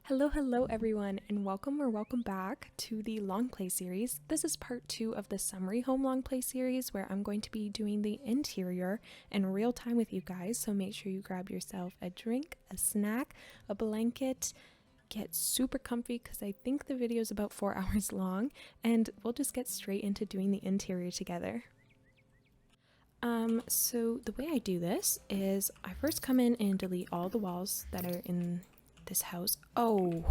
Hello everyone, and welcome back to the long play series. This is part 2 of the summary home long play series where I'm going to be doing the interior in real time with you guys. So make sure you grab yourself a drink, a snack, a blanket, get super comfy because I think the video is about 4 hours long, and we'll just get straight into doing the interior together. So the way I do this is I first come in and delete all the walls that are in this house. Oh,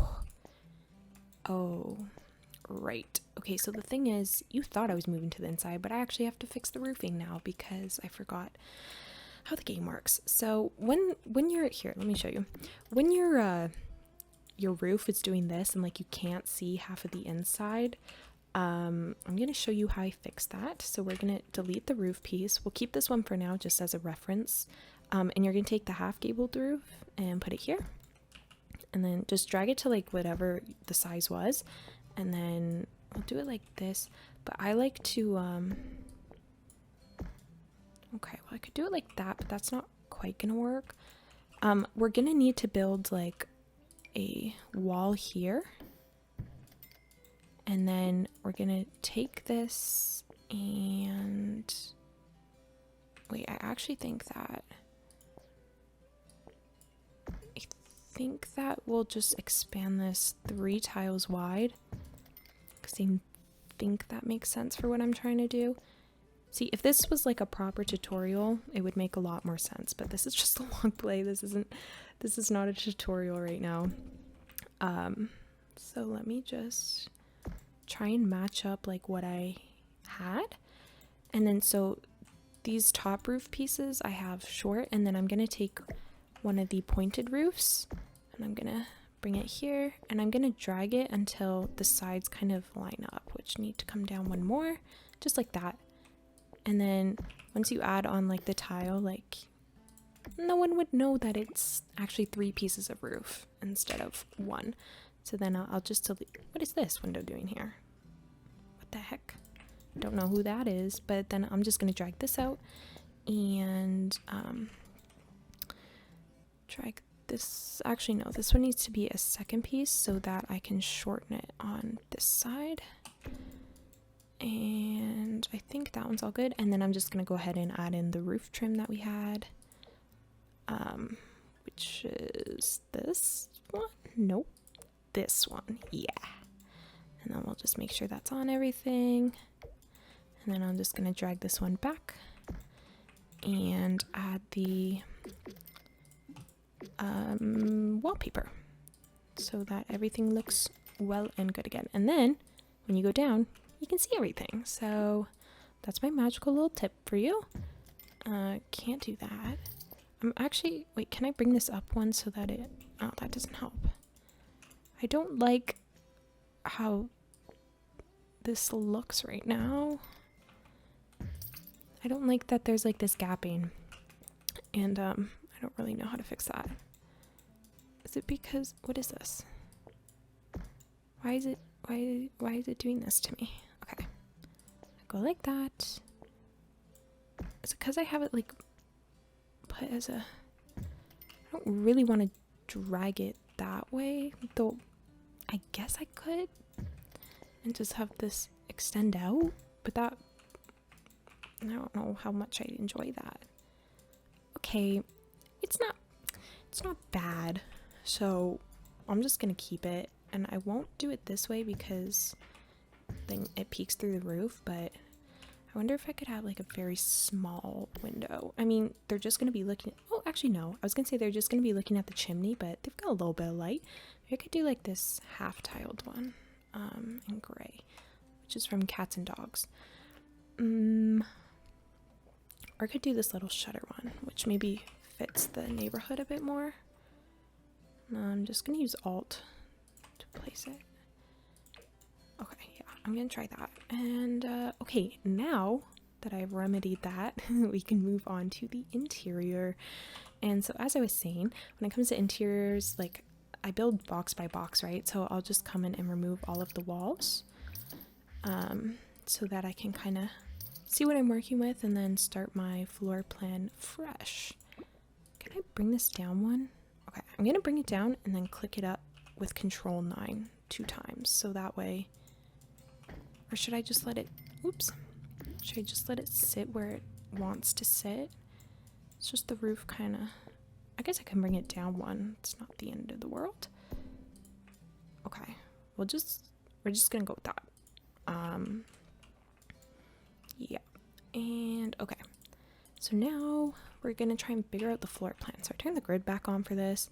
right. Okay, so the thing is, you thought I was moving to the inside, but I actually have to fix the roofing now because I forgot how the game works. So when you're here, let me show you. When your roof is doing this and like you can't see half of the inside, I'm going to show you how I fix that. So we're going to delete the roof piece. We'll keep this one for now just as a reference. And you're going to take the half gabled roof and put it here. And then just drag it to like whatever the size was. And then I'll do it like this. But I like to, okay, well I could do it like that, but that's not quite going to work. We're going to need to build like a wall here. And then we're gonna take this and wait, I actually think that we'll just expand this 3 tiles wide because I think that makes sense for what I'm trying to do. See, if this was like a proper tutorial, it would make a lot more sense, but this is just a long play. This is not a tutorial right now. So let me just try and match up like what I had. And then so these top roof pieces I have short, and then I'm gonna take one of the pointed roofs and I'm gonna bring it here and I'm gonna drag it until the sides kind of line up, which need to come down one more, just like that. And then once you add on like the tile, like no one would know that it's actually 3 pieces of roof instead of 1. So then I'll just delete. What is this window doing here? What the heck? I don't know who that is, but then I'm just going to drag this out and drag this. Actually, no, this one needs to be a second piece so that I can shorten it on this side. And I think that one's all good. And then I'm just going to go ahead and add in the roof trim that we had, which is this one. Nope. This one, yeah. And then we'll just make sure that's on everything. And then I'm just going to drag this one back and add the wallpaper so that everything looks well and good again. And then when you go down, you can see everything. So that's my magical little tip for you. Can't do that. I'm actually, wait, can I bring this up one so that it, oh, that doesn't help. I don't like how this looks right now. I don't like that there's like this gapping, and I don't really know how to fix that. Is it because, what is this? Why is it doing this to me? Okay, I go like that. Is it because I have it like put as a, I don't really want to drag it that way, though I guess I could and just have this extend out, but that, I don't know how much I enjoy that. Okay, it's not bad, so I'm just gonna keep it, and I won't do it this way because then it peeks through the roof, but I wonder if I could have like a very small window. I mean, they're just going to be looking at, oh, actually no. I was going to say they're just going to be looking at the chimney, but they've got a little bit of light. Maybe I could do like this half-tiled one in gray, which is from Cats and Dogs. Or I could do this little shutter one, which maybe fits the neighborhood a bit more. I'm just going to use Alt to place it. Okay, yeah, I'm gonna try that. And okay, now that I've remedied that, we can move on to the interior. And so as I was saying, when it comes to interiors, like I build box by box, right? So I'll just come in and remove all of the walls so that I can kind of see what I'm working with and then start my floor plan fresh. Can I bring this down one? Okay, I'm gonna bring it down and then click it up with Control 9 2 times, so that way, or should I just let it, oops, should I just let it sit where it wants to sit? It's just the roof kind of, I guess I can bring it down one, it's not the end of the world. Okay, we're just gonna go with that. Yeah, and okay, so now we're gonna try and figure out the floor plan. So I turned the grid back on for this,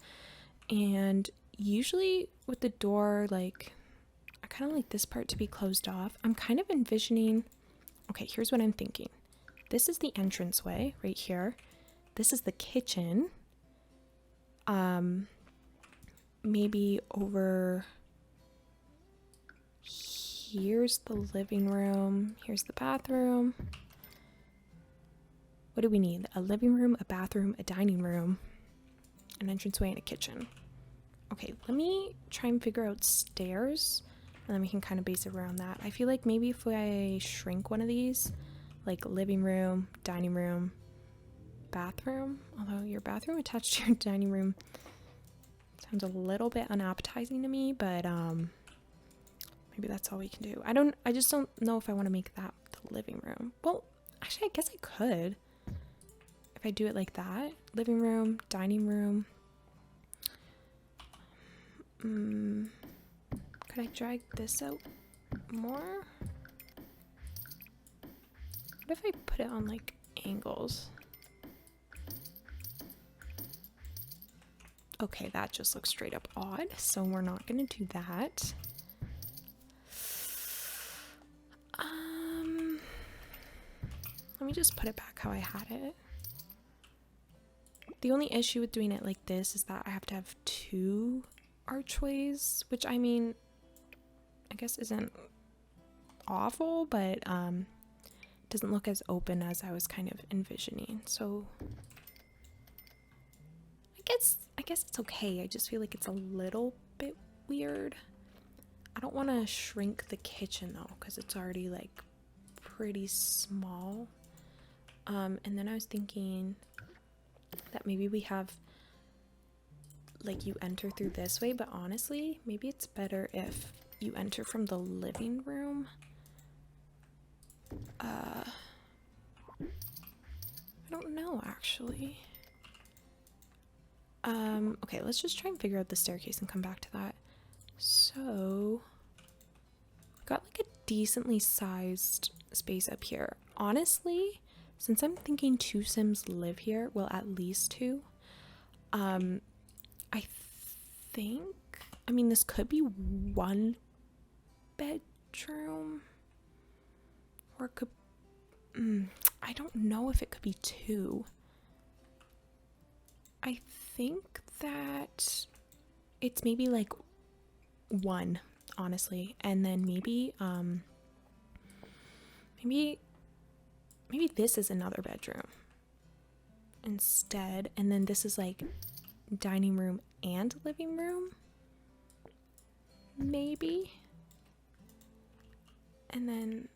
and usually with the door, like, I kind of like this part to be closed off. I'm kind of envisioning, okay, here's what I'm thinking. This is the entranceway right here. This is the kitchen. Maybe over here's the living room. Here's the bathroom. What do we need? A living room, a bathroom, a dining room, an entranceway, and a kitchen. Okay, let me try and figure out stairs, and then we can kind of base it around that. I feel like maybe if I shrink one of these, like living room, dining room, bathroom, although your bathroom attached to your dining room sounds a little bit unappetizing to me, but maybe that's all we can do. I just don't know if I want to make that the living room. Well, actually, I guess I could. If I do it like that, living room, dining room. Could I drag this out more? What if I put it on like angles? Okay, that just looks straight up odd, so we're not gonna do that. Let me just put it back how I had it. The only issue with doing it like this is that I have to have 2 archways, which I mean, I guess isn't awful, but doesn't look as open as I was kind of envisioning. So I guess it's okay. I just feel like it's a little bit weird. I don't want to shrink the kitchen though, because it's already like pretty small. And then I was thinking that maybe we have like you enter through this way, but honestly, maybe it's better if you enter from the living room. I don't know actually. Okay, let's just try and figure out the staircase and come back to that. So got like a decently sized space up here. Honestly, since I'm thinking 2 Sims live here, well, at least 2, I think, I mean, this could be 1 bedroom, or it could, I don't know if it could be 2. I think that it's maybe like 1, honestly, and then maybe maybe this is another bedroom instead, and then this is like dining room and living room, maybe. And then,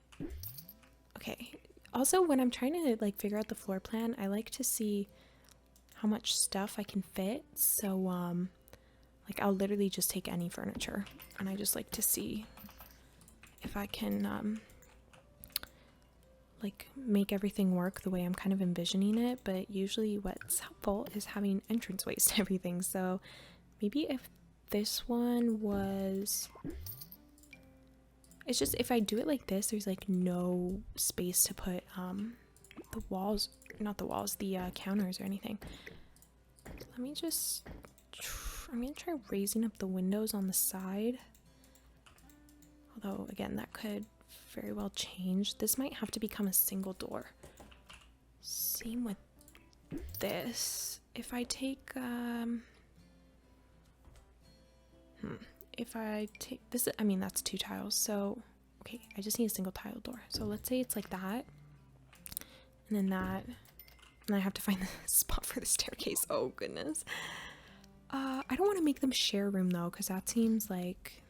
okay, also when I'm trying to like figure out the floor plan, I like to see how much stuff I can fit. So like I'll literally just take any furniture, and I just like to see if I can like make everything work the way I'm kind of envisioning it. But usually what's helpful is having entranceways to everything. So maybe if this one was, it's just if I do it like this, there's like no space to put the walls, not the walls, the counters or anything. Let me just I'm gonna try raising up the windows on the side, although again that could very well change. This might have to become a single door. Same with this. If I take if I take this, I mean that's 2 tiles, so okay, I just need a single tile door. So let's say it's like that, and then that, and I have to find the spot for the staircase. Oh goodness. I don't want to make them share a room though, because that seems like,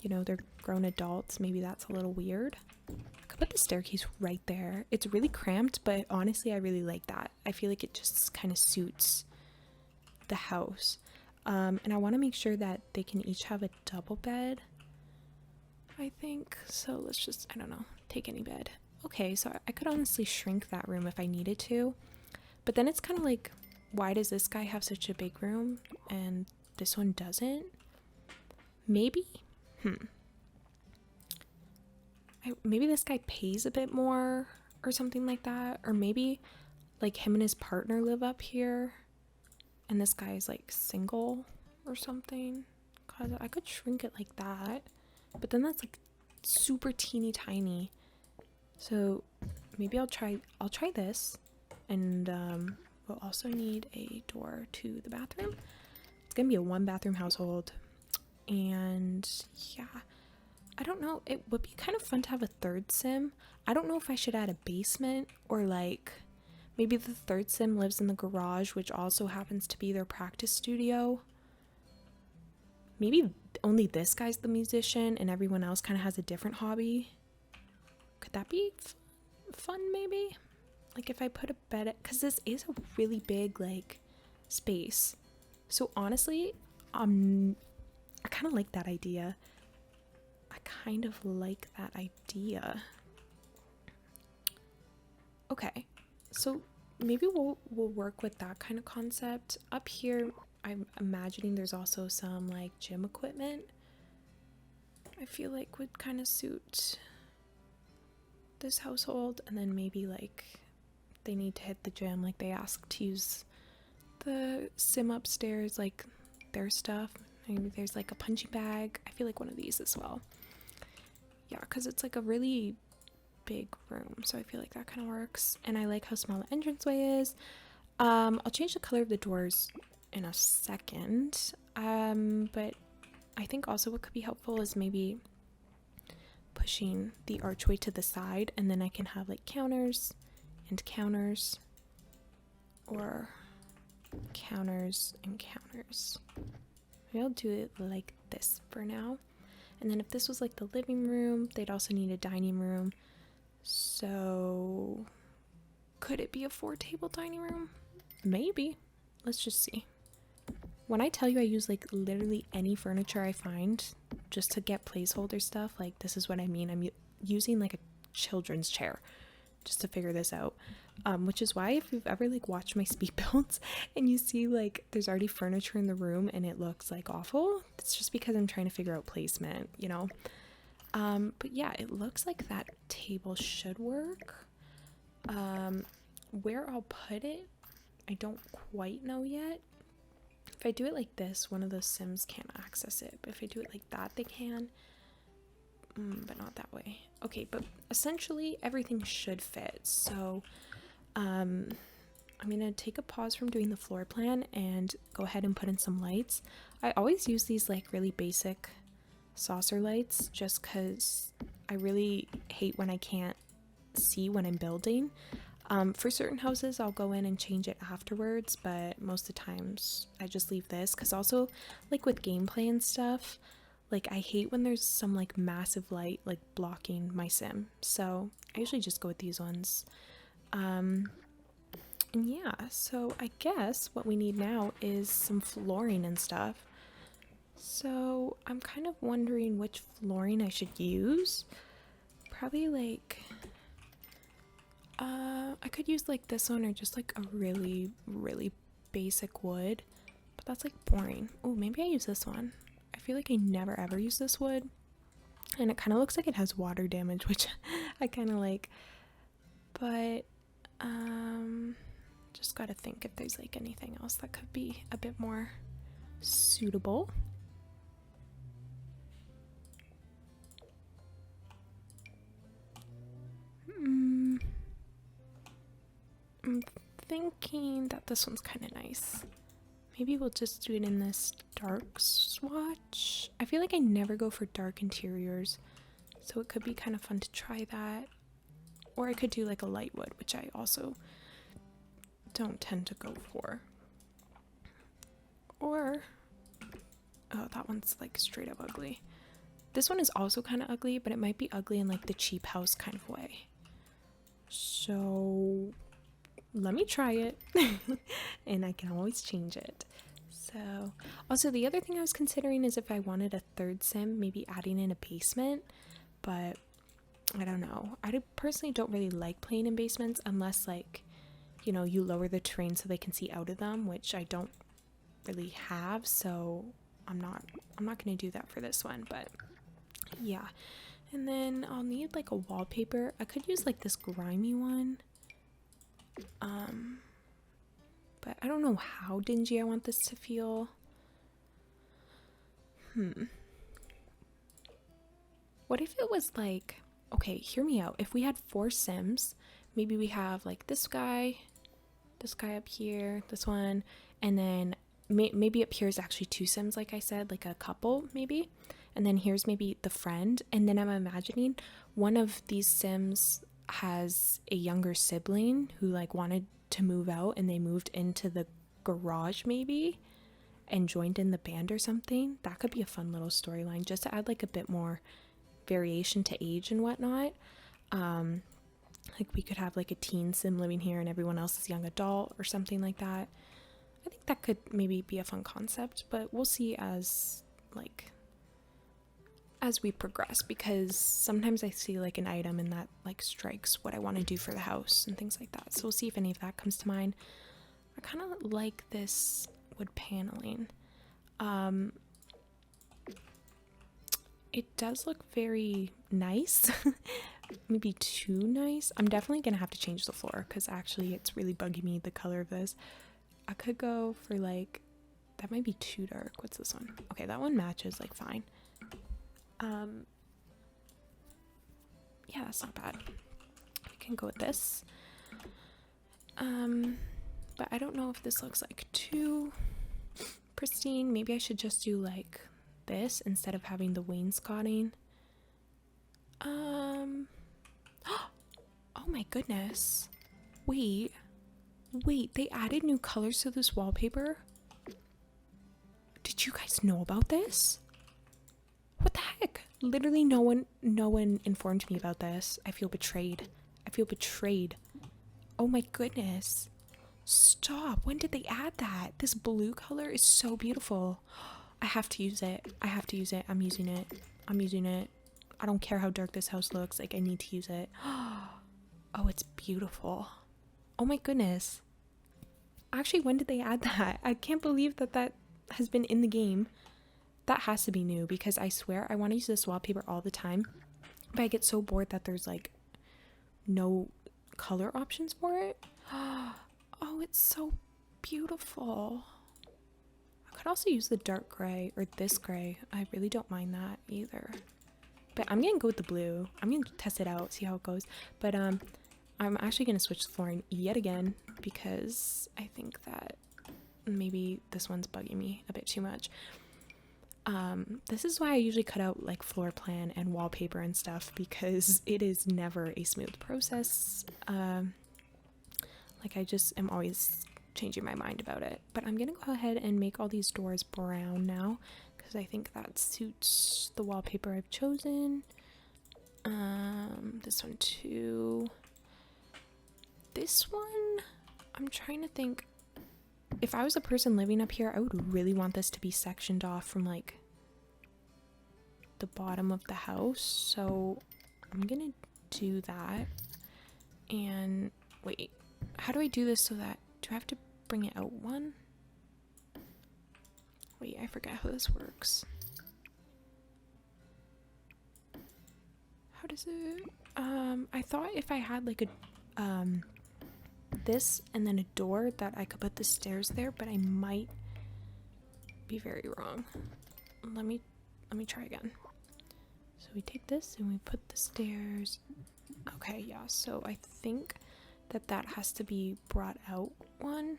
you know, they're grown adults. Maybe that's a little weird. I could put the staircase right there. It's really cramped, but honestly I really like that. I feel like it just kind of suits the house. And I want to make sure that they can each have a double bed, I think. So let's just, I don't know, take any bed. Okay, so I could honestly shrink that room if I needed to, but then it's kind of like, why does this guy have such a big room and this one doesn't? Maybe? Maybe this guy pays a bit more or something like that, or maybe like him and his partner live up here and this guy is like single or something. Cause I could shrink it like that, but then that's like super teeny tiny. So maybe I'll try this, and we'll also need a door to the bathroom. It's gonna be a 1-bathroom household, and yeah, I don't know, it would be kind of fun to have a third sim. I don't know if I should add a basement, or like maybe the third sim lives in the garage, which also happens to be their practice studio. Maybe only this guy's the musician and everyone else kind of has a different hobby. Could that be fun maybe? Like if I put a bed, because this is a really big like space. So honestly, I kind of like that idea. Okay, so maybe we'll work with that kind of concept. Up here, I'm imagining there's also some like gym equipment I feel like would kind of suit this household, and then maybe like they need to hit the gym, like they ask to use the sim upstairs, like their stuff. Maybe there's like a punching bag. I feel like one of these as well. Yeah, because it's like a really big room, so I feel like that kind of works. And I like how small the entranceway is. I'll change the color of the doors in a second, but I think also what could be helpful is maybe pushing the archway to the side, and then I can have like counters and counters, or counters and counters. Maybe I'll do it like this for now. And then if this was like the living room, they'd also need a dining room. So could it be a 4-table dining room? Maybe. Let's just see. When I tell you I use like literally any furniture I find just to get placeholder stuff, like this is what I mean. I'm using like a children's chair just to figure this out, which is why if you've ever like watched my speed builds and you see like there's already furniture in the room and it looks like awful, it's just because I'm trying to figure out placement, you know. But yeah, it looks like that table should work. Where I'll put it, I don't quite know yet. If I do it like this, one of those sims can't access it, but if I do it like that, they can. But not that way. Okay, but essentially everything should fit. So I'm gonna take a pause from doing the floor plan and go ahead and put in some lights. I always use these like really basic saucer lights just because I really hate when I can't see when I'm building. For certain houses I'll go in and change it afterwards, but most of the times I just leave this, because also like with gameplay and stuff, like I hate when there's some like massive light like blocking my sim, so I usually just go with these ones. And yeah, so I guess what we need now is some flooring and stuff. So I'm kind of wondering which flooring I should use. Probably like I could use like this one, or just like a really basic wood, but that's like boring. Oh, maybe I use this one. I feel like I never ever use this wood, and it kind of looks like it has water damage, which I kind of like. But just gotta think if there's like anything else that could be a bit more suitable. I'm thinking that this one's kind of nice. Maybe we'll just do it in this dark swatch. I feel like I never go for dark interiors, so it could be kind of fun to try that. Or I could do like a light wood, which I also don't tend to go for. Or, oh, that one's like straight up ugly. This one is also kind of ugly, but it might be ugly in like the cheap house kind of way. So let me try it and I can always change it. So, also the other thing I was considering is if I wanted a third sim, maybe adding in a basement, but I don't know. Personally don't really like playing in basements unless, like, you know, you lower the terrain so they can see out of them, which I don't really have, so I'm not gonna do that for this one. But yeah, and then I'll need like a wallpaper. I could use like this grimy one, but I don't know how dingy I want this to feel. What if it was like, okay, hear me out, if we had 4 sims, maybe we have like this guy up here, this one, and then maybe up here is actually 2 sims, like I said, like a couple maybe, and then here's maybe the friend, and then I'm imagining one of these sims has a younger sibling who like wanted to move out and they moved into the garage maybe and joined in the band or something. That could be a fun little storyline just to add like a bit more variation to age and whatnot. Like we could have like a teen sim living here and everyone else is young adult or something like that. I think that could maybe be a fun concept, but we'll see as we progress, because sometimes I see like an item and that like strikes what I want to do for the house and things like that. So we'll see if any of that comes to mind. I kind of like this wood paneling. It does look very nice. Maybe too nice. I'm definitely gonna have to change the floor because actually it's really bugging me, the color of this. I could go for like, that might be too dark. What's this one? Okay, that one matches like fine. Yeah, that's not bad. We can go with this. But I don't know if this looks like too pristine. Maybe I should just do like this instead of having the wainscoting. Oh my goodness. Wait, they added new colors to this wallpaper? Did you guys know about this? What the heck? Literally no one informed me about this. I feel betrayed. Oh my goodness. Stop. When did they add that? This blue color is so beautiful. I have to use it. I'm using it. I don't care how dark this house looks. Like, I need to use it. Oh, it's beautiful. Oh my goodness. Actually, when did they add that? I can't believe that has been in the game. That has to be new, because I swear I want to use this wallpaper all the time, but I get so bored that there's like no color options for it. Oh, it's so beautiful. I could also use the dark gray or this gray. I really don't mind that either. But I'm gonna go with the blue. I'm gonna test it out, see how it goes. But I'm actually gonna switch the flooring yet again because I think that maybe this one's bugging me a bit too much. This is why I usually cut out like floor plan and wallpaper and stuff, because it is never a smooth process. Like, I just am always changing my mind about it. But I'm gonna go ahead and make all these doors brown now, because I think that suits the wallpaper I've chosen. This one too. This one, I'm trying to think. If I was a person living up here, I would really want this to be sectioned off from like the bottom of the house. So I'm gonna do that. And wait, how do I do this so that, do I have to bring it out one? Wait, I forget how this works. How does it, I thought if I had like a, this and then a door that I could put the stairs there, but I might be very wrong. Let me try again. So we take this and we put the stairs. Okay, yeah, so I think that has to be brought out one.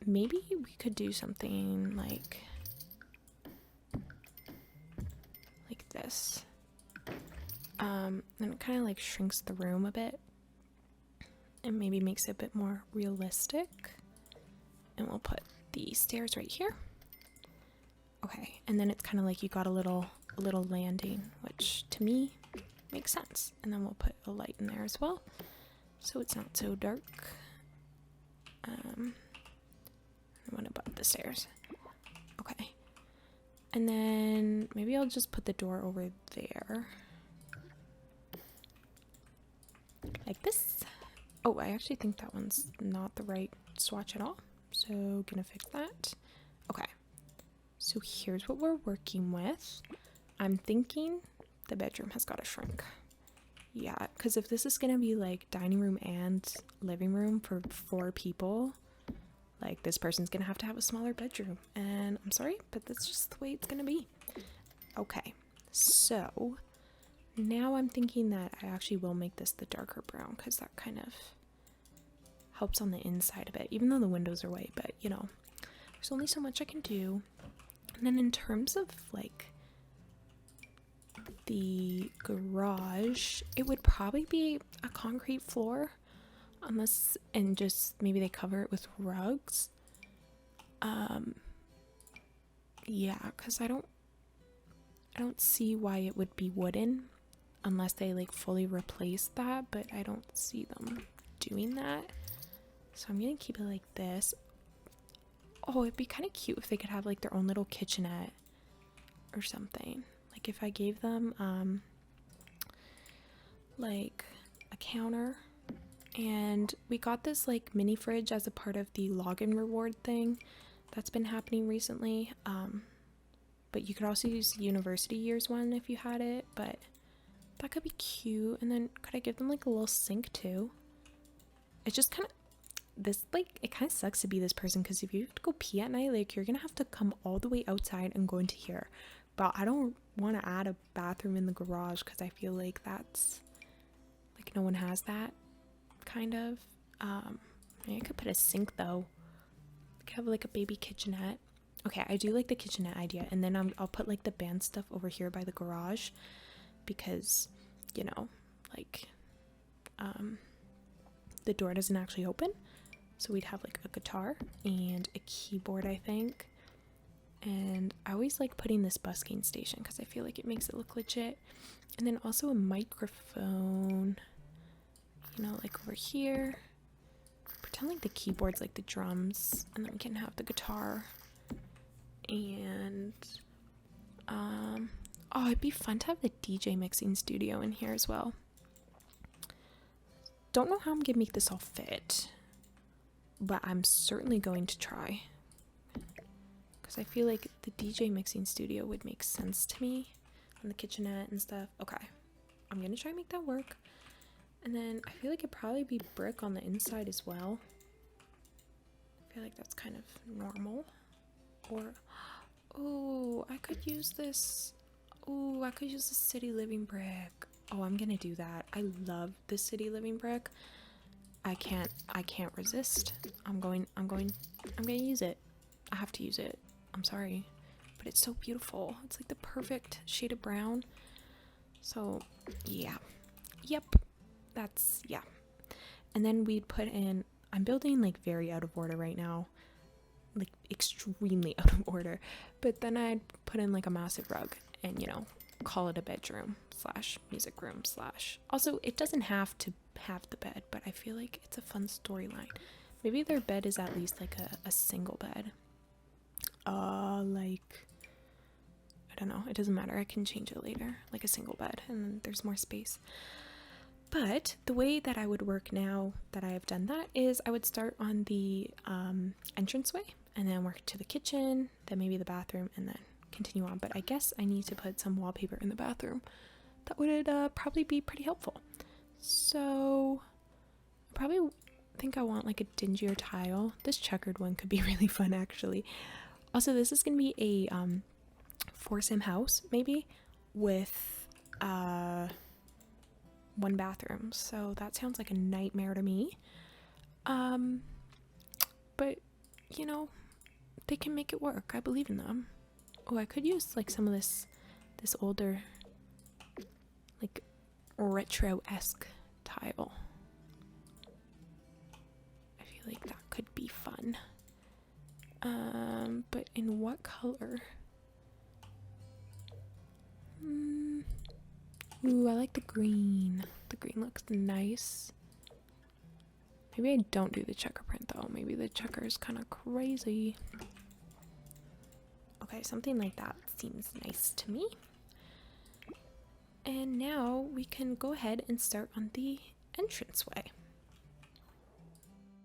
Maybe we could do something like this. And it kind of like shrinks the room a bit and maybe makes it a bit more realistic. And we'll put the stairs right here. Okay, and then it's kind of like you got a little landing, which to me makes sense. And then we'll put a light in there as well, so it's not so dark. And stairs. Okay. And then maybe I'll just put the door over there. Like this. Oh, I actually think that one's not the right swatch at all. So gonna fix that. Okay. So here's what we're working with. I'm thinking the bedroom has got to shrink. Yeah, because if this is gonna be like dining room and living room for 4 people, like this person's gonna have to have a smaller bedroom. And I'm sorry, but that's just the way it's gonna be. Okay, so now I'm thinking that I actually will make this the darker brown because that kind of helps on the inside a bit, even though the windows are white, but you know, there's only so much I can do. And then in terms of like the garage, it would probably be a concrete floor, unless, and just maybe they cover it with rugs. Yeah, because I don't see why it would be wooden unless they like fully replace that, but I don't see them doing that. So I'm gonna keep it like this. Oh, it'd be kind of cute if they could have like their own little kitchenette or something. Like if I gave them like a counter, and we got this like mini fridge as a part of the login reward thing that's been happening recently. But you could also use the university years one if you had it, but that could be cute. And then could I give them like a little sink too? It's just kind of this, like, it kind of sucks to be this person because if you have to go pee at night, like you're gonna have to come all the way outside and go into here. But I don't want to add a bathroom in the garage because I feel like that's like no one has that kind of. Maybe I could put a sink though. I could have like a baby kitchenette. Okay, I do like the kitchenette idea, and then I'll put like the band stuff over here by the garage because, you know, like the door doesn't actually open, so we'd have like a guitar and a keyboard, I think. And I always like putting this busking station because I feel like it makes it look legit. And then also a microphone, you know, like over here. Pretend like the keyboard's like the drums, and then we can have the guitar. And oh, it'd be fun to have the DJ mixing studio in here as well. Don't know how I'm gonna make this all fit, but I'm certainly going to try, because I feel like the DJ mixing studio would make sense to me, and the kitchenette and stuff. Okay, I'm gonna try and make that work. And then I feel like it'd probably be brick on the inside as well. I feel like that's kind of normal. Or, oh, I could use this. Oh, I could use the city living brick. Oh, I'm gonna do that. I love the city living brick. I can't resist. I'm gonna use it. I have to use it. I'm sorry, but it's so beautiful. It's like the perfect shade of brown. So yeah, yep, that's, yeah. And then we'd put in, I'm building like very out of order right now, like extremely out of order, but then I'd put in like a massive rug and, you know, call it a bedroom slash music room slash, also it doesn't have to have the bed, but I feel like it's a fun storyline. Maybe their bed is at least like a single bed, like, I don't know, it doesn't matter, I can change it later, like a single bed, and then there's more space. But the way that I would work now that I have done that is I would start on the entranceway and then work to the kitchen, then maybe the bathroom, and then continue on. But I guess I need to put some wallpaper in the bathroom. That would probably be pretty helpful. So I probably think I want like a dingier tile. This checkered one could be really fun actually. Also, this is gonna be a foursome house maybe with 1 bathroom, so that sounds like a nightmare to me. But you know, they can make it work. I believe in them. Oh, I could use like some of this older, like retro-esque tile. I feel like that could be fun. But in what color? Ooh, I like the green. The green looks nice. Maybe I don't do the checker print though. Maybe the checker is kind of crazy. Okay, something like that seems nice to me. And now we can go ahead and start on the entranceway.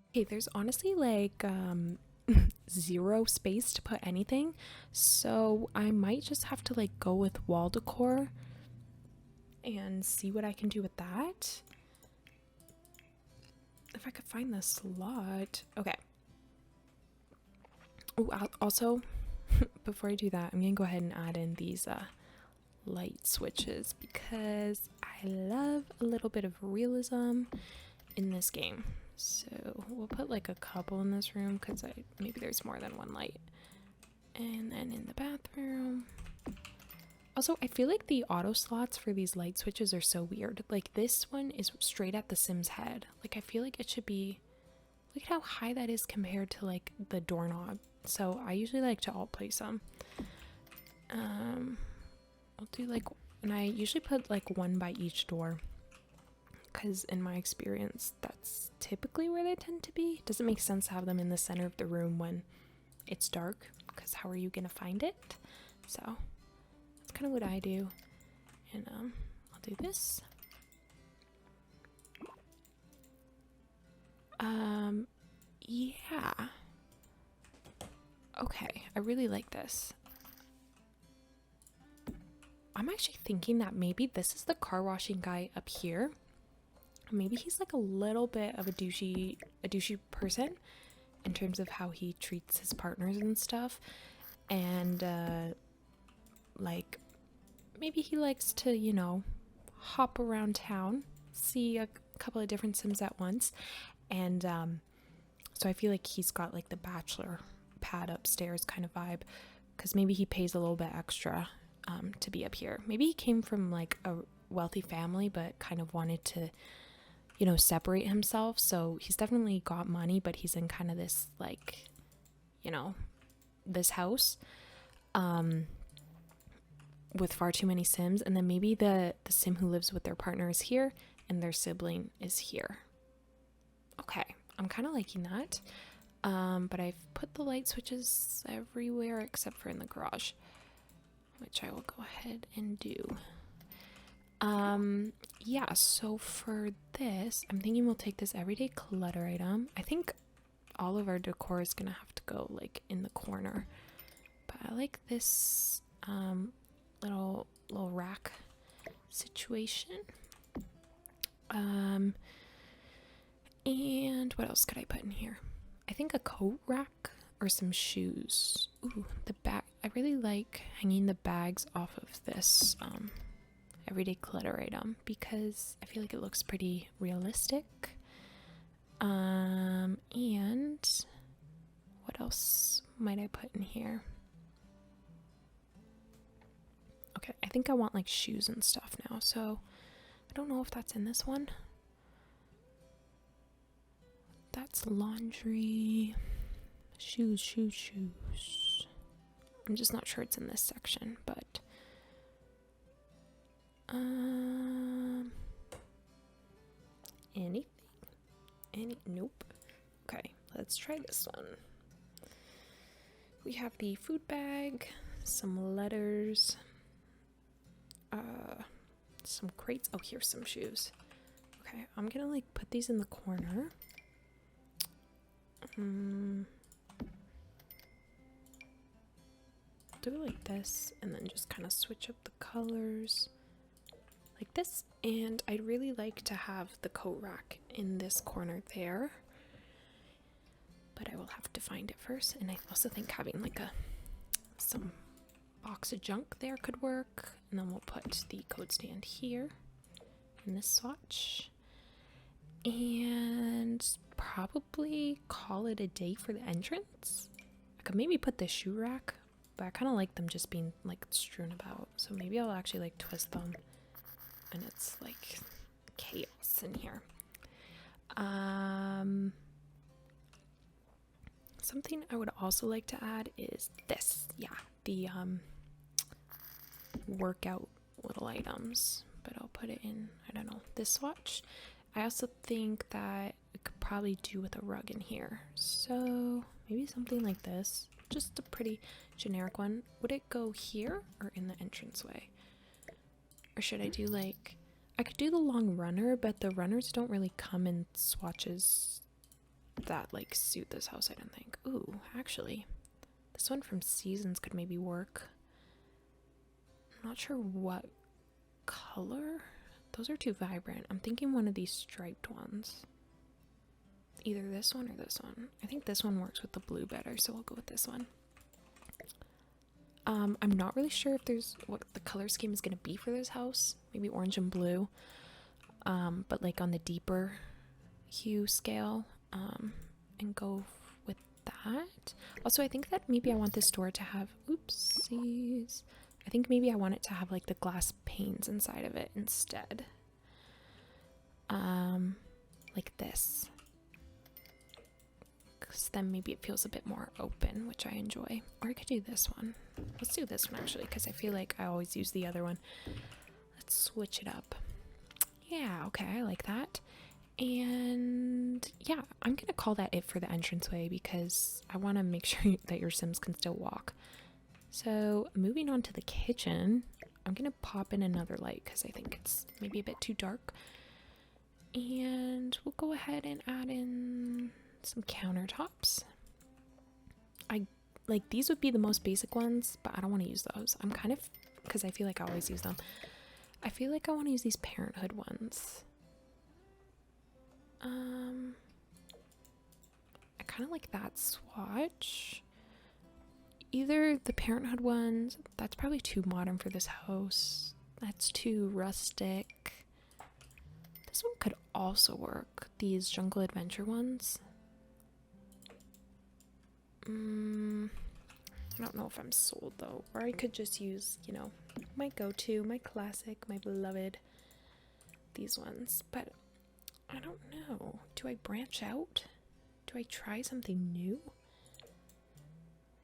Okay, there's honestly like zero space to put anything, so I might just have to like go with wall decor and see what I can do with that. If I could find the slot. Okay. Oh, also, before I do that, I'm gonna go ahead and add in these light switches because I love a little bit of realism in this game. So we'll put like a couple in this room because maybe there's more than one light. And then in the bathroom. Also, I feel like the auto slots for these light switches are so weird. Like this one is straight at the Sim's head. Like I feel like it should be, look at how high that is compared to like the doorknob. So I usually like to alt place them. I'll do like, and I usually put like one by each door because in my experience that's typically where they tend to be. Doesn't make sense to have them in the center of the room when it's dark because how are you gonna find it? So that's kind of what I do. And I'll do this. Yeah. Okay, I really like this. I'm actually thinking that maybe this is the car washing guy up here. Maybe he's like a little bit of a douchey person in terms of how he treats his partners and stuff. And like maybe he likes to, you know, hop around town, see a couple of different Sims at once. And so I feel like he's got like the bachelor pad upstairs kind of vibe because maybe he pays a little bit extra to be up here. Maybe he came from like a wealthy family but kind of wanted to, you know, separate himself. So he's definitely got money, but he's in kind of this like, you know, this house with far too many Sims. And then maybe the Sim who lives with their partner is here and their sibling is here. Okay, I'm kind of liking that. But I've put the light switches everywhere except for in the garage, which I will go ahead and do. Yeah, so for this, I'm thinking we'll take this everyday clutter item. I think all of our decor is gonna have to go like in the corner, but I like this little rack situation. And what else could I put in here? I think a coat rack or some shoes. Ooh, the bag. I really like hanging the bags off of this everyday clutter item because I feel like it looks pretty realistic. And what else might I put in here? Okay, I think I want like shoes and stuff now, so I don't know if that's in this one. That's laundry. Shoes. I'm just not sure it's in this section, but nope. Okay, let's try this one. We have the food bag, some letters, some crates. Oh, here's some shoes. Okay, I'm gonna like put these in the corner. Do it like this and then just kind of switch up the colors like this. And I'd really like to have the coat rack in this corner there, but I will have to find it first. And I also think having like some box of junk there could work. And then we'll put the coat stand here in this swatch and probably call it a day for the entrance. I could maybe put the shoe rack, but I kind of like them just being like strewn about, so maybe I'll actually like twist them and it's like chaos in here. Something I would also like to add is this. Yeah, the workout little items, but I'll put it in, I don't know, this swatch. I also think that we could probably do with a rug in here, so maybe something like this. just a pretty generic one. Would it go here or in the entranceway? Or should I do like, I could do the long runner, but the runners don't really come in swatches that like suit this house, I don't think. Ooh, actually, this one from Seasons could maybe work. I'm not sure what color. Those are too vibrant. I'm thinking one of these striped ones. Either this one or this one. I think this one works with the blue better, so we'll go with this one. I'm not really sure if there's what the color scheme is going to be for this house. Maybe orange and blue. But like on the deeper hue scale. And go with that. Also, I think that maybe I want this door to have, oopsies. I think maybe I want it to have like the glass panes inside of it instead. Like this. Because then maybe it feels a bit more open, which I enjoy. Or I could do this one. Let's do this one actually, because I feel like I always use the other one. Let's switch it up. Yeah, okay, I like that. And yeah, I'm gonna call that it for the entranceway because I want to make sure that your Sims can still walk. So moving on to the kitchen, I'm gonna pop in another light because I think it's maybe a bit too dark. And we'll go ahead and add in some countertops. I like these would be the most basic ones, but I don't want to use those. I'm kind of, because I feel like I always use them. I feel like I want to use these Parenthood ones. I kind of like that swatch. Either the Parenthood ones, that's probably too modern for this house. That's too rustic. This one could also work. These Jungle Adventure ones. I don't know if I'm sold though. Or I could just use, you know, my go-to, my classic, my beloved, these ones. But I don't know. Do I branch out? Do I try something new?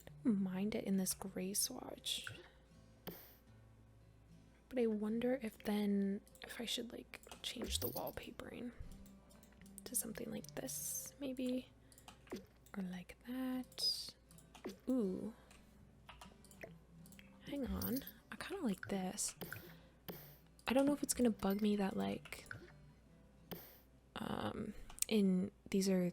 I don't mind it in this gray swatch. But I wonder if then, if I should like change the wallpapering to something like this, maybe. Or like that. Ooh. Hang on. I kind of like this. I don't know if it's going to bug me that like these are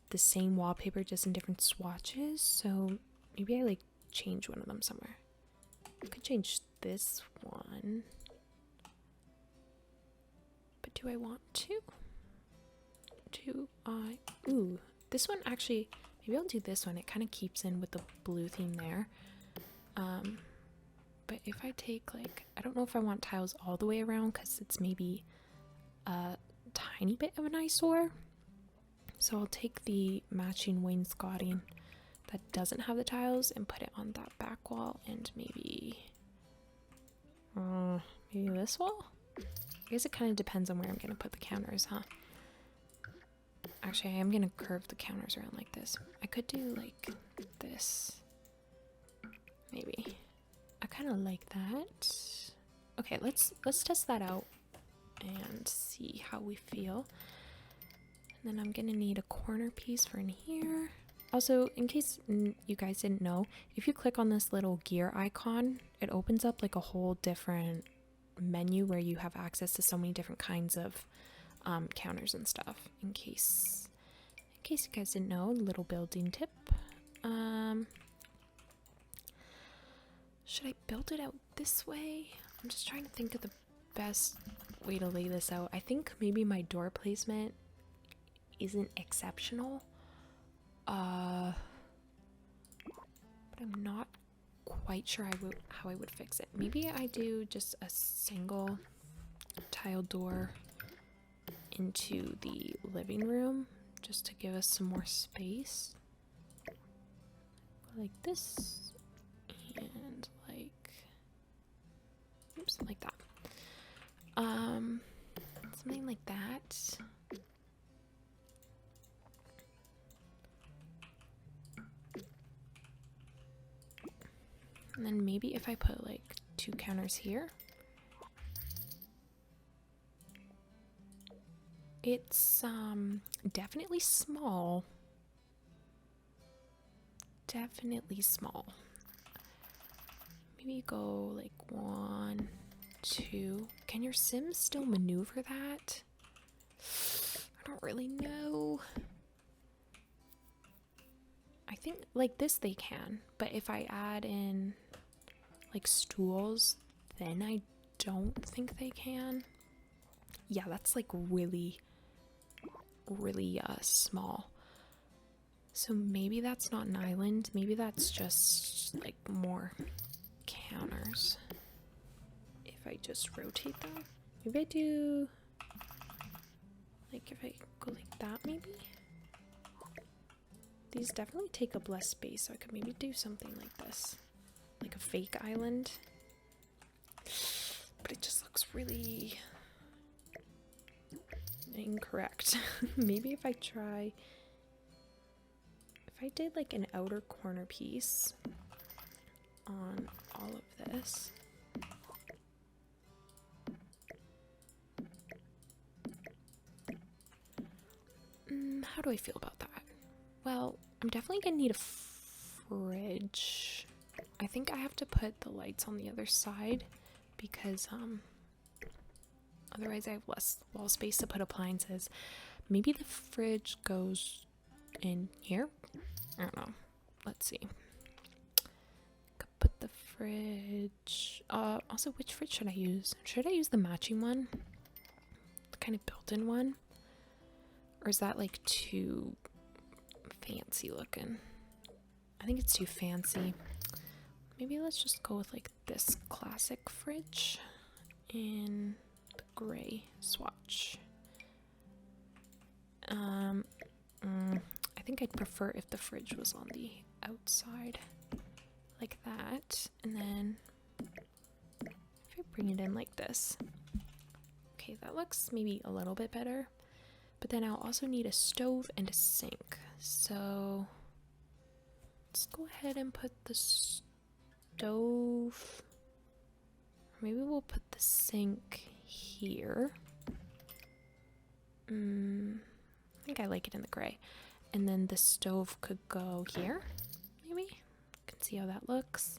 the same wallpaper just in different swatches, so maybe I like change one of them somewhere. I could change this one, but do I want to? Ooh, this one actually, maybe I'll do this one. It kind of keeps in with the blue theme there. But if I take like, I don't know if I want tiles all the way around because it's maybe a tiny bit of an eyesore. So I'll take the matching wainscoting that doesn't have the tiles and put it on that back wall, and maybe this wall? I guess it kind of depends on where I'm going to put the counters, huh? Actually, I am going to curve the counters around like this. I could do like this. Maybe. I kind of like that. Okay, let's test that out and see how we feel. And then I'm gonna need a corner piece for in here. Also, in case you guys didn't know, if you click on this little gear icon, it opens up like a whole different menu where you have access to so many different kinds of counters and stuff. In case you guys didn't know, little building tip. Should I build it out this way? I'm just trying to think of the best way to lay this out. I think maybe my door placement isn't exceptional. But I'm not quite sure how I would fix it. Maybe I do just a single tile door into the living room just to give us some more space. Like this. And like, oops, like that. Something like that. And then maybe if I put like 2 counters here. It's definitely small. definitely small. Maybe go like 1, 2. Can your Sims still maneuver that? I don't really know. I think like this they can, but if I add in like stools, then I don't think they can. Yeah, that's like really small. So maybe that's not an island. Maybe that's just like more counters. If I just rotate them, maybe I do like if I go like that, maybe. These definitely take up less space, so I could maybe do something like this, like a fake island. But it just looks really incorrect. Maybe if I did like an outer corner piece on all of this. How do I feel about that? Well, I'm definitely gonna need a fridge. I think I have to put the lights on the other side because otherwise I have less wall space to put appliances. Maybe the fridge goes in here? I don't know. Let's see. Could put the fridge. Also, which fridge should I use? Should I use the matching one? The kind of built-in one? Or is that like too fancy looking? I think it's too fancy. Maybe let's just go with like this classic fridge in the gray swatch. I think I'd prefer if the fridge was on the outside like that, and then if I bring it in like this. Okay, that looks maybe a little bit better, but then I'll also need a stove and a sink. So let's go ahead and put the stove, or maybe we'll put the sink here. I think I like it in the gray. And then the stove could go here, maybe? You can see how that looks.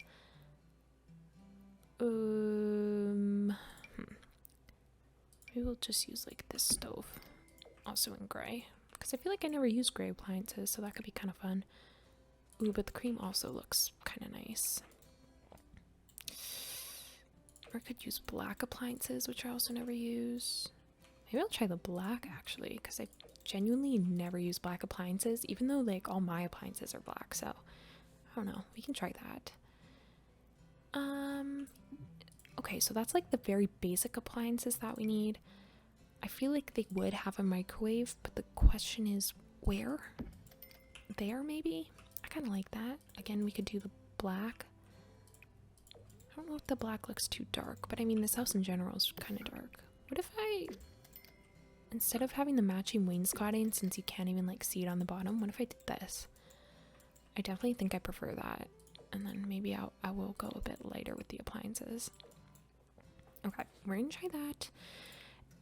Maybe we'll just use like this stove, also in gray, because I feel like I never use gray appliances, so that could be kind of fun. Ooh, but the cream also looks kind of nice. Or I could use black appliances, which I also never use. Maybe I'll try the black actually, because I genuinely never use black appliances, even though like all my appliances are black, so I don't know, we can try that. Okay, so that's like the very basic appliances that we need. I feel like they would have a microwave, but the question is where? There maybe? I kind of like that. Again, we could do the black. I don't know if the black looks too dark, but I mean this house in general is kind of dark. What if I, instead of having the matching wainscoting, since you can't even like see it on the bottom, what if I did this? I definitely think I prefer that. And then maybe I will go a bit lighter with the appliances. Okay, we're gonna try that.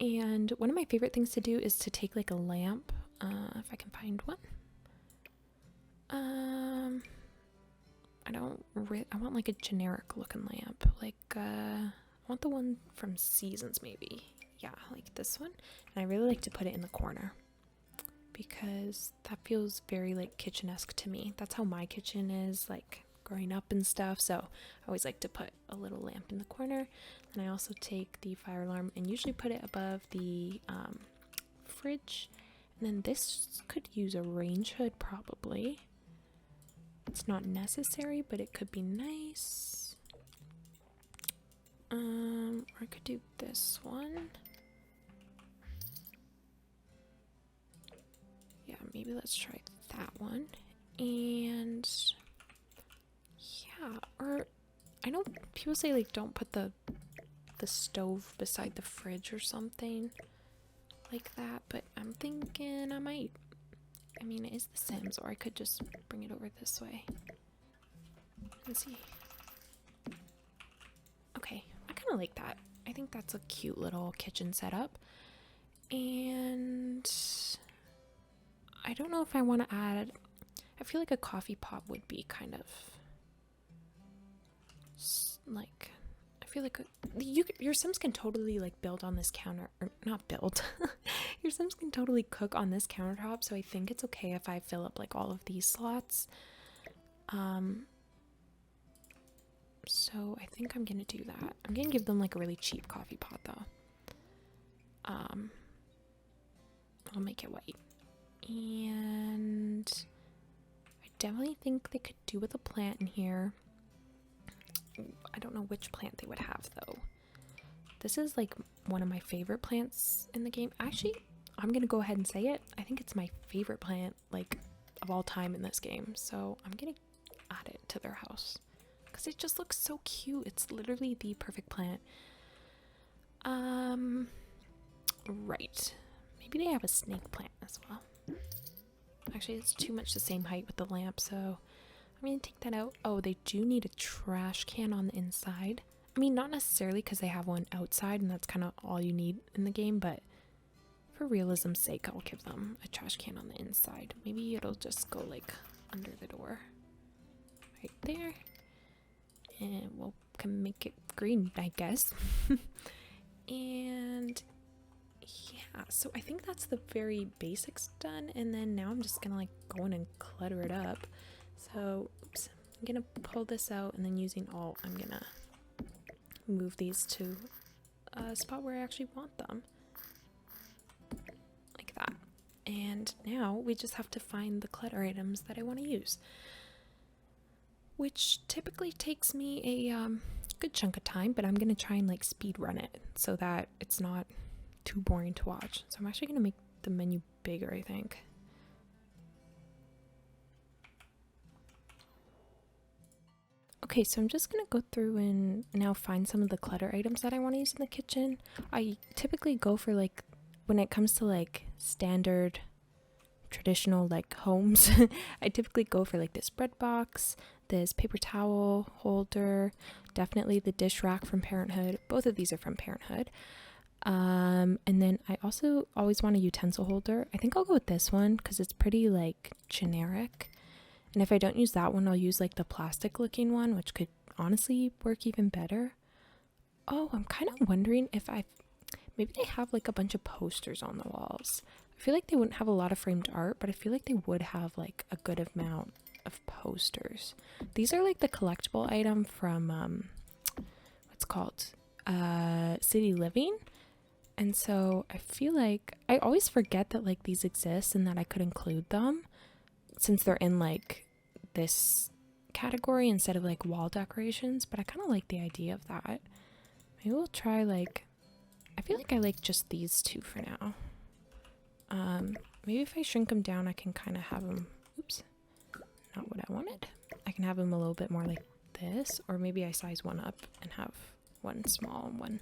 And one of my favorite things to do is to take like a lamp, if I can find one. I want like a generic looking lamp, like I want the one from Seasons maybe. Yeah, like this one. And I really like to put it in the corner because that feels very like kitchen-esque to me. That's how my kitchen is like growing up and stuff, so I always like to put a little lamp in the corner. And I also take the fire alarm and usually put it above the fridge. And then this could use a range hood probably. It's not necessary, but it could be nice. Or I could do this one. Yeah, maybe let's try that one. And yeah, or I know people say like don't put the stove beside the fridge or something like that, but I'm thinking I might. I mean, it is The Sims, or I could just bring it over this way. Let's see. Okay, I kind of like that. I think that's a cute little kitchen setup. And I don't know if I want to add, I feel like a coffee pot would be kind of like, I feel like your Sims can totally like build on this counter, or not build. Your Sims can totally cook on this countertop, so I think it's okay if I fill up like all of these slots. So I think I'm gonna do that. I'm gonna give them like a really cheap coffee pot though. I'll make it white. And I definitely think they could do with a plant in here. I don't know which plant they would have though. This is like one of my favorite plants in the game. Actually, I'm gonna go ahead and say it. I think it's my favorite plant like of all time in this game. So I'm gonna add it to their house because it just looks so cute. It's literally the perfect plant. Right. Maybe they have a snake plant as well. Actually, it's too much the same height with the lamp, so I'm gonna take that out. Oh, they do need a trash can on the inside. I mean, not necessarily because they have one outside and that's kind of all you need in the game, but for realism's sake, I'll give them a trash can on the inside. Maybe it'll just go like under the door. Right there. And we'll can make it green, I guess. And yeah, so I think that's the very basics done, and then now I'm just gonna like go in and clutter it up. So oops, I'm gonna pull this out, and then using Alt I'm gonna move these to a spot where I actually want them, like that. And now we just have to find the clutter items that I want to use, which typically takes me a good chunk of time, but I'm gonna try and like speed run it so that it's not too boring to watch. So I'm actually gonna make the menu bigger, I think. Okay, so I'm just gonna go through and now find some of the clutter items that I want to use in the kitchen. I typically go for like, when it comes to like standard traditional like homes, I typically go for like this bread box, this paper towel holder, definitely the dish rack from Parenthood. Both of these are from Parenthood. And then I also always want a utensil holder. I think I'll go with this one because it's pretty like generic. And if I don't use that one, I'll use like the plastic looking one, which could honestly work even better. Oh, I'm kind of wondering if maybe they have like a bunch of posters on the walls. I feel like they wouldn't have a lot of framed art, but I feel like they would have like a good amount of posters. These are like the collectible item from what's called City Living. And so I feel like I always forget that like these exist and that I could include them since they're in like this category instead of like wall decorations, but I kind of like the idea of that. Maybe we'll try like, I feel like I like just these two for now. Maybe if I shrink them down, I can kind of have them, oops, not what I wanted. I can have them a little bit more like this, or maybe I size one up and have one small and one,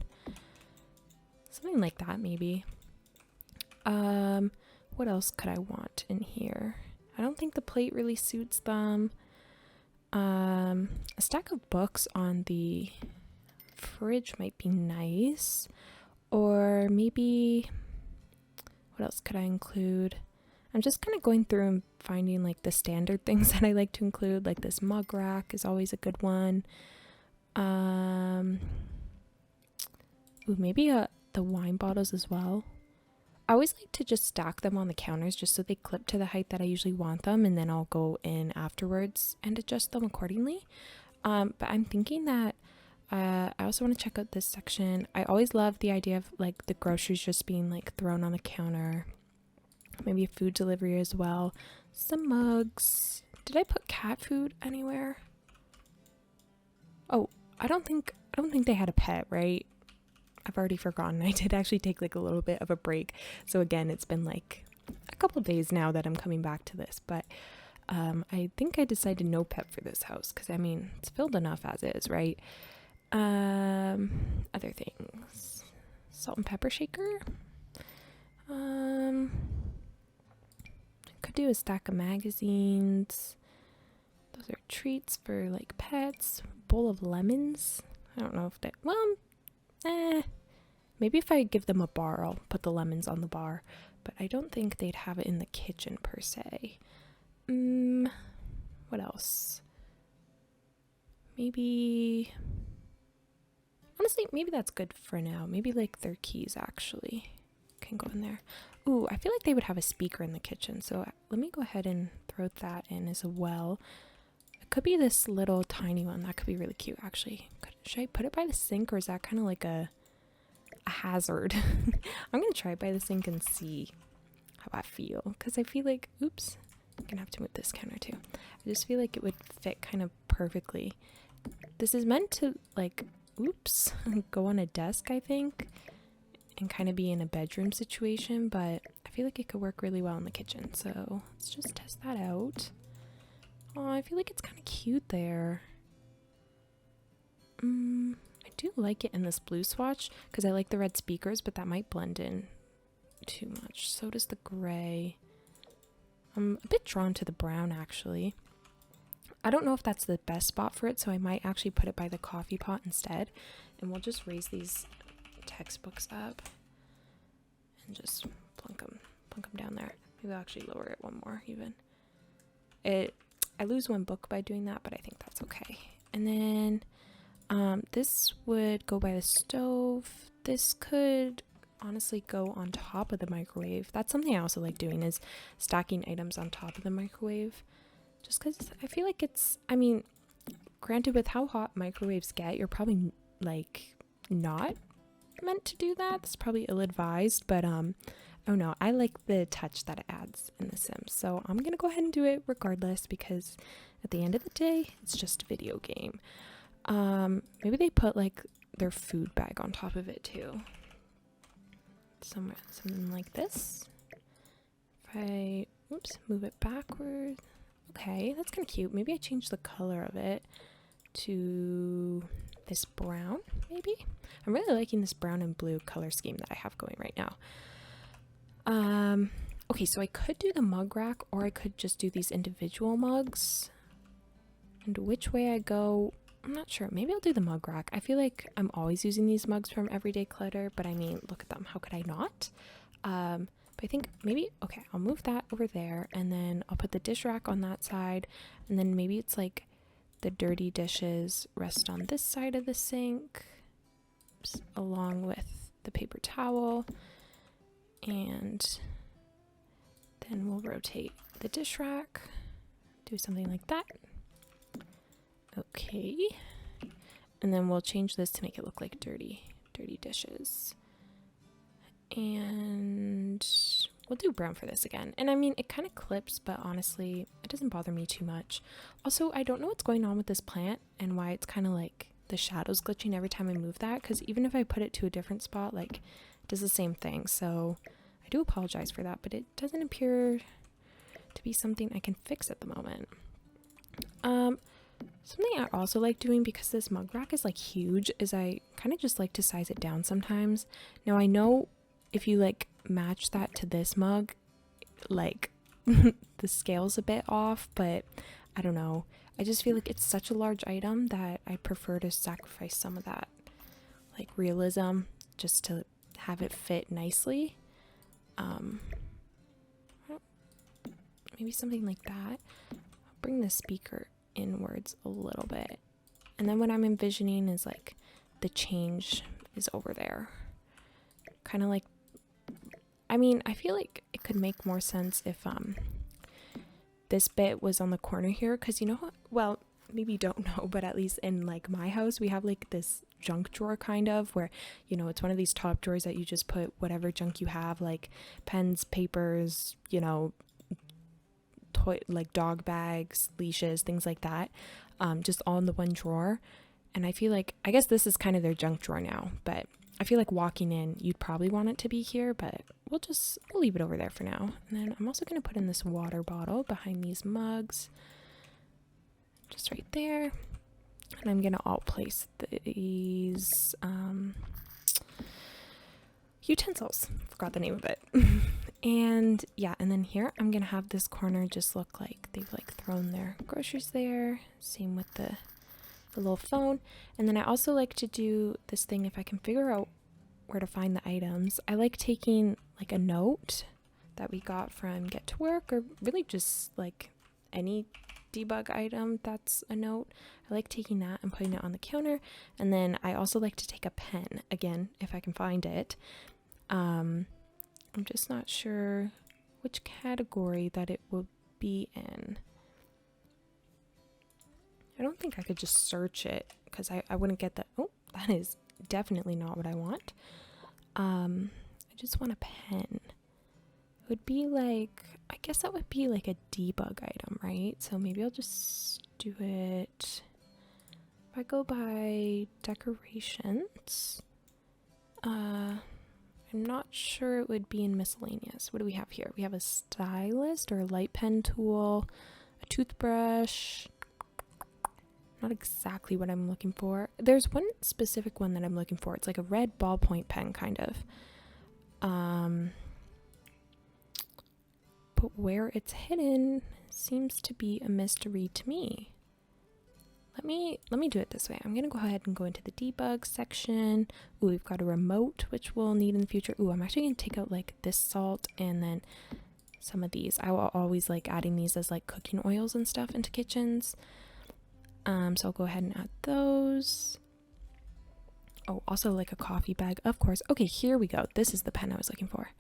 something like that maybe. What else could I want in here? I don't think the plate really suits them. A stack of books on the fridge might be nice, or maybe what else could I include? I'm just kind of going through and finding like the standard things that I like to include, like this mug rack is always a good one. Ooh, maybe the wine bottles as well. I always like to just stack them on the counters just so they clip to the height that I usually want them, and then I'll go in afterwards and adjust them accordingly. But I'm thinking that I also want to check out this section. I always love the idea of like the groceries just being like thrown on the counter. Maybe a food delivery as well. Some mugs. Did I put cat food anywhere? Oh, I don't think they had a pet, right? I've already forgotten. I did actually take like a little bit of a break. So again, it's been like a couple days now that I'm coming back to this, but I think I decided no pet for this house because I mean, it's filled enough as is, right? Other things. Salt and pepper shaker. I could do a stack of magazines. Those are treats for like pets. Bowl of lemons. I don't know if that, well, maybe if I give them a bar, I'll put the lemons on the bar, but I don't think they'd have it in the kitchen per se. What else? Maybe, honestly, maybe that's good for now. Maybe like their keys actually can go in there. Ooh, I feel like they would have a speaker in the kitchen, so let me go ahead and throw that in as well. It could be this little tiny one. That could be really cute, actually. Should I put it by the sink, or is that kind of like a hazard? I'm gonna try it by the sink and see how I feel, because I feel like, oops, I'm gonna have to move this counter too. I just feel like it would fit kind of perfectly. This is meant to, like, oops, go on a desk, I think, and kind of be in a bedroom situation, but I feel like it could work really well in the kitchen, so let's just test that out. Oh, I feel like it's kind of cute there. I do like it in this blue swatch because I like the red speakers, but that might blend in too much. So does the gray. I'm a bit drawn to the brown, actually. I don't know if that's the best spot for it, so I might actually put it by the coffee pot instead, and we'll just raise these textbooks up and just plunk them down there. Maybe I'll actually lower it one more even. I lose one book by doing that, but I think that's okay. And then this would go by the stove. This could honestly go on top of the microwave. That's something I also like doing, is stacking items on top of the microwave. Just because I feel like it's, I mean, granted, with how hot microwaves get, you're probably like not meant to do that. It's probably ill-advised, but oh no, I like the touch that it adds in The Sims, so I'm gonna go ahead and do it regardless, because at the end of the day, it's just a video game. Maybe they put like their food bag on top of it too. Something like this. If I, oops, move it backwards. Okay, that's kind of cute. Maybe I change the color of it to this brown, maybe? I'm really liking this brown and blue color scheme that I have going right now. Okay, so I could do the mug rack, or I could just do these individual mugs. And which way I go, I'm not sure. Maybe I'll do the mug rack. I feel like I'm always using these mugs from Everyday Clutter, but I mean, look at them. How could I not? But I think maybe, okay, I'll move that over there, and then I'll put the dish rack on that side, and then maybe it's like the dirty dishes rest on this side of the sink, oops, along with the paper towel, and then we'll rotate the dish rack, do something like that. Okay, and then we'll change this to make it look like dirty dishes. And we'll do brown for this again. And I mean, it kind of clips, but honestly, it doesn't bother me too much. Also, I don't know what's going on with this plant and why it's kind of like the shadows glitching every time I move that, because even if I put it to a different spot, like, it does the same thing. So I do apologize for that, but it doesn't appear to be something I can fix at the moment. Something I also like doing, because this mug rack is like huge, is I kind of just like to size it down sometimes. Now I know if you like match that to this mug, like the scale's a bit off, but I don't know. I just feel like it's such a large item that I prefer to sacrifice some of that like realism just to have it fit nicely. Maybe something like that. I'll bring the speaker inwards a little bit, and then what I'm envisioning is like the change is over there, kind of like, I mean, I feel like it could make more sense if this bit was on the corner here, because you know what, well, maybe you don't know, but at least in like my house we have like this junk drawer kind of, where, you know, it's one of these top drawers that you just put whatever junk you have, like pens, papers, you know, like dog bags, leashes, things like that, just all in the one drawer. And I feel like, I guess this is kind of their junk drawer now, but I feel like walking in, you'd probably want it to be here, but we'll leave it over there for now. And then I'm also going to put in this water bottle behind these mugs, just right there. And I'm going to alt place these utensils. Forgot the name of it. And yeah, and then here I'm gonna have this corner just look like they've like thrown their groceries there. Same with the little phone. And then I also like to do this thing, if I can figure out where to find the items, I like taking like a note that we got from Get to Work, or really just like any debug item that's a note. I like taking that and putting it on the counter. And then I also like to take a pen, again, if I can find it. I'm just not sure which category that it will be in. I don't think I could just search it because I wouldn't get that. Oh, that is definitely not what I want. I just want a pen. It would be like, I guess that would be like a debug item, right? So maybe I'll just do it. If I go by decorations, I'm not sure it would be in miscellaneous. What do we have here? We have a stylus or a light pen tool, a toothbrush. Not exactly what I'm looking for. There's one specific one that I'm looking for. It's like a red ballpoint pen, kind of. But where it's hidden seems to be a mystery to me. Let me do it this way. I'm gonna go ahead and go into the debug section. Ooh, we've got a remote, which we'll need in the future. Ooh, I'm actually gonna take out like this salt and then some of these. I will always like adding these as like cooking oils and stuff into kitchens. So I'll go ahead and add those. Oh, also like a coffee bag, of course. Okay, here we go. This is the pen I was looking for.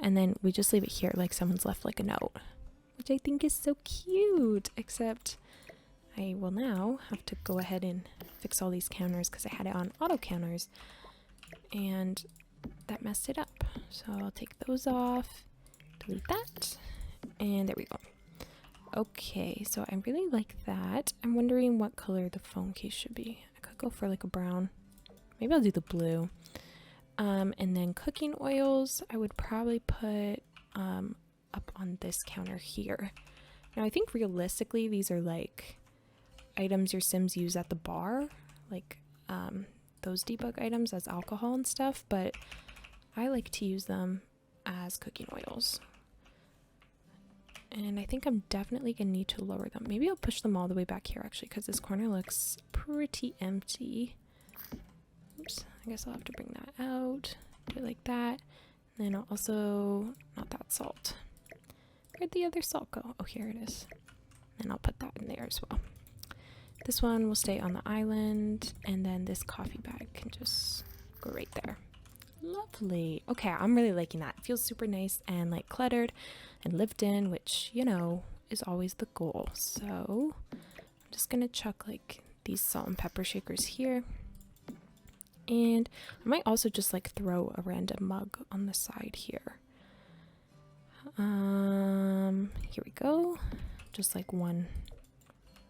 And then we just leave it here like someone's left like a note, which I think is so cute, except I will now have to go ahead and fix all these counters because I had it on auto counters and that messed it up. So I'll take those off, delete that, and there we go. Okay, so I really like that. I'm wondering what color the phone case should be. I could go for like a brown. Maybe I'll do the blue. And then cooking oils, I would probably put up on this counter here. Now, I think realistically, these are like items your Sims use at the bar, like those debug items as alcohol and stuff, but I like to use them as cooking oils. And I think I'm definitely gonna need to lower them. Maybe I'll push them all the way back here actually, because this corner looks pretty empty. Oops, I guess I'll have to bring that out, do it like that. And then I'll also, not that salt. Where'd the other salt go? Oh, here it is. And I'll put that in there as well. This one will stay on the island, and then this coffee bag can just go right there. Lovely. Okay, I'm really liking that. It feels super nice and like cluttered and lived in, which, you know, is always the goal. So I'm just gonna chuck like these salt and pepper shakers here. And I might also just like throw a random mug on the side here. Here we go. Just like one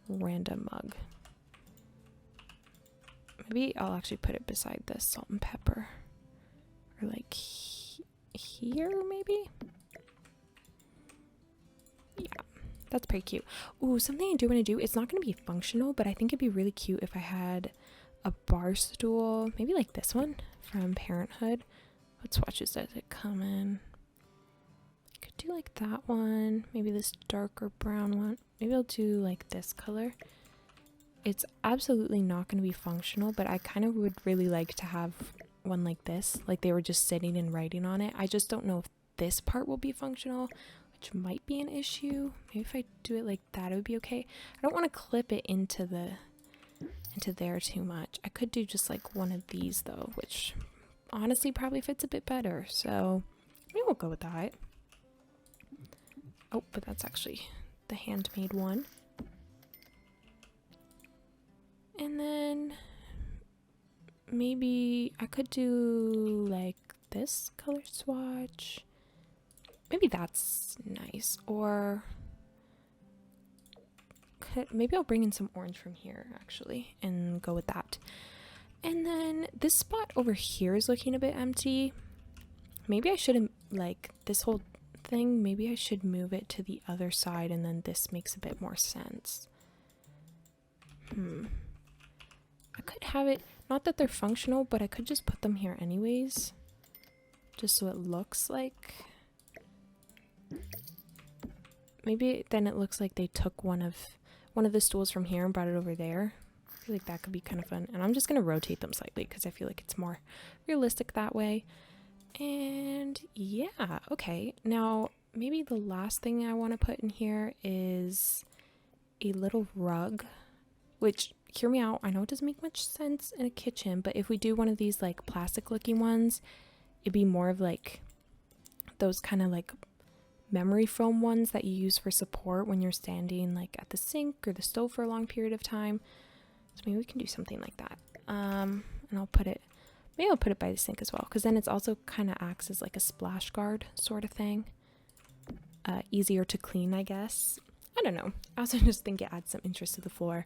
random mug. Maybe I'll actually put it beside this salt and pepper. Or like here maybe? Yeah, that's pretty cute. Ooh, something I do want to do, it's not going to be functional, but I think it'd be really cute if I had a bar stool, maybe like this one from Parenthood. What swatches does it come in? I could do like that one, maybe this darker brown one. Maybe I'll do like this color. It's absolutely not going to be functional, but I kind of would really like to have one like this, like they were just sitting and writing on it. I just don't know if this part will be functional, which might be an issue. Maybe if I do it like that, it would be okay. I don't want to clip it into there too much. I could do just like one of these though, which honestly probably fits a bit better. So maybe we'll go with that. Oh, but that's actually the handmade one. And then maybe I could do like this color swatch. Maybe that's nice. Or maybe I'll bring in some orange from here actually and go with that. And then this spot over here is looking a bit empty. Maybe I shouldn't, like this whole thing, maybe I should move it to the other side and then this makes a bit more sense. I could have it, not that they're functional, but I could just put them here anyways. Just so it looks like, maybe then it looks like they took one of the stools from here and brought it over there. I feel like that could be kind of fun. And I'm just going to rotate them slightly because I feel like it's more realistic that way. And yeah, okay. Now, maybe the last thing I want to put in here is a little rug, which, hear me out, I know it doesn't make much sense in a kitchen, but if we do one of these like plastic looking ones, it'd be more of like those kind of like memory foam ones that you use for support when you're standing like at the sink or the stove for a long period of time. So maybe we can do something like that. And I'll put it by the sink as well, because then it's also kind of acts as like a splash guard sort of thing. Easier to clean, I guess. I don't know. I also just think it adds some interest to the floor.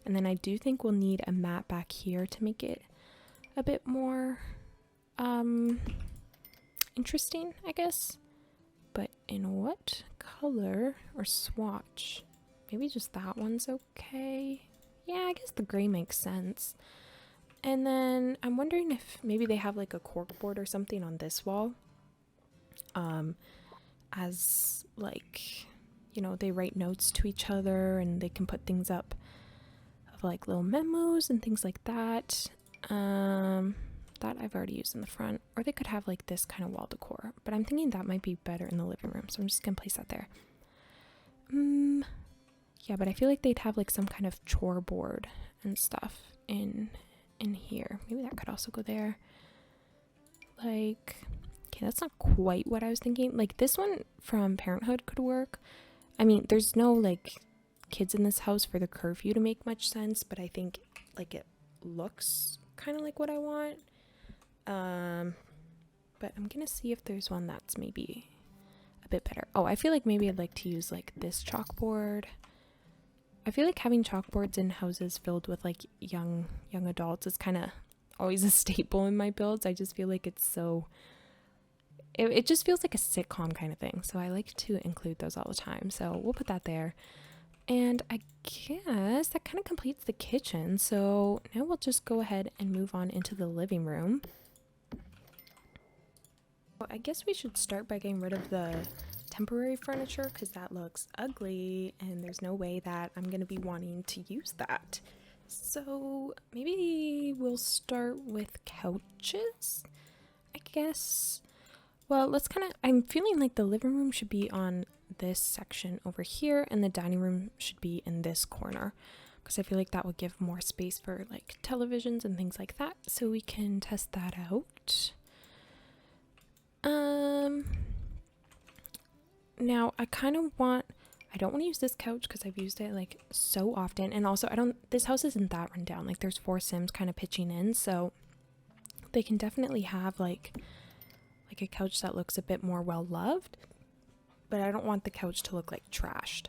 And then I do think we'll need a mat back here to make it a bit more interesting, I guess. But in what color or swatch? Maybe just that one's okay. Yeah, I guess the gray makes sense. And then I'm wondering if maybe they have like a corkboard or something on this wall. As like, you know, they write notes to each other and they can put things up of like little memos and things like that. That I've already used in the front. Or they could have like this kind of wall decor. But I'm thinking that might be better in the living room. So I'm just going to place that there. Yeah, but I feel like they'd have like some kind of chore board and stuff in here. Maybe that could also go there. Like, okay, that's not quite what I was thinking. Like this one from Parenthood could work. I mean, there's no like kids in this house for the curfew to make much sense, but I think like it looks kind of like what I want. But I'm gonna see if there's one that's maybe a bit better. Oh, I feel like maybe I'd like to use like this chalkboard. I feel like having chalkboards in houses filled with like young adults is kind of always a staple in my builds. I just feel like it's so, it just feels like a sitcom kind of thing. So I like to include those all the time. So we'll put that there. And I guess that kind of completes the kitchen. So now we'll just go ahead and move on into the living room. Well, I guess we should start by getting rid of the temporary furniture because that looks ugly and there's no way that I'm going to be wanting to use that. So maybe we'll start with couches, I guess. Well, let's kind of, I'm feeling like the living room should be on this section over here and the dining room should be in this corner because I feel like that would give more space for like televisions and things like that. So we can test that out. Now I kind of want, I don't want to use this couch because I've used it like so often, and also this house isn't that run down, like there's 4 Sims kind of pitching in, so they can definitely have like a couch that looks a bit more well loved, but I don't want the couch to look like trashed.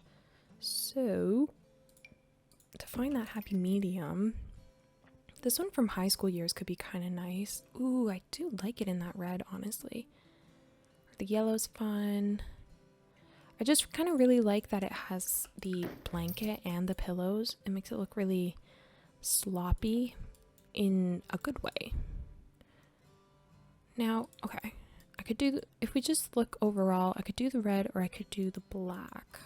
So to find that happy medium, this one from high school years could be kind of nice. Ooh, I do like it in that red, honestly. The yellow's fun. I just kind of really like that it has the blanket and the pillows. It makes it look really sloppy in a good way. Now, okay, I could do, if we just look overall, I could do the red or I could do the black.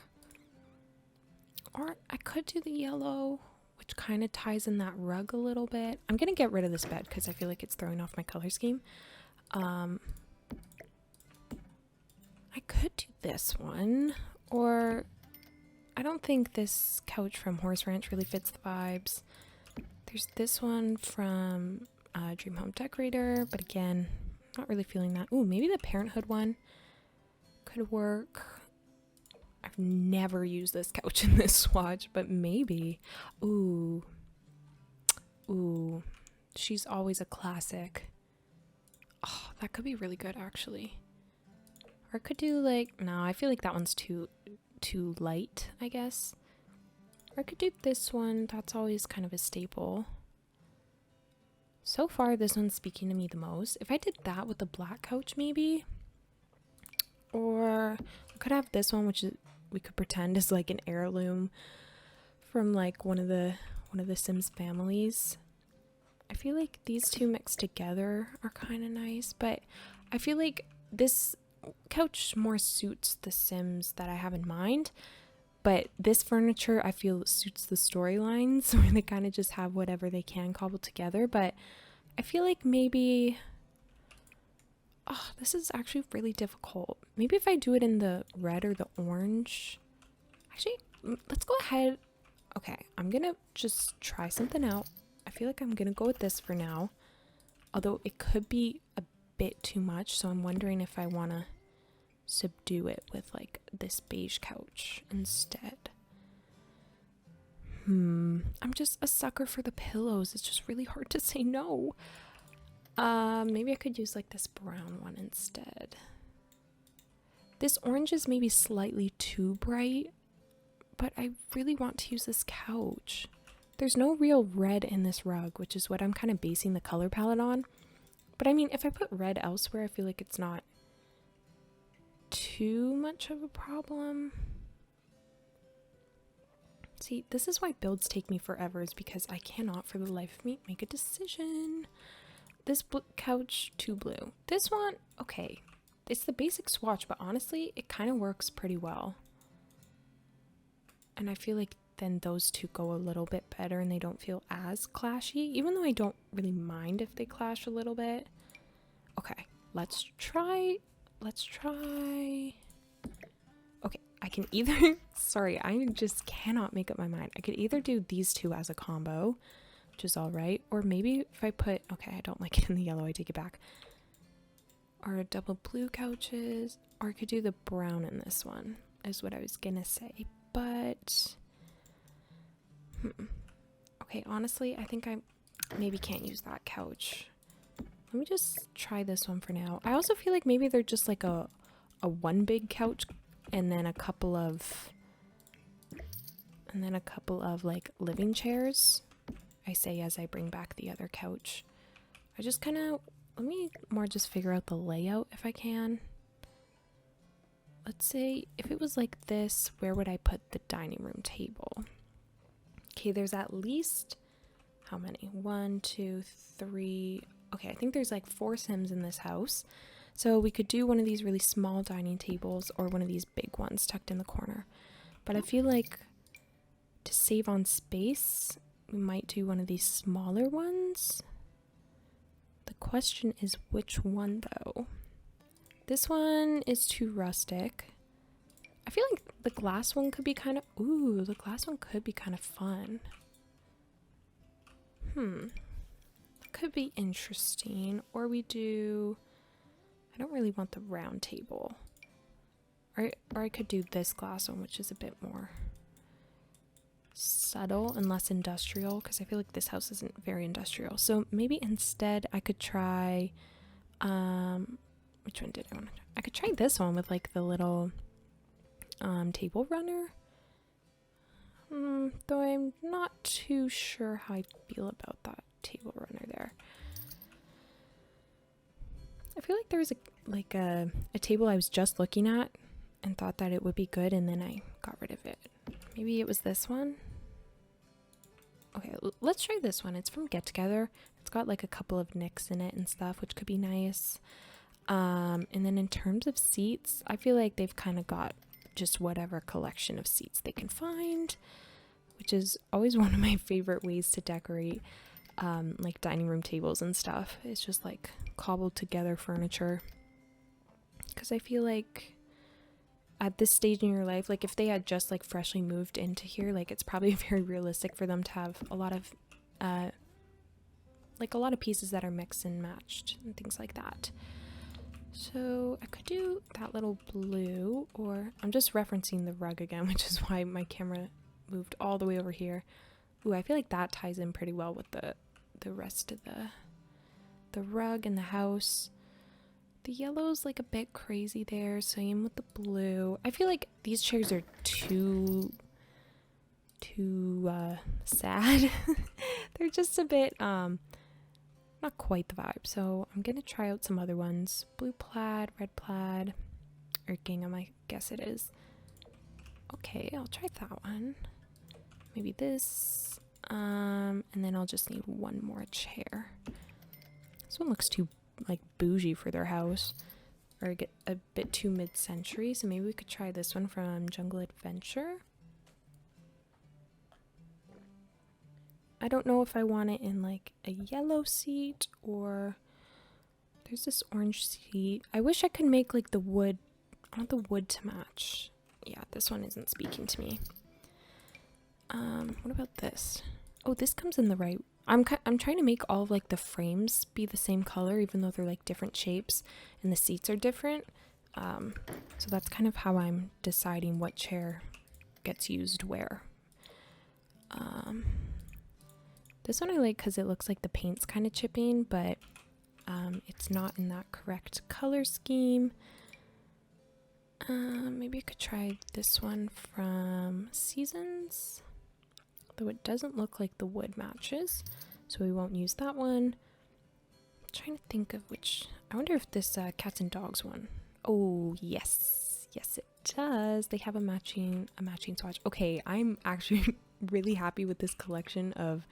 Or I could do the yellow, which kind of ties in that rug a little bit. I'm going to get rid of this bed because I feel like it's throwing off my color scheme. I could do this one, or I don't think this couch from Horse Ranch really fits the vibes. There's this one from Dream Home Decorator, but again, not really feeling that. Ooh, maybe the Parenthood one could work. I've never used this couch in this swatch, but maybe. Ooh, She's Always a Classic. Oh, that could be really good actually. Or I could do like, no, I feel like that one's too light, I guess. Or I could do this one. That's always kind of a staple. So far, this one's speaking to me the most. If I did that with the black couch, maybe. Or I could have this one, which is, we could pretend is like an heirloom from like one of the Sims families. I feel like these two mixed together are kind of nice, but I feel like this couch more suits the Sims that I have in mind, but this furniture I feel suits the storylines where they kind of just have whatever they can cobble together. But I feel like maybe, oh, this is actually really difficult. Maybe if I do it in the red or the orange. Actually, let's go ahead Okay, I'm gonna just try something out. I feel like I'm gonna go with this for now. Although it could be a bit too much, so I'm wondering if I want to subdue it with like this beige couch instead. I'm just a sucker for the pillows. It's just really hard to say no. Maybe I could use like this brown one instead. This orange is maybe slightly too bright, but I really want to use this couch. There's no real red in this rug, which is what I'm kind of basing the color palette on. But I mean, if I put red elsewhere, I feel like it's not too much of a problem. See, this is why builds take me forever, is because I cannot for the life of me make a decision. This couch, too blue. This one, okay. It's the basic swatch, but honestly, it kind of works pretty well. And I feel like then those two go a little bit better and they don't feel as clashy, even though I don't really mind if they clash a little bit. Okay, let's try. Okay, I can either, sorry, I just cannot make up my mind. I could either do these two as a combo, which is all right, or maybe if I put, okay, I don't like it in the yellow, I take it back. Or double blue couches, or I could do the brown in this one, is what I was gonna say, but, okay, honestly, I think I maybe can't use that couch. Let me just try this one for now. I also feel like maybe they're just like a one big couch and then a couple of like living chairs. I say as I bring back the other couch. I just kind of, let me more just figure out the layout if I can. Let's say if it was like this, where would I put the dining room table? Okay, there's at least, how many? 1, 2, 3. Okay, I think there's like 4 Sims in this house. So we could do one of these really small dining tables or one of these big ones tucked in the corner. But I feel like to save on space, we might do one of these smaller ones. The question is which one though? This one is too rustic. I feel like the glass one could be kind of, ooh, the glass one could be kind of fun. Could be interesting. Or we do, I don't really want the round table. Or I could do this glass one, which is a bit more subtle and less industrial, because I feel like this house isn't very industrial. So maybe instead I could try, which one did I want to try? I could try this one with like the little table runner. Though I'm not too sure how I feel about that table runner there. I feel like there was a table I was just looking at and thought that it would be good, and then I got rid of it. Maybe it was this one. Okay, let's try this one. It's from Get Together. It's got like a couple of nicks in it and stuff, which could be nice. And then in terms of seats, I feel like they've kind of got just whatever collection of seats they can find, which is always one of my favorite ways to decorate like dining room tables and stuff. It's just like cobbled together furniture, because I feel like at this stage in your life, like if they had just like freshly moved into here, like it's probably very realistic for them to have a lot of pieces that are mixed and matched and things like that. So I could do that little blue, or I'm just referencing the rug again, which is why my camera moved all the way over here. Ooh, I feel like that ties in pretty well with the rest of the rug and the house. The yellow's like a bit crazy there, same with the blue. I feel like these chairs are too sad. They're just a bit not quite the vibe, so I'm gonna try out some other ones. Blue plaid, red plaid, or gingham, I guess it is. Okay, I'll try that one. Maybe this, and then I'll just need one more chair. This one looks too like bougie for their house, or get a bit too mid-century, so maybe we could try this one from Jungle Adventure. I don't know if I want it in like a yellow seat, or there's this orange seat. I wish I could make like the wood, I want the wood to match. Yeah, this one isn't speaking to me. What about this? Oh, this comes in the right. I'm trying to make all of like the frames be the same color, even though they're like different shapes and the seats are different. So that's kind of how I'm deciding what chair gets used where. This one I like because it looks like the paint's kind of chipping, but it's not in that correct color scheme. Maybe I could try this one from Seasons, though it doesn't look like the wood matches, so we won't use that one. I'm trying to think of which. I wonder if this cats and dogs one. Oh yes, yes it does. They have a matching swatch. Okay, I'm actually really happy with this collection of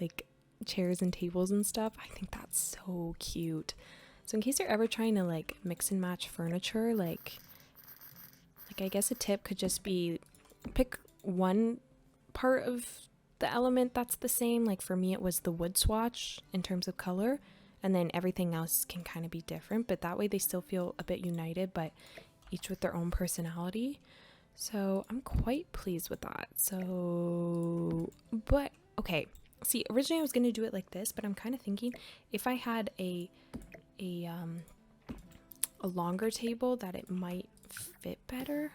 like chairs and tables and stuff. I think that's so cute. So in case you're ever trying to like mix and match furniture, like I guess a tip could just be pick one part of the element that's the same. Like for me it was the wood swatch in terms of color, and then everything else can kind of be different, but that way they still feel a bit united, but each with their own personality. So I'm quite pleased with that. So, but okay, see, originally I was going to do it like this, but I'm kind of thinking if I had a longer table that it might fit better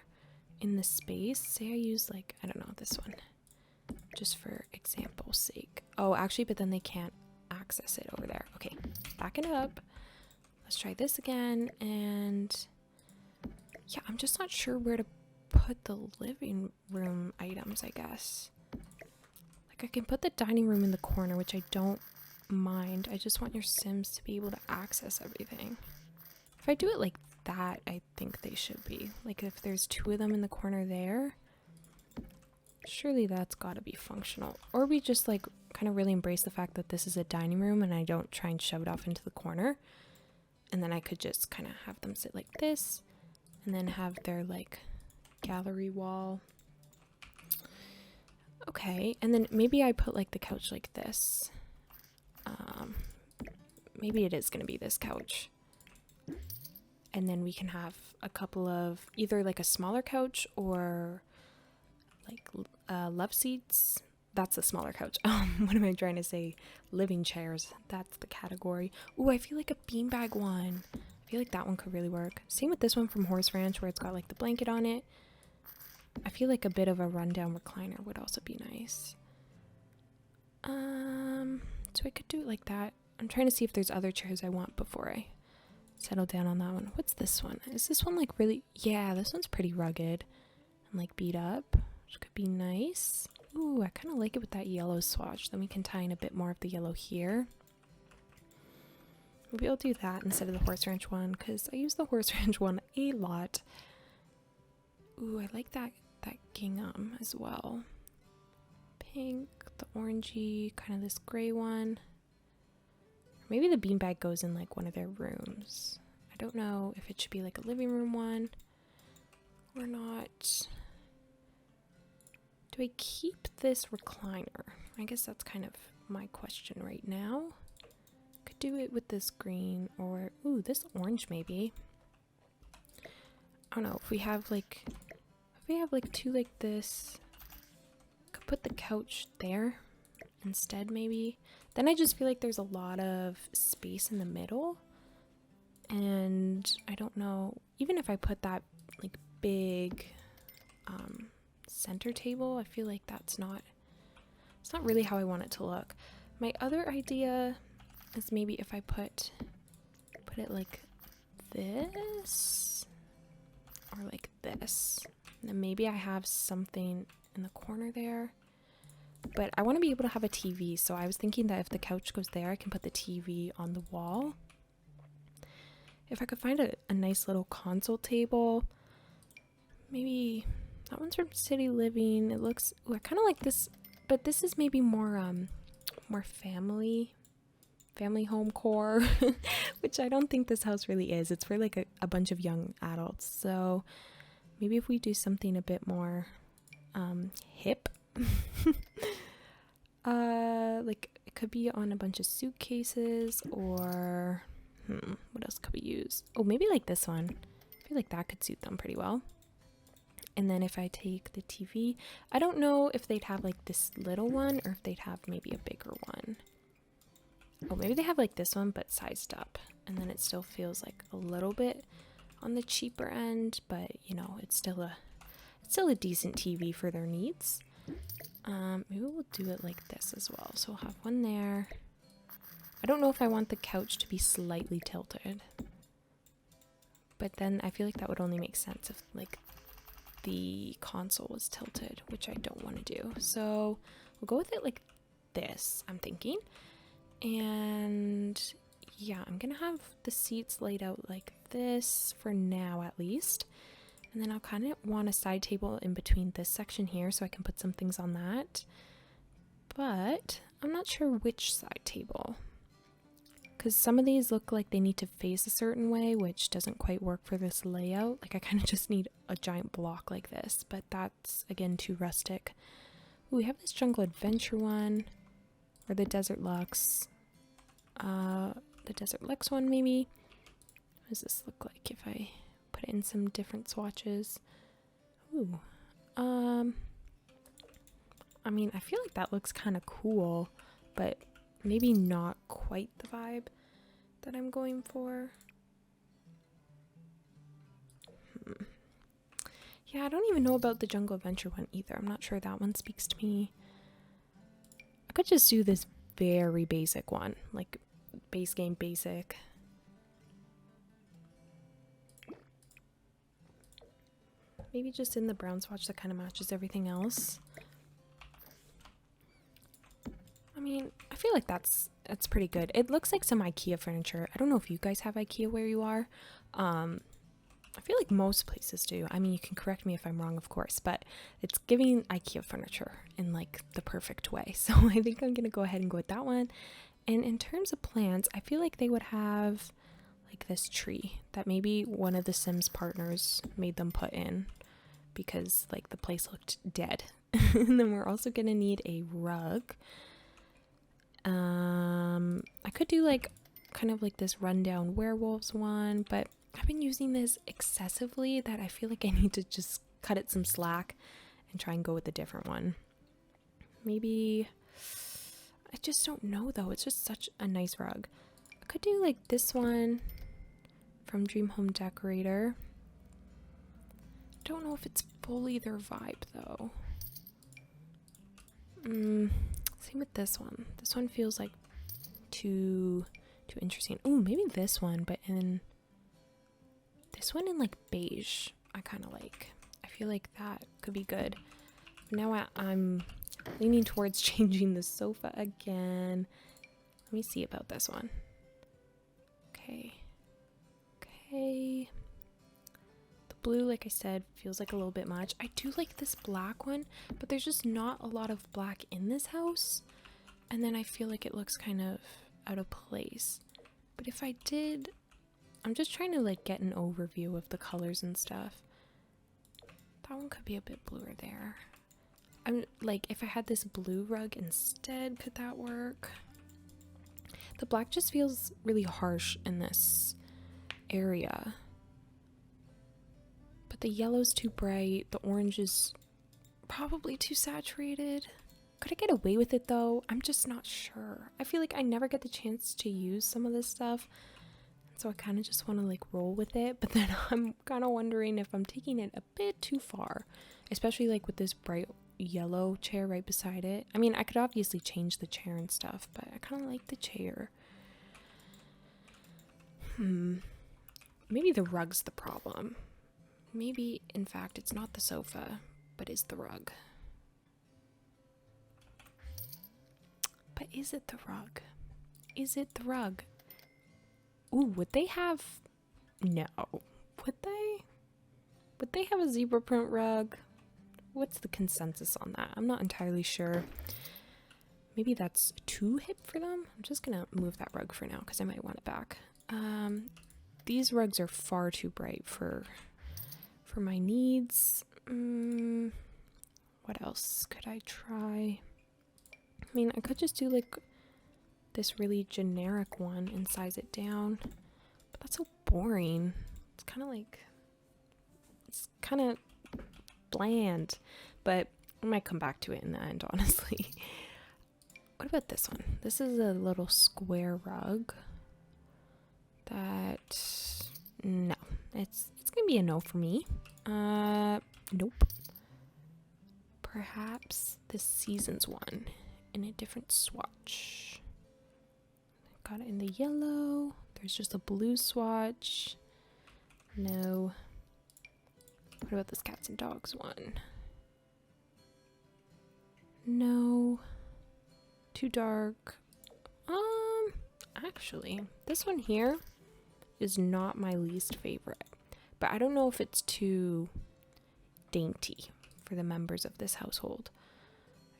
in the space. Say I use like, I don't know, this one just for example's sake. Oh, actually, but then they can't access it over there. Okay, back it up. Let's try this again. And yeah, I'm just not sure where to put the living room items, I guess. Like I can put the dining room in the corner, which I don't mind. I just want your Sims to be able to access everything. If I do it like that, I think they should be. Like if there's two of them in the corner there, surely that's got to be functional. Or we just like kind of really embrace the fact that this is a dining room and I don't try and shove it off into the corner. And then I could just kind of have them sit like this and then have their like gallery wall. Okay, and then maybe I put like the couch like this. Maybe it is going to be this couch. And then we can have a couple of either like a smaller couch or like love seats. That's a smaller couch. What am I trying to say? Living chairs. That's the category. Ooh, I feel like a beanbag one. I feel like that one could really work. Same with this one from Horse Ranch where it's got like the blanket on it. I feel like a bit of a rundown recliner would also be nice. So I could do it like that. I'm trying to see if there's other chairs I want before I settle down on that one. What's this one? Is this one like really? Yeah, this one's pretty rugged and like beat up, which could be nice. Ooh, I kind of like it with that yellow swatch. Then we can tie in a bit more of the yellow here. Maybe I'll do that instead of the Horse Ranch one because I use the Horse Ranch one a lot. Ooh, I like that gingham as well. Pink, the orangey, kind of this gray one. Maybe the beanbag goes in like one of their rooms. I don't know if it should be like a living room one or not. Do I keep this recliner? I guess that's kind of my question right now. Could do it with this green or, ooh, this orange maybe. I don't know, if we have like two like this, could put the couch there instead maybe. Then I just feel like there's a lot of space in the middle, and I don't know, even if I put that like big center table, I feel like it's not really how I want it to look. My other idea is maybe if I put it like this or like this, and then maybe I have something in the corner there. But I want to be able to have a TV, so I was thinking that if the couch goes there, I can put the TV on the wall. If I could find a nice little console table, maybe that one's from City Living. It looks, ooh, I kind of like this, but this is maybe more family home core, which I don't think this house really is. It's for like a bunch of young adults. So maybe if we do something a bit more hip. Like it could be on a bunch of suitcases, or what else could we use? Oh, maybe like this one. I feel like that could suit them pretty well. And then if I take the TV, I don't know if they'd have like this little one or if they'd have maybe a bigger one. Oh, maybe they have like this one but sized up, and then it still feels like a little bit on the cheaper end, but you know, it's still a decent TV for their needs. Maybe we'll do it like this as well. So we'll have one there. I don't know if I want the couch to be slightly tilted, but then I feel like that would only make sense if like the console was tilted, which I don't want to do. So we'll go with it like this, I'm thinking. And yeah, I'm gonna have the seats laid out like this for now at least. And then I'll kind of want a side table in between this section here so I can put some things on that. But I'm not sure which side table, because some of these look like they need to face a certain way, which doesn't quite work for this layout. Like I kind of just need a giant block like this, but that's again too rustic. Ooh, we have this jungle adventure one, or the desert luxe. The desert luxe one maybe. What does this look like if I put in some different swatches? Ooh. I mean, I feel like that looks kind of cool, but maybe not quite the vibe that I'm going for. Yeah, I don't even know about the jungle adventure one either. I'm not sure that one speaks to me. I could just do this very basic one, like base game basic. Maybe just in the brown swatch that kind of matches everything else. I mean, I feel like that's pretty good. It looks like some IKEA furniture. I don't know if you guys have IKEA where you are. I feel like most places do. I mean, you can correct me if I'm wrong, of course, but it's giving IKEA furniture in like the perfect way. So I think I'm gonna go ahead and go with that one. And in terms of plants, I feel like they would have like this tree that maybe one of the Sims partners made them put in because like the place looked dead. And then we're also gonna need a rug. I could do like kind of like this rundown werewolves one, but I've been using this excessively that I feel like I need to just cut it some slack and try and go with a different one. Maybe, I just don't know though. It's just such a nice rug. I could do like this one from Dream Home Decorator. I don't know if it's fully their vibe though. Same with this one. This one feels like too interesting. Ooh, maybe this one, but in this one in like beige, I kind of like. I feel like that could be good. Now I'm leaning towards changing the sofa again. Let me see about this one. Okay. The blue, like I said, feels like a little bit much. I do like this black one, but there's just not a lot of black in this house. And then I feel like it looks kind of out of place. But if I did, I'm just trying to like get an overview of the colors and stuff. That one could be a bit bluer there. I'm like, if I had this blue rug instead, could that work? The black just feels really harsh in this area. But the yellow's too bright. The orange is probably too saturated. Could I get away with it though? I'm just not sure. I feel like I never get the chance to use some of this stuff. So I kind of just want to like roll with it. But then I'm kind of wondering if I'm taking it a bit too far. Especially like with this bright yellow chair right beside it. I mean, I could obviously change the chair and stuff, but I kind of like the chair. Maybe the rug's the problem. Maybe, in fact, it's not the sofa, but is the rug. But is it the rug? Is it the rug? Ooh, would they have... No. Would they? Would they have a zebra print rug? What's the consensus on that? I'm not entirely sure. Maybe that's too hip for them? I'm just gonna move that rug for now because I might want it back. These rugs are far too bright for my needs. What else could I try? I mean, I could just do like this really generic one and size it down, but that's so boring. It's kind of like, it's kind of bland. But I might come back to it in the end, honestly. What about this one? This is a little square rug. That, no, it's gonna be a no for me. Nope. Perhaps the seasons one in a different swatch. Got it in the yellow. There's just a blue swatch. No. What about this cats and dogs one? No. Too dark. Actually, this one here is not my least favorite, but I don't know if it's too dainty for the members of this household.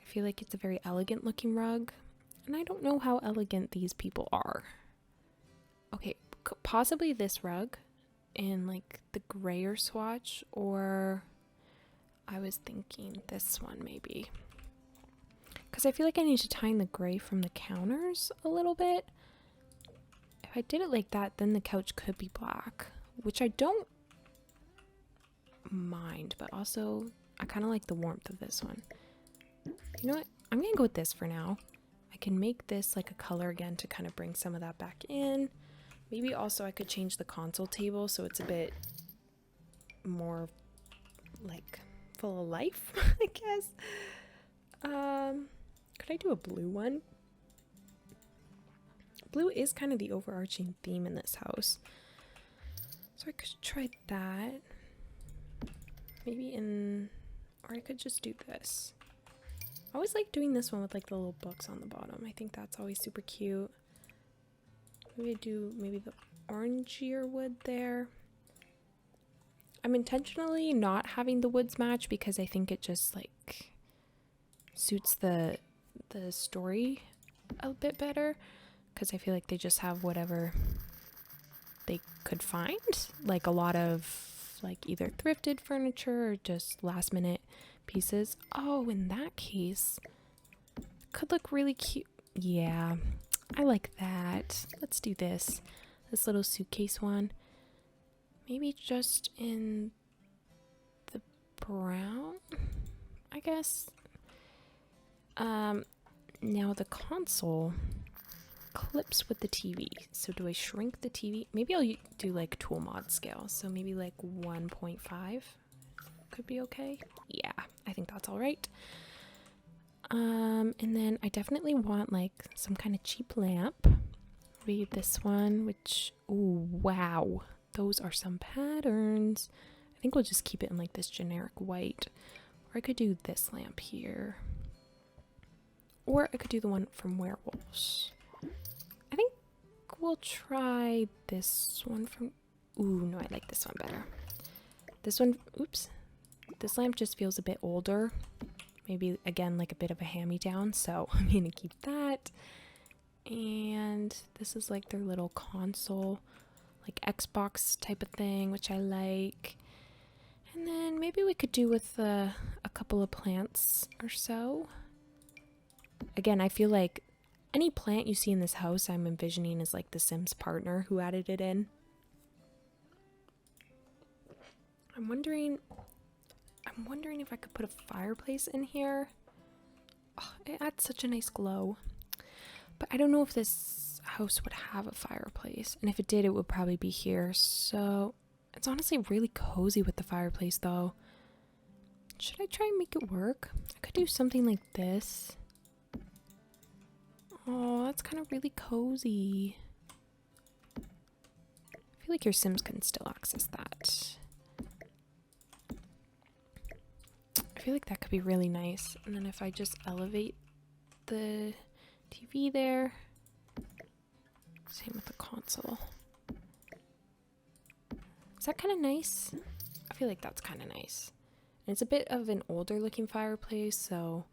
I feel like it's a very elegant looking rug, and I don't know how elegant these people are. Okay, possibly this rug in like the grayer swatch, or I was thinking this one maybe, because I feel like I need to time the gray from the counters a little bit. If I did it like that, then the couch could be black, which I don't mind, but also I kind of like the warmth of this one. You know what? I'm gonna go with this for now. I can make this like a color again to kind of bring some of that back in. Maybe also I could change the console table so it's a bit more like full of life, I guess. Could I do a blue one? Blue is kind of the overarching theme in this house. So I could try that. Maybe or I could just do this. I always like doing this one with like the little books on the bottom. I think that's always super cute. Maybe do the orangier wood there. I'm intentionally not having the woods match because I think it just like suits the story a bit better, because I feel like they just have whatever they could find, like a lot of like either thrifted furniture or just last minute pieces. Oh, in that case, could look really cute. Yeah, I like that. Let's do this little suitcase one. Maybe just in the brown, I guess. Now the console clips with the TV. So do I shrink the TV? Maybe I'll do like tool mod scale. So maybe like 1.5 could be okay. Yeah, I think that's all right. And then I definitely want like some kind of cheap lamp. Maybe this one, which, oh wow, those are some patterns. I think we'll just keep it in like this generic white. Or I could do this lamp here. Or I could do the one from Werewolves. I think we'll try this one from... Ooh, no, I like this one better. This one, oops. This lamp just feels a bit older. Maybe, again, like a bit of a hand-me-down, so I'm going to keep that. And this is like their little console, like Xbox type of thing, which I like. And then maybe we could do with a couple of plants or so. Again, I feel like any plant you see in this house I'm envisioning is like the Sims partner who added it in. I'm wondering if I could put a fireplace in here. Oh, it adds such a nice glow. But I don't know if this house would have a fireplace. And if it did, it would probably be here. So it's honestly really cozy with the fireplace though. Should I try and make it work? I could do something like this. Oh, that's kind of really cozy. I feel like your Sims can still access that. I feel like that could be really nice. And then if I just elevate the TV there. Same with the console. Is that kind of nice? I feel like that's kind of nice. And it's a bit of an older looking fireplace, so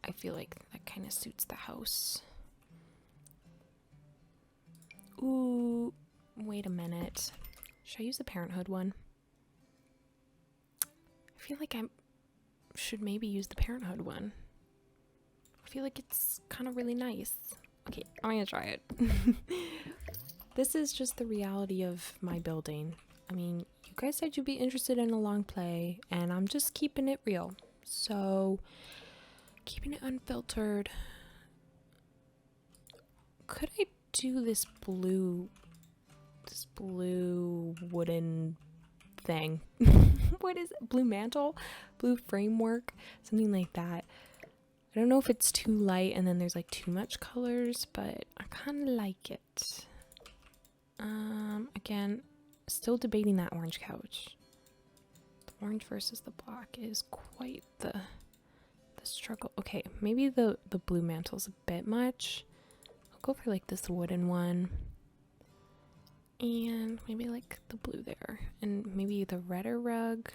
I feel like that kind of suits the house. Ooh, wait a minute. Should I use the Parenthood one? I feel like I should maybe use the Parenthood one. I feel like it's kind of really nice. Okay, I'm gonna try it. This is just the reality of my building. I mean, you guys said you'd be interested in a long play, and I'm just keeping it real. So, keeping it unfiltered. Could I do this blue wooden thing? What is it? Blue mantle? Blue framework? Something like that. I don't know if it's too light and then there's like too much colors, but I kind of like it. Again, still debating that orange couch. The orange versus the black is quite the struggle. Okay, maybe the blue mantle's a bit much. I'll go for like this wooden one. And maybe like the blue there. And maybe the redder rug.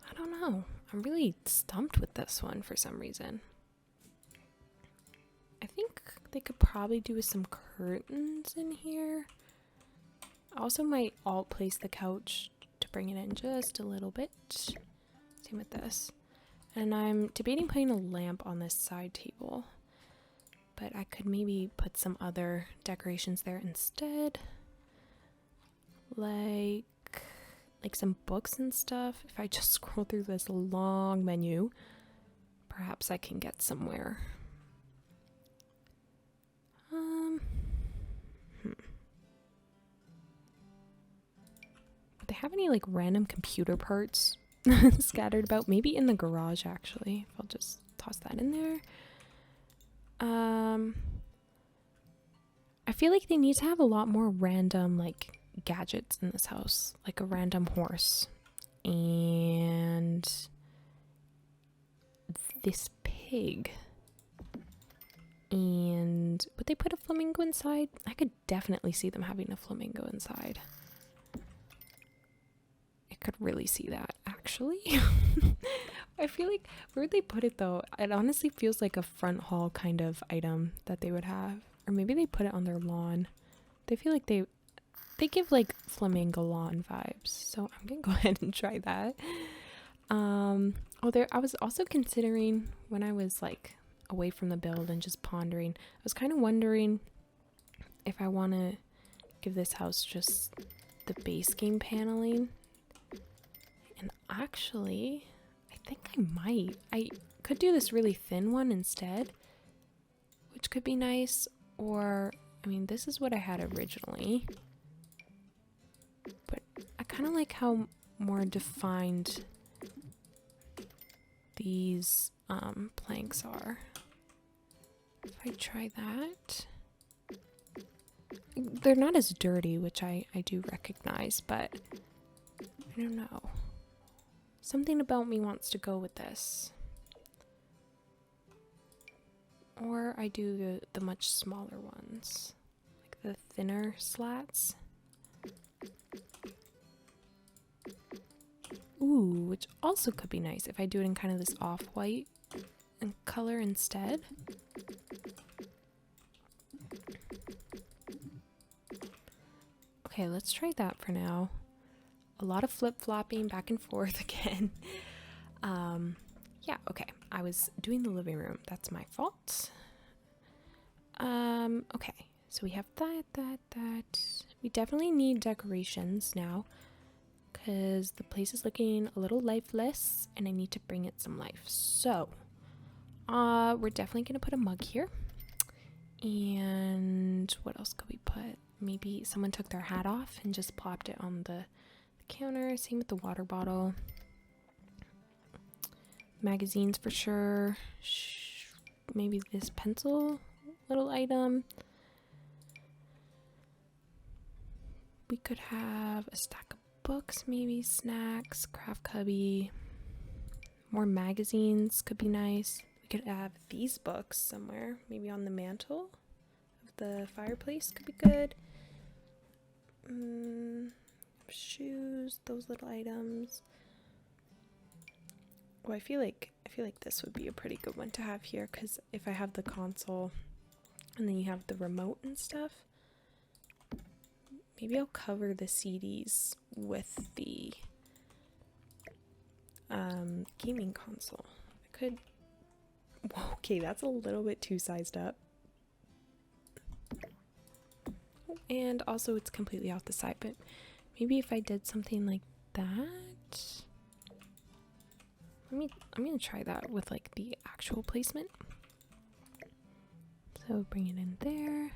I don't know. I'm really stumped with this one for some reason. I think they could probably do with some curtains in here. I also might alt place the couch to bring it in just a little bit. Same with this. And I'm debating putting a lamp on this side table. But I could maybe put some other decorations there instead. Like some books and stuff. If I just scroll through this long menu, perhaps I can get somewhere. Would they have any like random computer parts scattered about? Maybe in the garage actually. I'll just toss that in there. I feel like they need to have a lot more random like gadgets in this house, like a random horse and this pig. And would they put a flamingo inside? I could definitely see them having a flamingo inside. I could really see that actually. I feel like where they put it though, it honestly feels like a front hall kind of item that they would have. Or maybe they put it on their lawn. They feel like they give like flamingo lawn vibes. So I'm gonna go ahead and try that. I was also considering when I was like away from the build and just pondering, I was kind of wondering if I want to give this house just the base game paneling. And actually, I think I might. I could do this really thin one instead, which could be nice. Or, I mean, this is what I had originally. But I kind of like how more defined these planks are. If I try that. They're not as dirty, which I do recognize, but I don't know. Something about me wants to go with this. Or I do the much smaller ones, like the thinner slats. Ooh, which also could be nice if I do it in kind of this off-white and color instead. Okay, let's try that for now. A lot of flip-flopping back and forth again. Yeah, okay. I was doing the living room. That's my fault. Okay. So we have that. We definitely need decorations now because the place is looking a little lifeless and I need to bring it some life. So, we're definitely going to put a mug here. And what else could we put? Maybe someone took their hat off and just plopped it on the counter. Same with the water bottle. Magazines for sure. Maybe this pencil little item. We could have a stack of books, maybe snacks, craft cubby. More magazines could be nice. We could have these books somewhere, maybe on the mantle of the fireplace could be good. Shoes, those little items. Oh, I feel like this would be a pretty good one to have here because if I have the console and then you have the remote and stuff, maybe I'll cover the CDs with the gaming console. I could. Whoa, okay, that's a little bit too sized up. And also it's completely off the side, but Maybe if I did something like that. I'm gonna try that with like the actual placement. So bring it in there.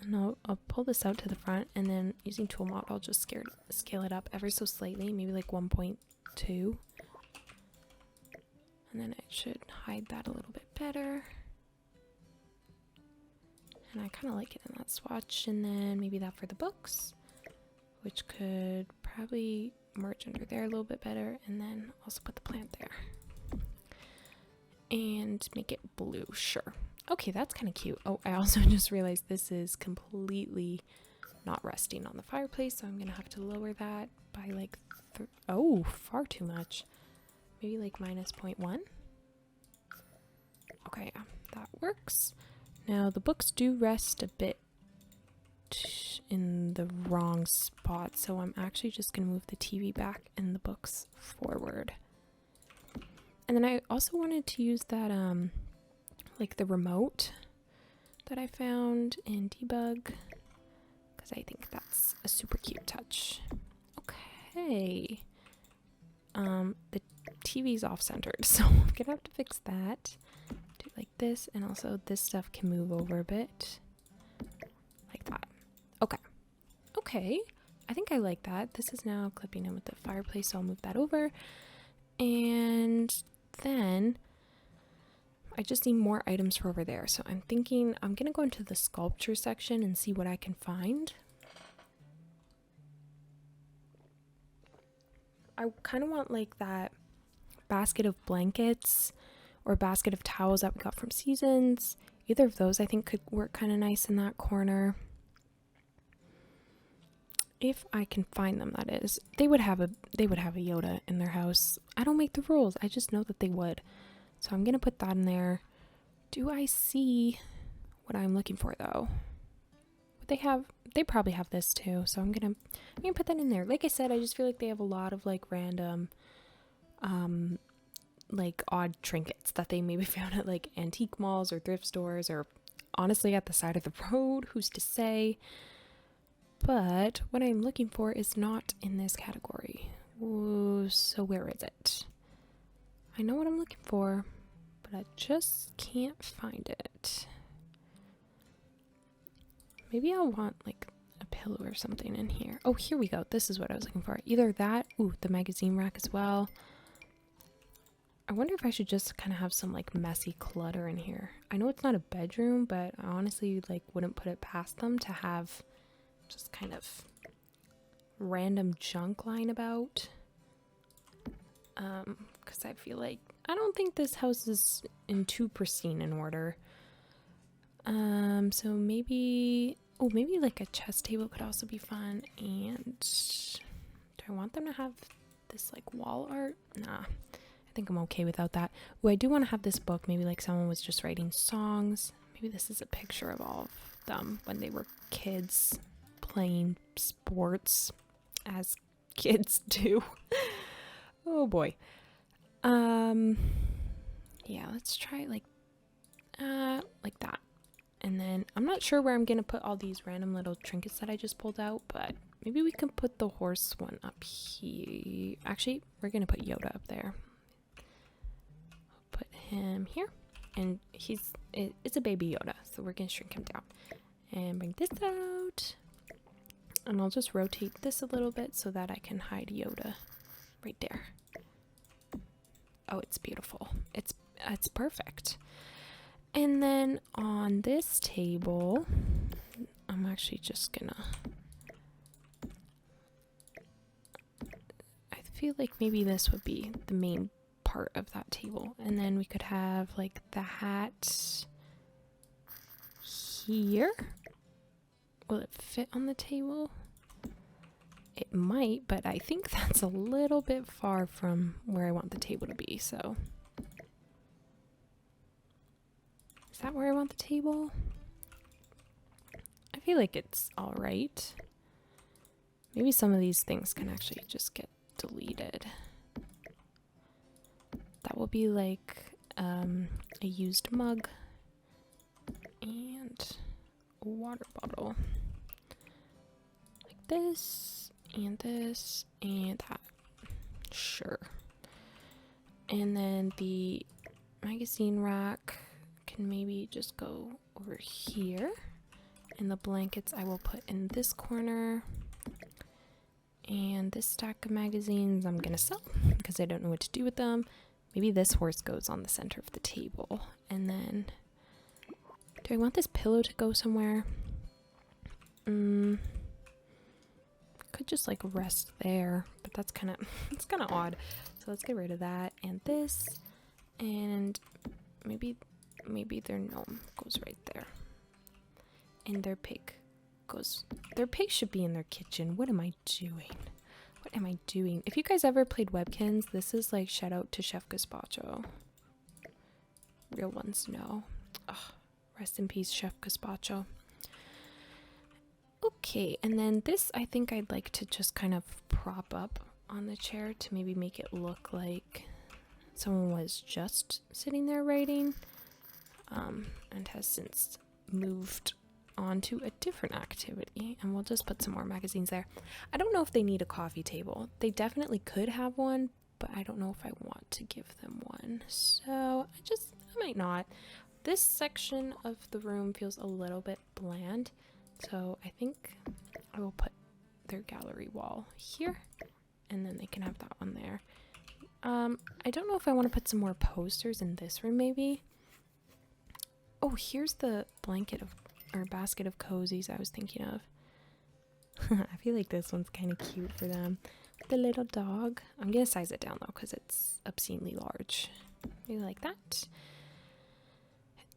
And I'll pull this out to the front, and then using tool mod, I'll just scale it up ever so slightly, maybe like 1.2. And then it should hide that a little bit better. And I kind of like it in that swatch. And then maybe that for the books, which could probably merge under there a little bit better. And then also put the plant there. And make it blue, sure. Okay, that's kind of cute. Oh, I also just realized this is completely not resting on the fireplace, so I'm gonna have to lower that by like, oh, far too much. Maybe like -0.1. Okay, yeah, that works. Now the books do rest a bit in the wrong spot, so I'm actually just gonna move the TV back and the books forward. And then I also wanted to use that like the remote that I found in debug, because I think that's a super cute touch. Okay. The TV's off centered, so I'm gonna have to fix that. Do it like this, and also this stuff can move over a bit. Like that. Okay. Okay. I think I like that. This is now clipping in with the fireplace, so I'll move that over. And then I just need more items for over there. So I'm thinking I'm gonna go into the sculpture section and see what I can find. I kind of want like that basket of blankets or basket of towels that we got from Seasons. Either of those I think could work kind of nice in that corner. If I can find them, that is. They would have a Yoda in their house. I don't make the rules. I just know that they would. So I'm gonna put that in there. Do I see what I'm looking for though? Would they have? They probably have this too. So I'm gonna put that in there. Like I said, I just feel like they have a lot of like random, like odd trinkets that they maybe found at like antique malls or thrift stores, or honestly at the side of the road. Who's to say? But what I'm looking for is not in this category. Ooh, so where is it? I know what I'm looking for, but I just can't find it. Maybe I'll want like a pillow or something in here. Oh, here we go. This is what I was looking for. Either that, ooh, the magazine rack as well. I wonder if I should just kind of have some like messy clutter in here. I know it's not a bedroom, but I honestly like wouldn't put it past them to have just kind of random junk lying about. Because I feel like I don't think this house is in too pristine an order. So maybe, oh, maybe like a chess table could also be fun. And do I want them to have this like wall art? Nah, I think I'm okay without that. Oh, I do want to have this book. Maybe like someone was just writing songs. Maybe this is a picture of all of them when they were kids playing sports as kids do. Oh boy. Yeah, let's try it like that. And then I'm not sure where I'm gonna put all these random little trinkets that I just pulled out, but maybe we can put the horse one up here. Actually, we're gonna put Yoda up there. Put him here, and it's a baby Yoda, so we're gonna shrink him down and bring this out. And I'll just rotate this a little bit so that I can hide Yoda right there. Oh, it's beautiful. It's perfect. And then on this table, I'm actually just gonna, I feel like maybe this would be the main part of that table. And then we could have like the hat here. Will it fit on the table? It might, but I think that's a little bit far from where I want the table to be, so. Is that where I want the table? I feel like it's all right. Maybe some of these things can actually just get deleted. That will be like a used mug and a water bottle. Like this and this and that. Sure. And then the magazine rack can maybe just go over here. And the blankets I will put in this corner. And this stack of magazines I'm gonna sell because I don't know what to do with them. Maybe this horse goes on the center of the table. And then, do I want this pillow to go somewhere? Could just like rest there, but that's kind of it's kind of odd. So let's get rid of that and this, and maybe their gnome goes right there, and their pig should be in their kitchen. What am I doing? What am I doing? If you guys ever played Webkins, this is like shout out to Chef Gazpacho. Real ones know. Ugh, rest in peace, Chef Gazpacho. Okay, and then this I think I'd like to just kind of prop up on the chair to maybe make it look like someone was just sitting there writing, and has since moved on to a different activity, and we'll just put some more magazines there. I don't know if they need a coffee table. They definitely could have one, but I don't know if I want to give them one, so I might not. This section of the room feels a little bit bland, so I think I will put their gallery wall here, and then they can have that one there. I don't know if I want to put some more posters in this room maybe. Oh, here's the blanket of, or basket of cozies I was thinking of. I feel like this one's kind of cute for them. The little dog. I'm gonna size it down though because it's obscenely large. Maybe like that.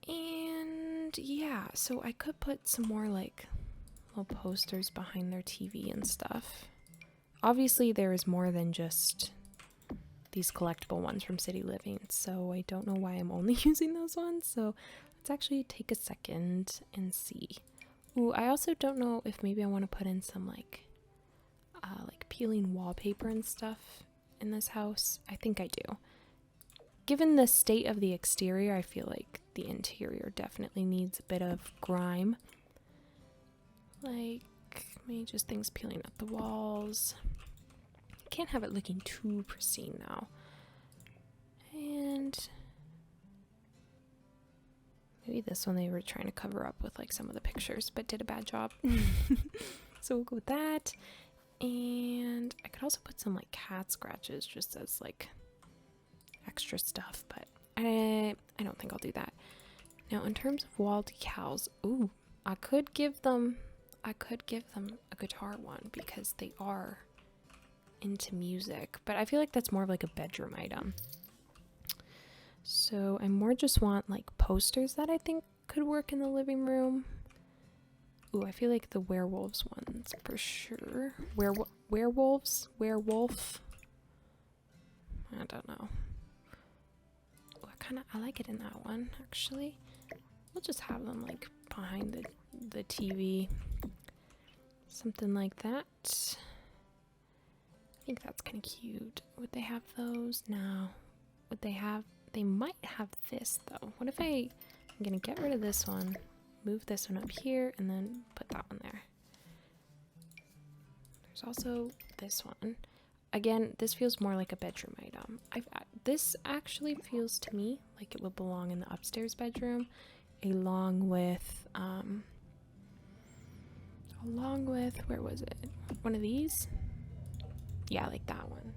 And yeah, so I could put some more like little posters behind their TV and stuff. Obviously there is more than just these collectible ones from City Living, so I don't know why I'm only using those ones. So let's actually take a second and see. Ooh, I also don't know if maybe I want to put in some like peeling wallpaper and stuff in this house. I think I do. Given the state of the exterior, I feel like the interior definitely needs a bit of grime. Like maybe just things peeling up the walls. Can't have it looking too pristine now. And maybe this one they were trying to cover up with like some of the pictures, but did a bad job. So we'll go with that. And I could also put some like cat scratches just as like extra stuff, but I don't think I'll do that. Now in terms of wall decals, ooh, I could give them a guitar one because they are into music, but I feel like that's more of like a bedroom item. So I more just want like posters that I think could work in the living room. Ooh, I feel like the werewolves ones for sure. Werewolf. I don't know. Ooh, I like it in that one actually. We'll just have them like behind the TV. Something like that. I think that's kind of cute. Would they have those? No. Would they have? They might have this though. What if I'm gonna get rid of this one, move this one up here, and then put that one there. There's also this one. Again, this feels more like a bedroom item. This actually feels to me like it would belong in the upstairs bedroom, along with where was it? One of these? Yeah, like that one.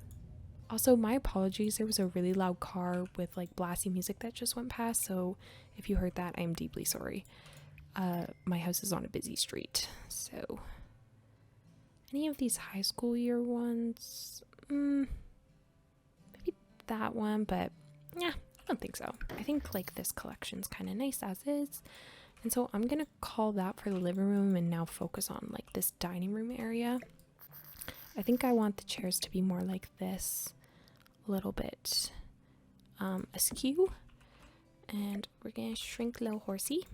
Also, my apologies, there was a really loud car with like blasting music that just went past, so if you heard that, I am deeply sorry. My house is on a busy street, so any of these high school year ones, maybe that one, but yeah, I don't think so. I think like this collection's kind of nice as is, and so I'm gonna call that for the living room and now focus on like this dining room area. I think I want the chairs to be more like this, a little bit askew, and we're gonna shrink little horsey.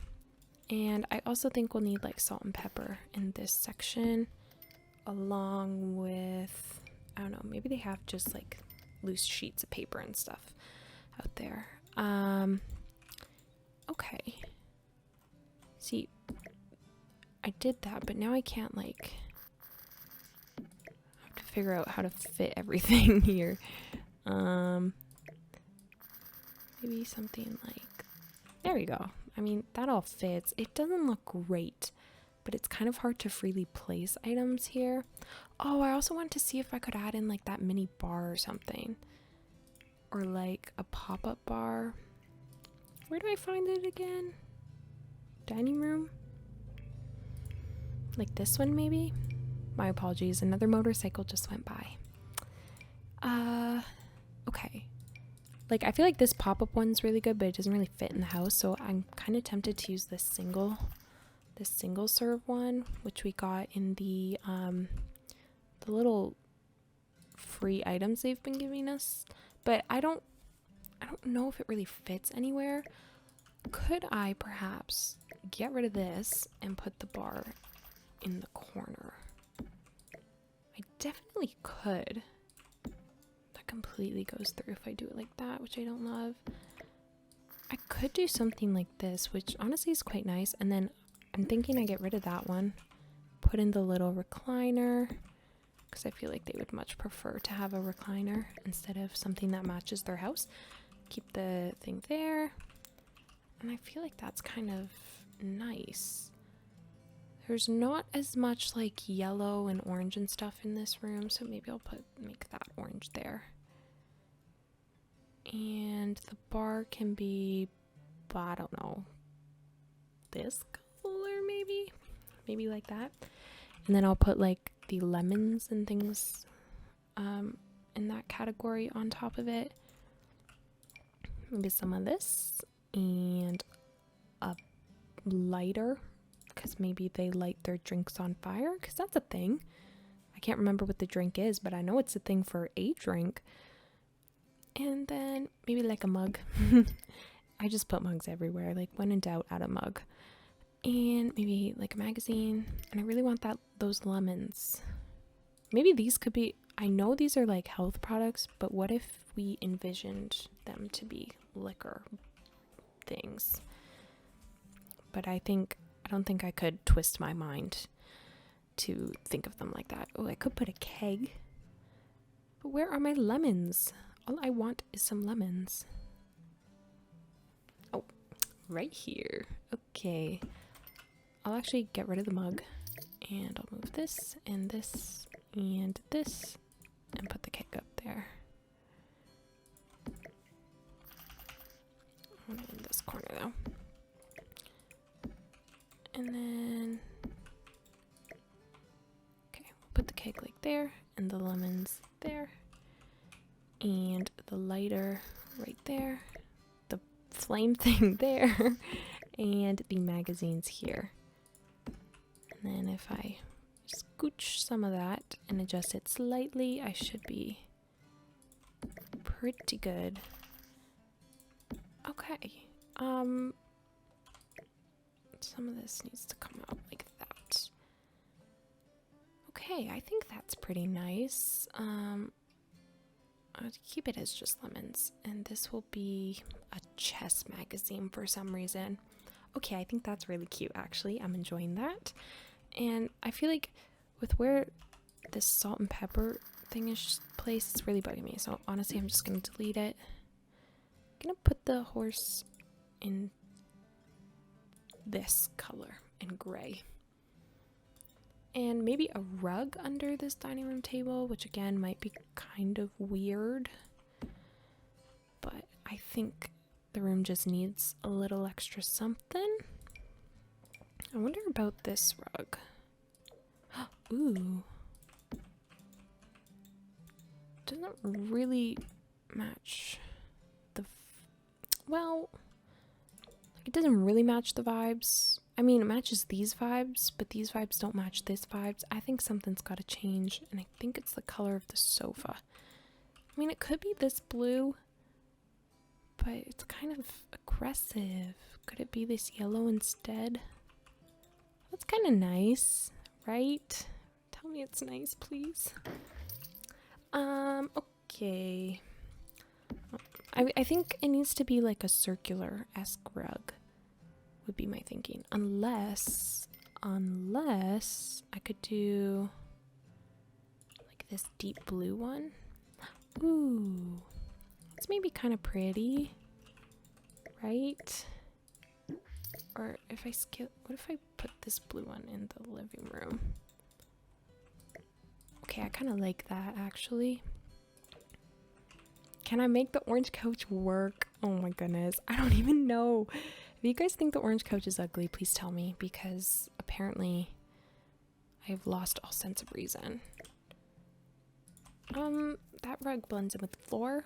And I also think we'll need like salt and pepper in this section, along with, I don't know, maybe they have just like loose sheets of paper and stuff out there. Okay, see, I did that, but now I can't like figure out how to fit everything here. Maybe something like, there we go. I mean, that all fits. It doesn't look great, but it's kind of hard to freely place items here. Oh, I also wanted to see if I could add in like that mini bar or something. Or like a pop-up bar. Where do I find it again? Dining room? Like this one maybe? My apologies, another motorcycle just went by. Okay. Like, I feel like this pop-up one's really good, but it doesn't really fit in the house, so I'm kind of tempted to use this single serve one, which we got in the little free items they've been giving us. But I don't know if it really fits anywhere. Could I perhaps get rid of this and put the bar in the corner? I definitely could. That completely goes through if I do it like that, which I don't love. I could do something like this, which honestly is quite nice. And then I'm thinking I get rid of that one, put in the little recliner, because I feel like they would much prefer to have a recliner instead of something that matches their house. Keep the thing there. And I feel like that's kind of nice. There's not as much like yellow and orange and stuff in this room, so maybe I'll make that orange there. And the bar can be, I don't know, this color maybe? Maybe like that. And then I'll put like the lemons and things in that category on top of it. Maybe some of this and a lighter, because maybe they light their drinks on fire, because that's a thing. I can't remember what the drink is, but I know it's a thing for a drink. And then maybe like a mug. I just put mugs everywhere, like when in doubt, add a mug. And maybe like a magazine. And I really want those lemons. Maybe these could be, I know these are like health products, but what if we envisioned them to be liquor things? But I don't think I could twist my mind to think of them like that. Oh, I could put a keg. But where are my lemons? All I want is some lemons. Oh, right here. Okay. I'll actually get rid of the mug. And I'll move this and this and this and put the keg up there. In this corner though. And then, okay, we'll put the keg like there, and the lemons there, and the lighter right there, the flame thing there, and the magazines here. And then if I scooch some of that and adjust it slightly, I should be pretty good. Okay, some of this needs to come out like that. Okay, I think that's pretty nice. I'll keep it as just lemons, and this will be a chess magazine for some reason. Okay, I think that's really cute actually. I'm enjoying that. And I feel like with where this salt and pepper thing is placed, it's really bugging me. So honestly, I'm just gonna delete it. I'm gonna put the horse in this color in gray. And maybe a rug under this dining room table, which again might be kind of weird. But I think the room just needs a little extra something. I wonder about this rug. Ooh. Doesn't really match the... well... it doesn't really match the vibes. I mean, it matches these vibes, but these vibes don't match this vibes. I think something's got to change, and I think it's the color of the sofa. I mean, it could be this blue, but it's kind of aggressive. Could it be this yellow instead? That's kind of nice, right? Tell me it's nice, please. Okay. I think it needs to be like a circular-esque rug, would be my thinking. Unless I could do like like this deep blue one. Ooh, it's maybe kind of pretty, right? Or if I skip, what if I put this blue one in the living room? Okay, I kind of like that actually. Can I make the orange couch work? Oh my goodness, I don't even know. If you guys think the orange couch is ugly, please tell me, because apparently I've lost all sense of reason. That rug blends in with the floor.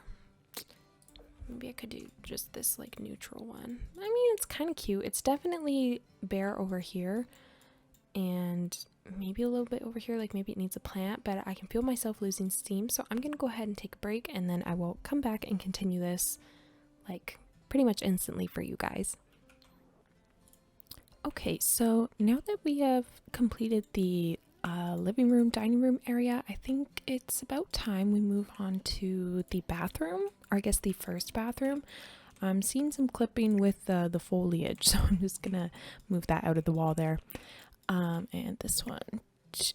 Maybe I could do just this like neutral one. I mean, it's kind of cute. It's definitely bare over here and maybe a little bit over here, like maybe it needs a plant, but I can feel myself losing steam, so I'm gonna go ahead and take a break, and then I will come back and continue this like pretty much instantly for you guys. Okay, so now that we have completed the living room, dining room area, I think it's about time we move on to the bathroom, or I guess the first bathroom. I'm seeing some clipping with the foliage, so I'm just gonna move that out of the wall there. And this one,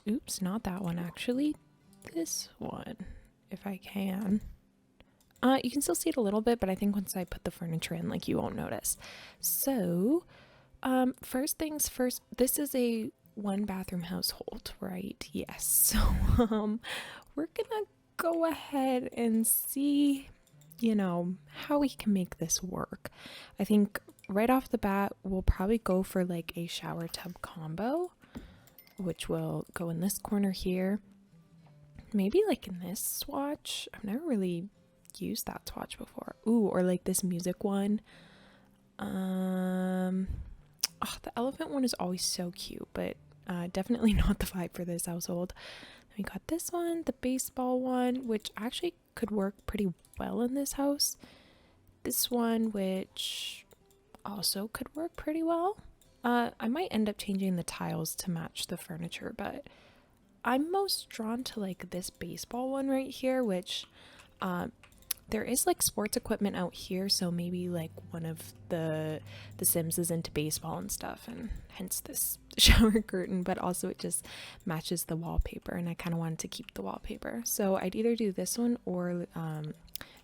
oops, not that one actually, this one, if I can. You can still see it a little bit, but I think once I put the furniture in, like, you won't notice. So, first things first, this is a one bathroom household, right? Yes. So, we're gonna go ahead and see, you know, how we can make this work. I think right off the bat, we'll probably go for like a shower tub combo, which will go in this corner here. Maybe like in this swatch. I've never really used that swatch before. Ooh, or like this music one. Oh, the elephant one is always so cute, but definitely not the vibe for this household. We got this one, the baseball one, which actually could work pretty well in this house. This one, which also could work pretty well. I might end up changing the tiles to match the furniture, but I'm most drawn to like this baseball one right here, which there is like sports equipment out here, so maybe like one of the Sims is into baseball and stuff, and hence this shower curtain, but also it just matches the wallpaper, and I kind of wanted to keep the wallpaper. So I'd either do this one or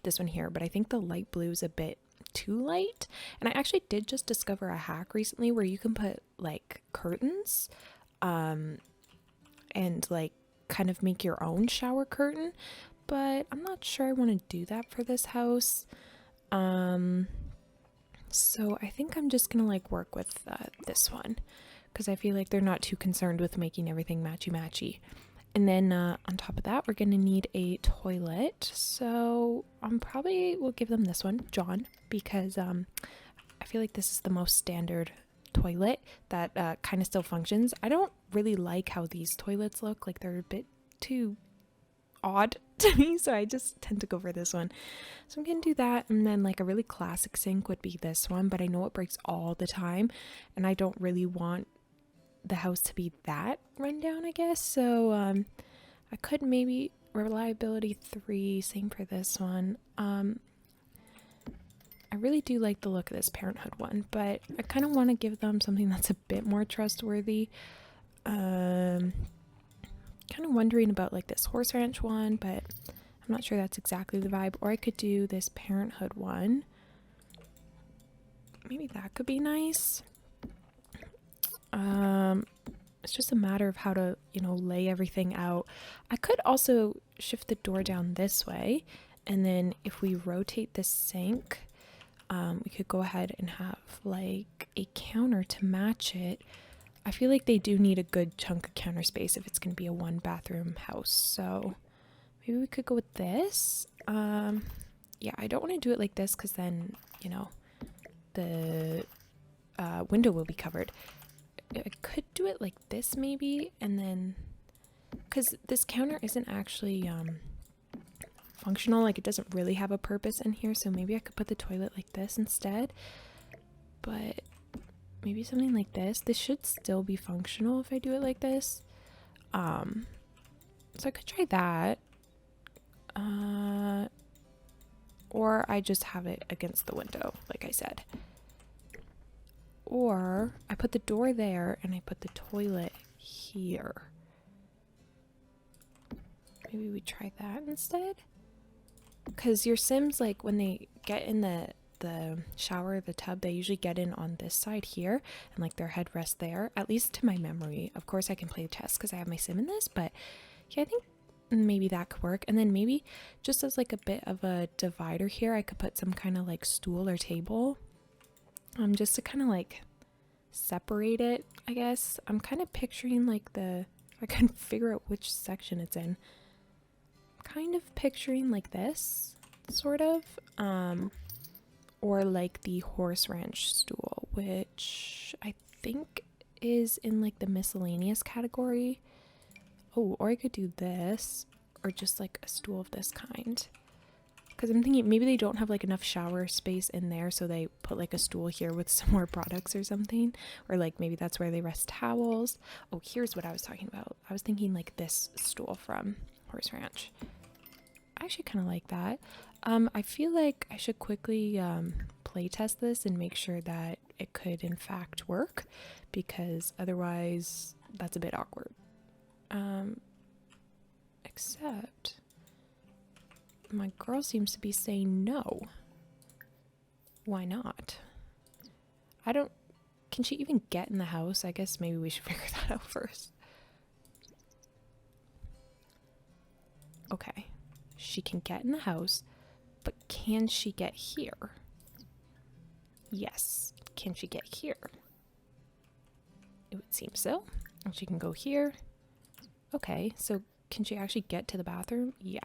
this one here, but I think the light blue is a bit too light. And I actually did just discover a hack recently where you can put like curtains and like kind of make your own shower curtain, but I'm not sure I want to do that for this house. So I think I'm just gonna like work with this one, because I feel like they're not too concerned with making everything matchy. And then on top of that, we're gonna need a toilet. So probably will give them this one, John, because I feel like this is the most standard toilet that kind of still functions. I don't really like how these toilets look, like they're a bit too odd to me, so I just tend to go for this one. So I'm gonna do that, and then like a really classic sink would be this one, but I know it breaks all the time, and I don't really want the house to be that rundown, I guess. So I could maybe reliability 3, same for this one. I really do like the look of this Parenthood one, but I kind of want to give them something that's a bit more trustworthy. Kind of wondering about like this Horse Ranch one, but I'm not sure that's exactly the vibe. Or I could do this Parenthood one. Maybe that could be nice. It's just a matter of how to, you know, lay everything out. I could also shift the door down this way, and then if we rotate this sink, we could go ahead and have like a counter to match it. I feel like they do need a good chunk of counter space if it's going to be a one bathroom house. So maybe we could go with this. Yeah, I don't want to do it like this because then, you know, the window will be covered. I could do it like this maybe, and then because this counter isn't actually functional, like it doesn't really have a purpose in here, so maybe I could put the toilet like this instead. But maybe something like this. This should still be functional if I do it like this. So I could try that. Or I just have it against the window, like I said. Or I put the door there and I put the toilet here. Maybe we try that instead. Because your Sims, like when they get in the shower or the tub, they usually get in on this side here and like their head rests there, at least to my memory. Of course I can play the test because I have my Sim in this, but yeah, I think maybe that could work. And then maybe just as like a bit of a divider here, I could put some kind of like stool or table just to kind of like separate it, I guess. I'm kind of picturing like if I can figure out which section it's in, kind of picturing like this sort of or like the horse ranch stool, which I think is in like the miscellaneous category. Oh, or I could do this, or just like a stool of this kind, because I'm thinking maybe they don't have like enough shower space in there, so they put like a stool here with some more products or something, or like maybe that's where they rest towels. Oh, here's what I was talking about. I was thinking like this stool from Horse Ranch. I actually kind of like that. I feel like I should quickly play test this and make sure that it could in fact work, because otherwise that's a bit awkward. Except my girl seems to be saying no. Why not? Can she even get in the house? I guess maybe we should figure that out first. Okay, she can get in the house, but can she get here? Yes. Can she get here? It would seem so. And she can go here. Okay, so can she actually get to the bathroom? Yeah.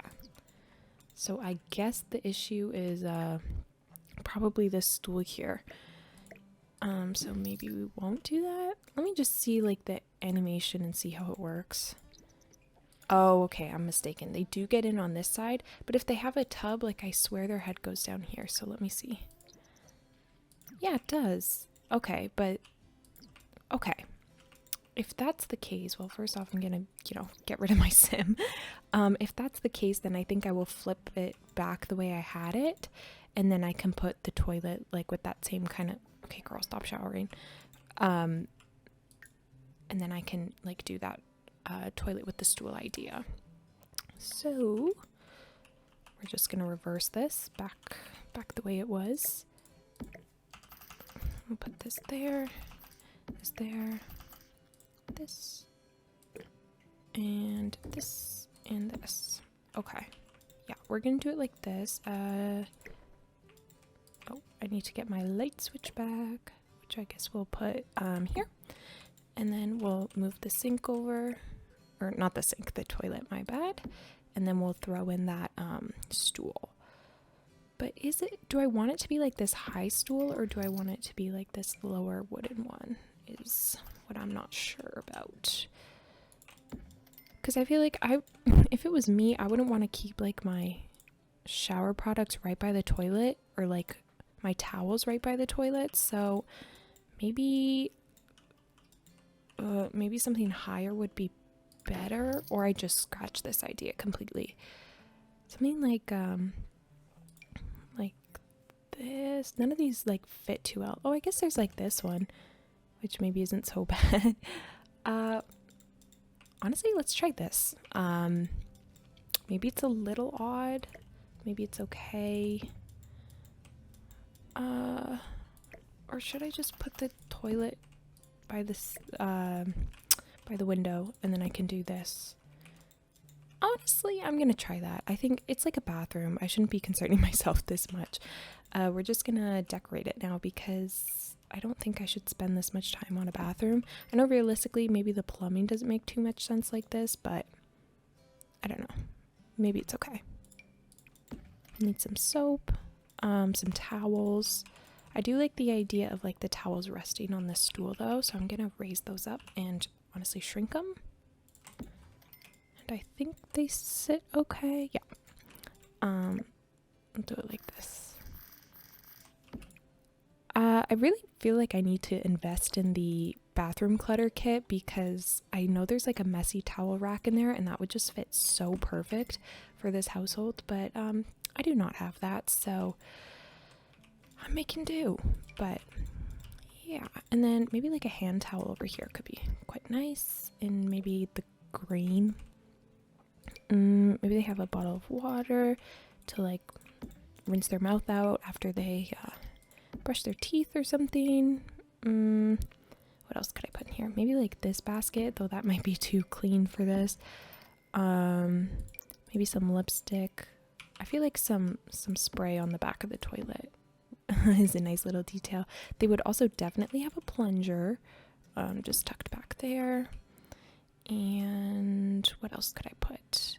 So I guess the issue is probably this stool here. So maybe we won't do that. Let me just see like the animation and see how it works. Oh, okay, I'm mistaken. They do get in on this side, but if they have a tub, like I swear their head goes down here. So let me see. Yeah, it does. Okay, but okay. If that's the case, well, first off, I'm gonna, get rid of my Sim. If that's the case, then I think I will flip it back the way I had it, and then I can put the toilet like with that same kind of, okay, girl, stop showering. And then I can like do that toilet with the stool idea. So we're just gonna reverse this back the way it was. We'll put this there, this there, this, and this, and this. Okay. Yeah, we're gonna do it like this. Oh, I need to get my light switch back, which I guess we'll put here. And then we'll move the sink over, or not the sink, the toilet, my bad. And then we'll throw in that stool. But do I want it to be like this high stool, or do I want it to be like this lower wooden one is what I'm not sure about. Because I feel like if it was me, I wouldn't want to keep like my shower products right by the toilet, or like my towels right by the toilet. So maybe something higher would be better, or I just scratch this idea completely. Something like this. None of these like fit too well. Oh, I guess there's like this one, which maybe isn't so bad. Honestly, let's try this. Maybe it's a little odd. Maybe it's okay. Or should I just put the toilet by this by the window, and then I can do this? Honestly, I'm gonna try that. I think it's like a bathroom. I shouldn't be concerning myself this much. We're just gonna decorate it now, because I don't think I should spend this much time on a bathroom. I know realistically maybe the plumbing doesn't make too much sense like this, but I don't know. Maybe it's okay. I need some soap, some towels. I do like the idea of like the towels resting on this stool though, so I'm gonna raise those up and honestly shrink them. And I think they sit okay. Yeah. I'll do it like this. I really feel like I need to invest in the bathroom clutter kit, because I know there's like a messy towel rack in there, and that would just fit so perfect for this household, but I do not have that, so I'm making do. But yeah, and then maybe like a hand towel over here could be quite nice, and maybe the green. Maybe they have a bottle of water to like rinse their mouth out after they brush their teeth or something. What else could I put in here? Maybe like this basket, though that might be too clean for this. Maybe some lipstick. I feel like some spray on the back of the toilet is a nice little detail. They would also definitely have a plunger, just tucked back there. And what else could I put?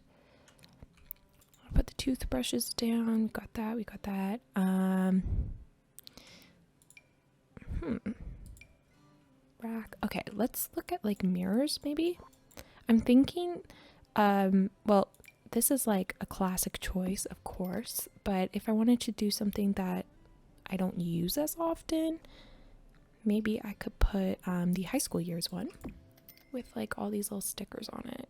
I'll put the toothbrushes down. We got that. We got that. Rack. Okay, let's look at like mirrors maybe. I'm thinking, well, this is like a classic choice, of course, but if I wanted to do something that I don't use as often, maybe I could put the high school years one with like all these little stickers on it,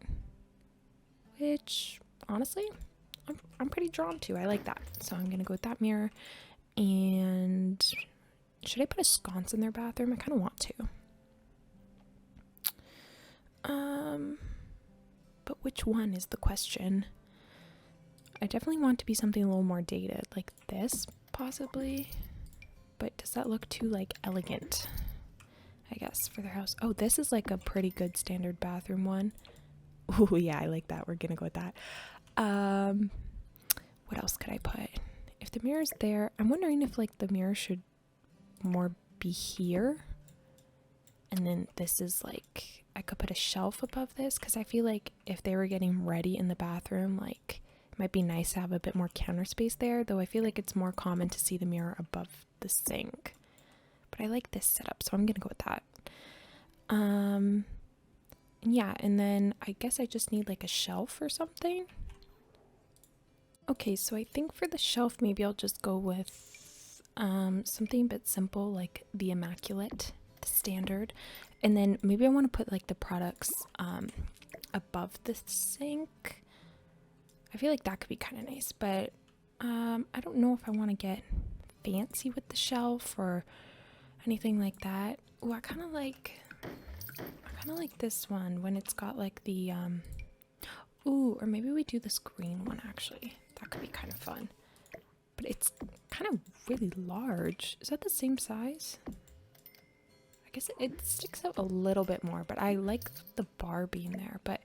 which honestly I'm pretty drawn to. I like that, so I'm gonna go with that mirror. And should I put a sconce in their bathroom? I kind of want to. But which one is the question? I definitely want to be something a little more dated, like this possibly. But does that look too like elegant, I guess, for their house? Oh, this is like a pretty good standard bathroom one. Oh yeah, I like that. We're gonna go with that. What else could I put? If the mirror's there, I'm wondering if like the mirror should more be here. And then this is like, I could put a shelf above this, because I feel like if they were getting ready in the bathroom, like it might be nice to have a bit more counter space there, though I feel like it's more common to see the mirror above the sink. But I like this setup, so I'm gonna go with that. Yeah, and then I guess I just need like a shelf or something. Okay, so I think for the shelf maybe I'll just go with something a bit simple, like the Immaculate, the standard. And then maybe I want to put like the products above the sink. I feel like that could be kind of nice, but I don't know if I want to get fancy with the shelf or anything like that. Oh, I kind of like this one when it's got like the ooh, or maybe we do this green one actually. That could be kind of fun. But it's kind of really large. Is that the same size? I guess it sticks out a little bit more, but I like the bar being there. But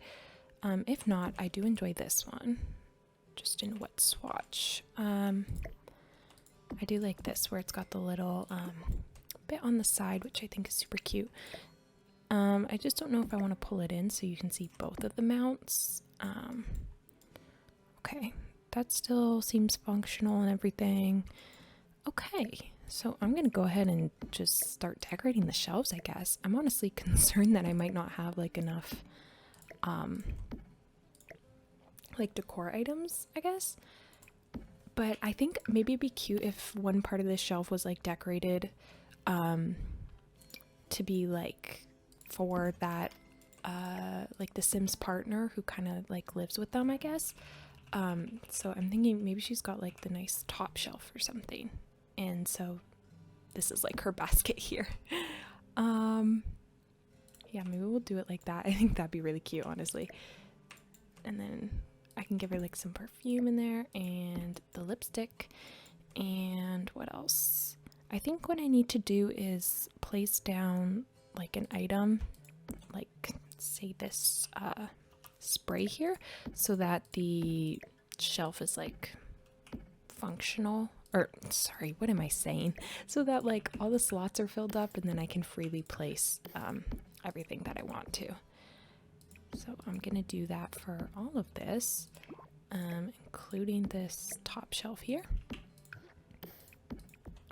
if not, I do enjoy this one. Just in wet swatch. I do like this where it's got the little bit on the side, which I think is super cute. I just don't know if I want to pull it in so you can see both of the mounts. Okay, that still seems functional and everything. Okay, so I'm gonna go ahead and just start decorating the shelves, I guess. I'm honestly concerned that I might not have like enough like decor items, I guess. But I think maybe it'd be cute if one part of the shelf was like decorated to be like for that like the Sims partner who kind of like lives with them, I guess. So I'm thinking maybe she's got like the nice top shelf or something, and so this is like her basket here. Yeah, maybe we'll do it like that. I think that'd be really cute, honestly. And then I can give her like some perfume in there and the lipstick. And what else? I think what I need to do is place down like an item, like say this spray here, so that the shelf is like functional, or sorry, what am I saying? So that like all the slots are filled up and then I can freely place everything that I want to. So I'm gonna do that for all of this, including this top shelf here.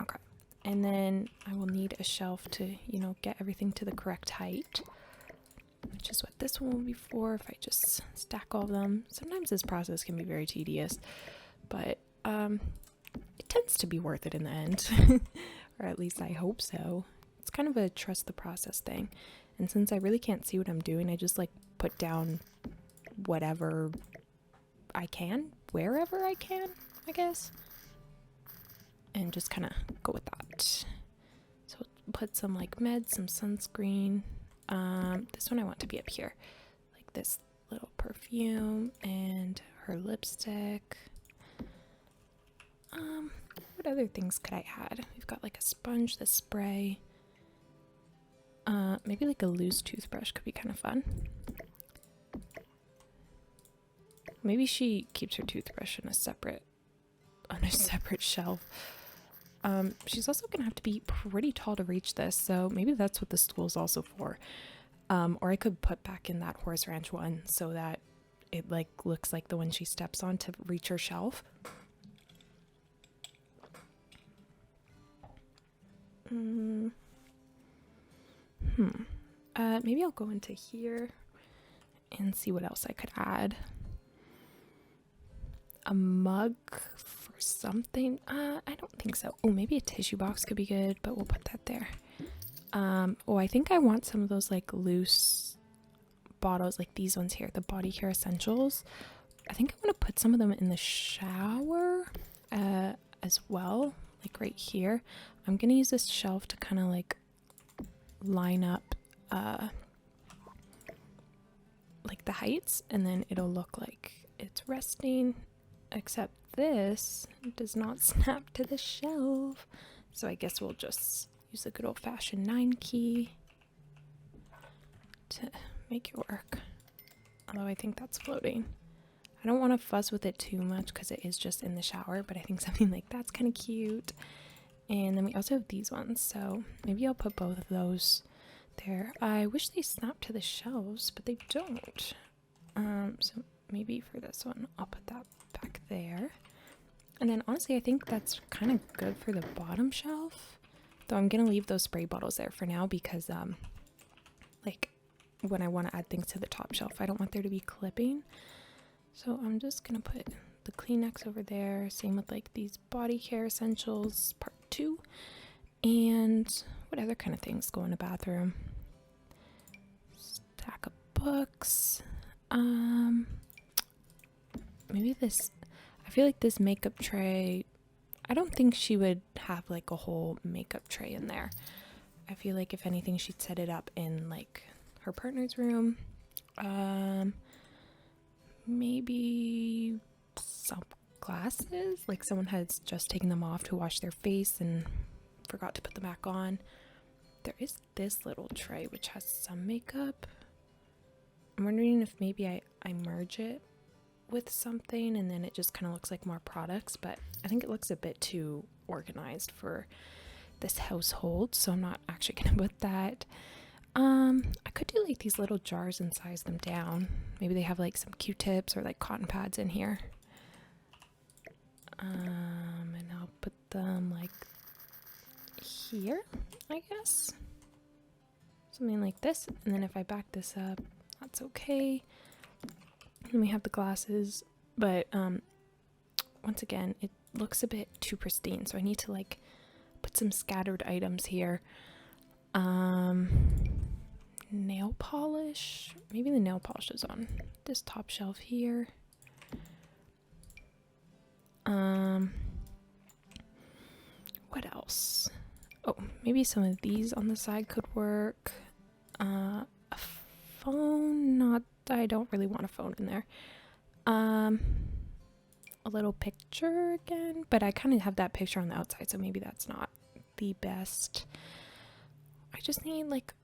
Okay, and then I will need a shelf to, you know, get everything to the correct height, which is what this one will be for if I just stack all of them. Sometimes this process can be very tedious, but it tends to be worth it in the end, or at least I hope so. It's kind of a trust the process thing, and since I really can't see what I'm doing, I just like put down whatever I can, wherever I can, I guess, and just kind of go with that. So put some like meds, some sunscreen. This one I want to be up here, like this little perfume and her lipstick. What other things could I add? We've got like a sponge, the spray. Maybe like a loose toothbrush could be kind of fun. Maybe she keeps her toothbrush on a separate shelf. She's also gonna have to be pretty tall to reach this, so maybe that's what the stool's also for. Or I could put back in that horse ranch one so that it like looks like the one she steps on to reach her shelf. Maybe I'll go into here and see what else I could add. A mug for something? I don't think so. Oh, maybe a tissue box could be good, but we'll put that there. Oh, I think I want some of those like loose bottles, like these ones here, the body care essentials. I think I'm gonna put some of them in the shower as well, like right here. I'm gonna use this shelf to kind of like line up like the heights, and then it'll look like it's resting, except this does not snap to the shelf, so I guess we'll just use the good old-fashioned 9 key to make it work. Although I think that's floating. I don't want to fuss with it too much because it is just in the shower, but I think something like that's kind of cute. And then we also have these ones, so maybe I'll put both of those there. I wish they snapped to the shelves, but they don't. So maybe for this one, I'll put that back there. And then honestly, I think that's kind of good for the bottom shelf. Though I'm going to leave those spray bottles there for now because, like, when I want to add things to the top shelf, I don't want there to be clipping. So I'm just going to put the Kleenex over there. Same with, like, these body care essentials, part 2. And what other kind of things go in a bathroom? Stack of books. Maybe this, I feel like this makeup tray, I don't think she would have like a whole makeup tray in there. I feel like if anything, she'd set it up in like her partner's room. Maybe some glasses, like someone has just taken them off to wash their face and forgot to put them back on. There is this little tray which has some makeup. I'm wondering if maybe I merge it with something and then it just kind of looks like more products, but I think it looks a bit too organized for this household, so I'm not actually gonna put that. I could do like these little jars and size them down. Maybe they have like some Q-tips or like cotton pads in here. And I'll put them like here, I guess. Something like this, and then if I back this up, that's okay. And we have the glasses, but once again, it looks a bit too pristine, so I need to like put some scattered items here. Nail polish. Maybe the nail polish is on this top shelf here. What else? Oh, maybe some of these on the side could work. A phone, not, I don't really want a phone in there. A little picture again, but I kind of have that picture on the outside, so maybe that's not the best. I just need like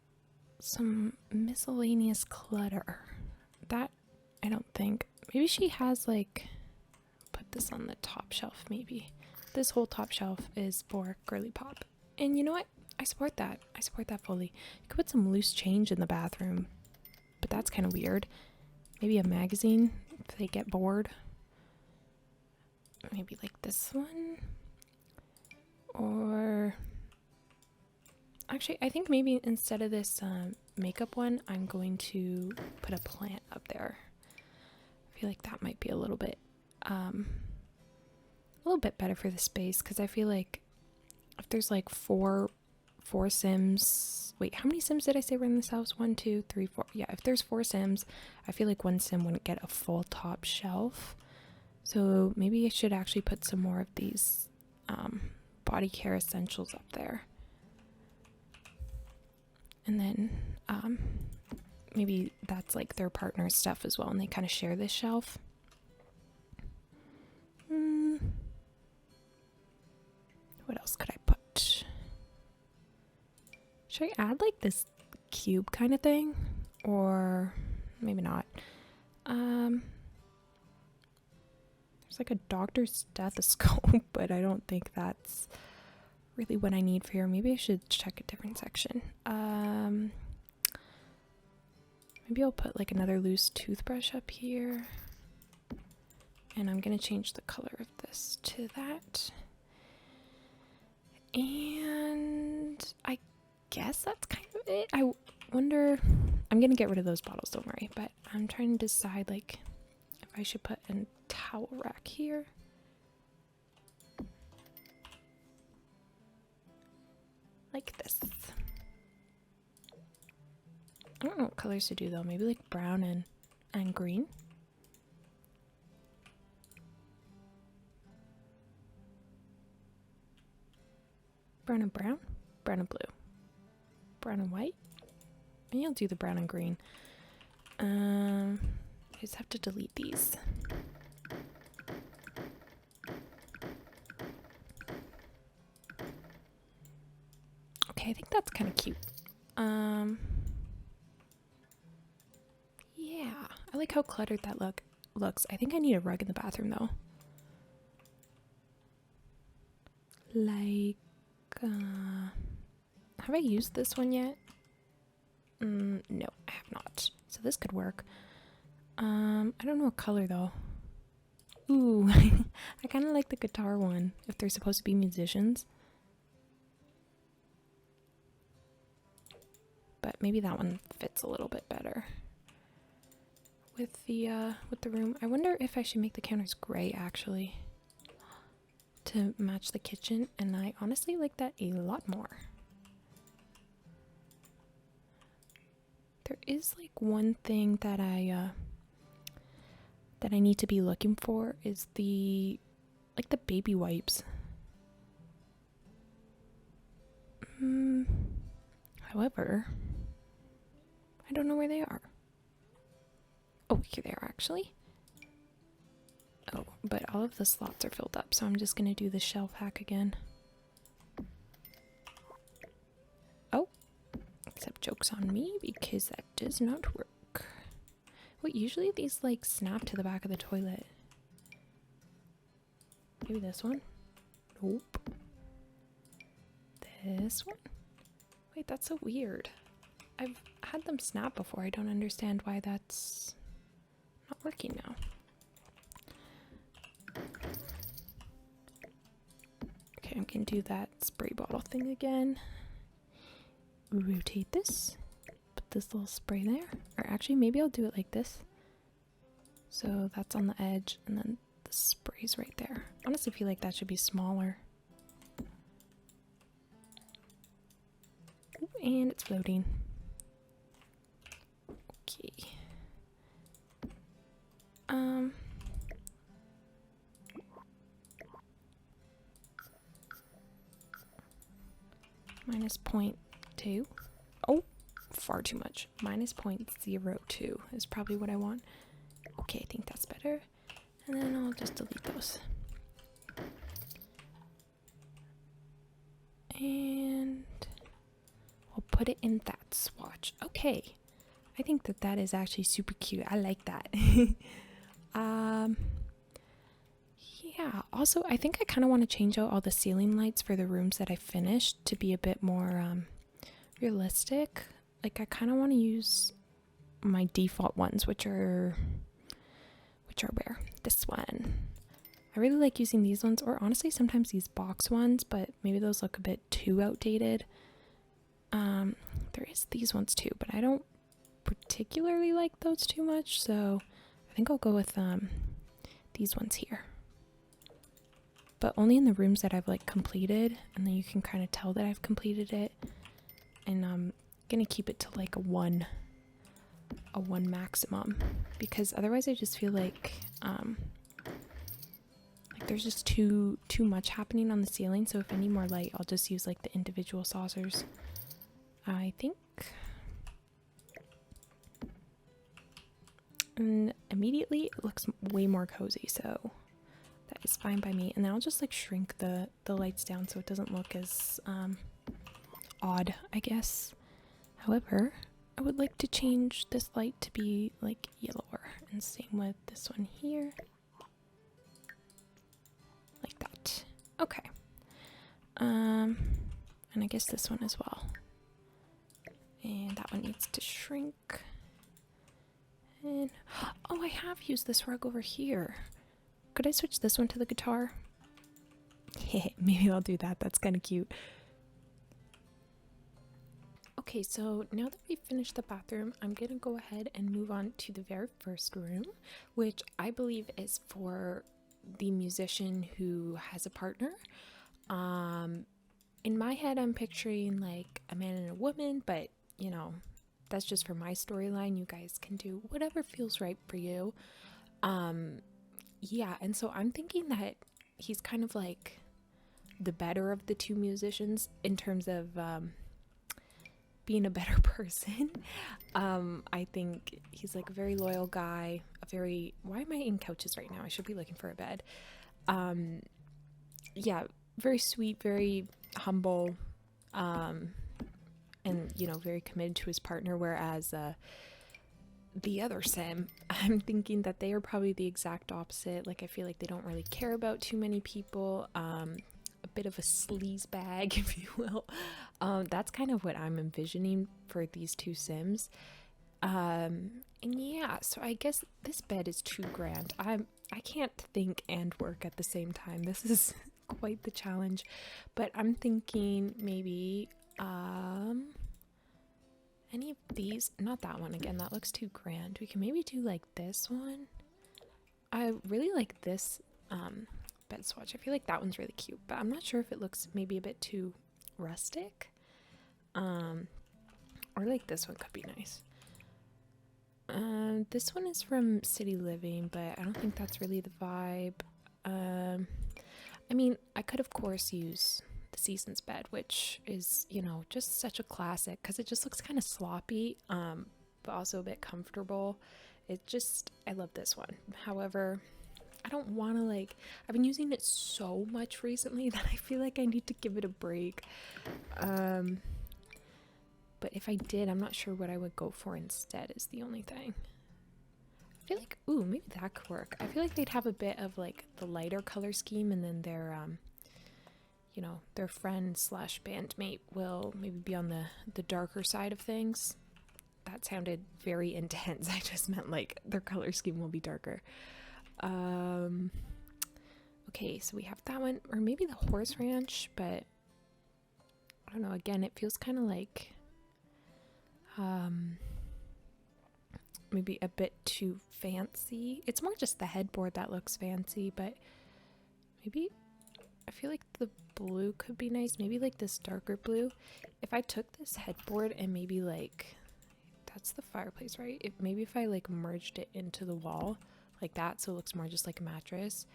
some miscellaneous clutter. That, I don't think. Maybe she has like, put this on the top shelf maybe. This whole top shelf is for Girly Pop. And you know what? I support that. I support that fully. You could put some loose change in the bathroom, but that's kind of weird. Maybe a magazine if they get bored. Maybe like this one. Or actually, I think maybe instead of this makeup one, I'm going to put a plant up there. I feel like that might be a little bit better for the space, because I feel like if there's like four Sims, wait, how many Sims did I say were in this house? 1, 2, 3, 4. Yeah, if there's 4 Sims, I feel like one Sim wouldn't get a full top shelf. So maybe I should actually put some more of these body care essentials up there. And then maybe that's like their partner's stuff as well, and they kind of share this shelf. What else could I put? Should I add like this cube kind of thing? Or maybe not. There's like a doctor's stethoscope, but I don't think that's really what I need for here. Maybe I should check a different section. Maybe I'll put like another loose toothbrush up here. And I'm gonna change the color of this to that. And I guess that's kind of it. I wonder, I'm gonna get rid of those bottles, don't worry, but I'm trying to decide like if I should put a towel rack here. Like this. I don't know what colors to do though, maybe like brown and green. Brown and brown, brown and blue, brown and white. And you'll do the brown and green. I just have to delete these. Okay, I think that's kind of cute. Yeah, I like how cluttered that looks. I think I need a rug in the bathroom though. Like, have I used this one yet? No, I have not. So this could work. I don't know what color though. Ooh, I kind of like the guitar one, if they're supposed to be musicians. But maybe that one fits a little bit better with the room. I wonder if I should make the counters gray actually to match the kitchen, and I honestly like that a lot more. There is like one thing that I need to be looking for is the baby wipes. However, I don't know where they are. Oh, here they are actually. Oh, but all of the slots are filled up, so I'm just gonna do the shelf hack again. Oh, except joke's on me because that does not work. Wait, usually these like snap to the back of the toilet. Maybe this one? Nope. This one? Wait, that's so weird. I've had them snap before. I don't understand why that's not working now. Okay, I'm gonna do that spray bottle thing again. Rotate this. Put this little spray there. Or actually, maybe I'll do it like this. So that's on the edge, and then the spray's right there. I honestly feel like that should be smaller. Ooh, and it's floating. Okay. Minus 0.2. Oh, far too much. Minus 0.02 is probably what I want. Okay, I think that's better. And then I'll just delete those. And I'll put it in that swatch. Okay. I think that is actually super cute. I like that. Yeah, also I think I kind of want to change out all the ceiling lights for the rooms that I finished to be a bit more realistic. Like I kind of want to use my default ones, which are where? This one. I really like using these ones, or honestly sometimes these box ones, but maybe those look a bit too outdated. There is these ones too, but I don't particularly like those too much, so I think I'll go with these ones here. But only in the rooms that I've like completed, and then you can kind of tell that I've completed it. And I'm gonna keep it to like a one maximum, because otherwise I just feel like there's just too much happening on the ceiling. So if I need more light, I'll just use like the individual saucers. I think And immediately it looks way more cozy, so that is fine by me. And then I'll just like shrink the lights down so it doesn't look as odd, I guess. However, I would like to change this light to be like yellower, and same with this one here. Like that. Okay. And I guess this one as well. And that one needs to shrink. And oh, I have used this rug over here. Could I switch this one to the guitar? Maybe I'll do that. That's kind of cute. Okay, so now that we've finished the bathroom, I'm gonna go ahead and move on to the very first room, which I believe is for the musician who has a partner. In my head, I'm picturing like a man and a woman, but you know, that's just for my storyline. You guys can do whatever feels right for you. Yeah, and so I'm thinking that he's kind of like the better of the two musicians in terms of being a better person. I think he's like a very loyal guy, why am I in couches right now? I should be looking for a bed. Yeah, very sweet, very humble, and you know, very committed to his partner, whereas the other sim, I'm thinking that they are probably the exact opposite. Like, I feel like they don't really care about too many people. A bit of a sleaze bag, if you will. That's kind of what I'm envisioning for these two sims. And yeah, so I guess this bed is $2,000. I can't think and work at the same time. This is quite the challenge, but I'm thinking maybe any of these. Not that one again, that looks $2,000. We can maybe do like this one. I really like this bed swatch. I feel like that one's really cute, but I'm not sure if it looks maybe a bit too rustic. Or like this one could be nice. This one is from City Living, but I don't think that's really the vibe. I mean, I could of course use the Seasons bed, which is, you know, just such a classic because it just looks kind of sloppy, but also a bit comfortable. I love this one. However, I don't want to like, I've been using it so much recently that I feel like I need to give it a break. But if I did, I'm not sure what I would go for instead is the only thing. I feel like, ooh, maybe that could work. I feel like they'd have a bit of like the lighter color scheme, and then their, you know, their friend slash bandmate will maybe be on the darker side of things. That sounded very intense. I just meant like their color scheme will be darker. Okay, so we have that one, or maybe the horse ranch, but I don't know. Again, it feels kind of like maybe a bit too fancy. It's more just the headboard that looks fancy, but maybe I feel like the blue could be nice. Maybe like this darker blue. If I took this headboard and maybe like, that's the fireplace, right? Maybe if I like merged it into the wall like that, so it looks more just like a mattress.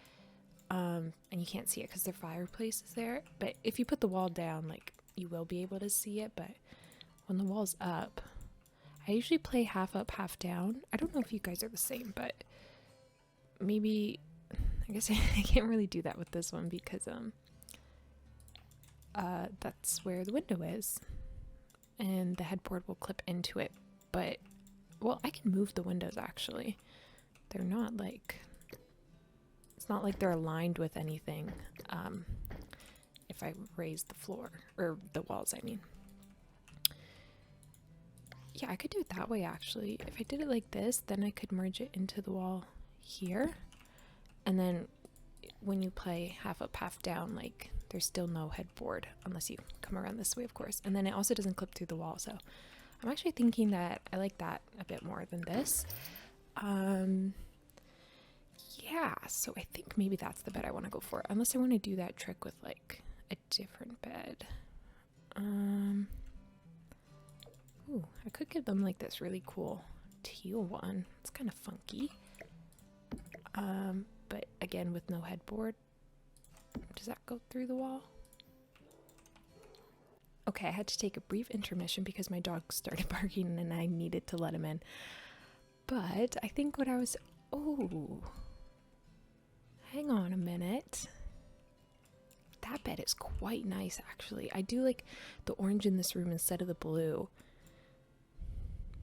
And you can't see it because the fireplace is there, but if you put the wall down, like, you will be able to see it. But when the wall's up, I usually play half up, half down. I don't know if you guys are the same, but maybe, I guess I can't really do that with this one because that's where the window is, and the headboard will clip into it. But, well, I can move the windows actually. They're not like, it's not like they're aligned with anything. If I raise the floor, or the walls, I mean. Yeah, I could do it that way actually. If I did it like this, then I could merge it into the wall here. And then when you play half up, half down, like, there's still no headboard unless you come around this way, of course. And then it also doesn't clip through the wall. So I'm actually thinking that I like that a bit more than this. Yeah, so I think maybe that's the bed I want to go for, unless I want to do that trick with like a different bed. Ooh, I could give them like this really cool teal one. It's kind of funky. But again, with no headboard. Does that go through the wall? Okay, I had to take a brief intermission because my dog started barking and I needed to let him in. But I think what I was, oh, hang on a minute. That bed is quite nice, actually. I do like the orange in this room instead of the blue.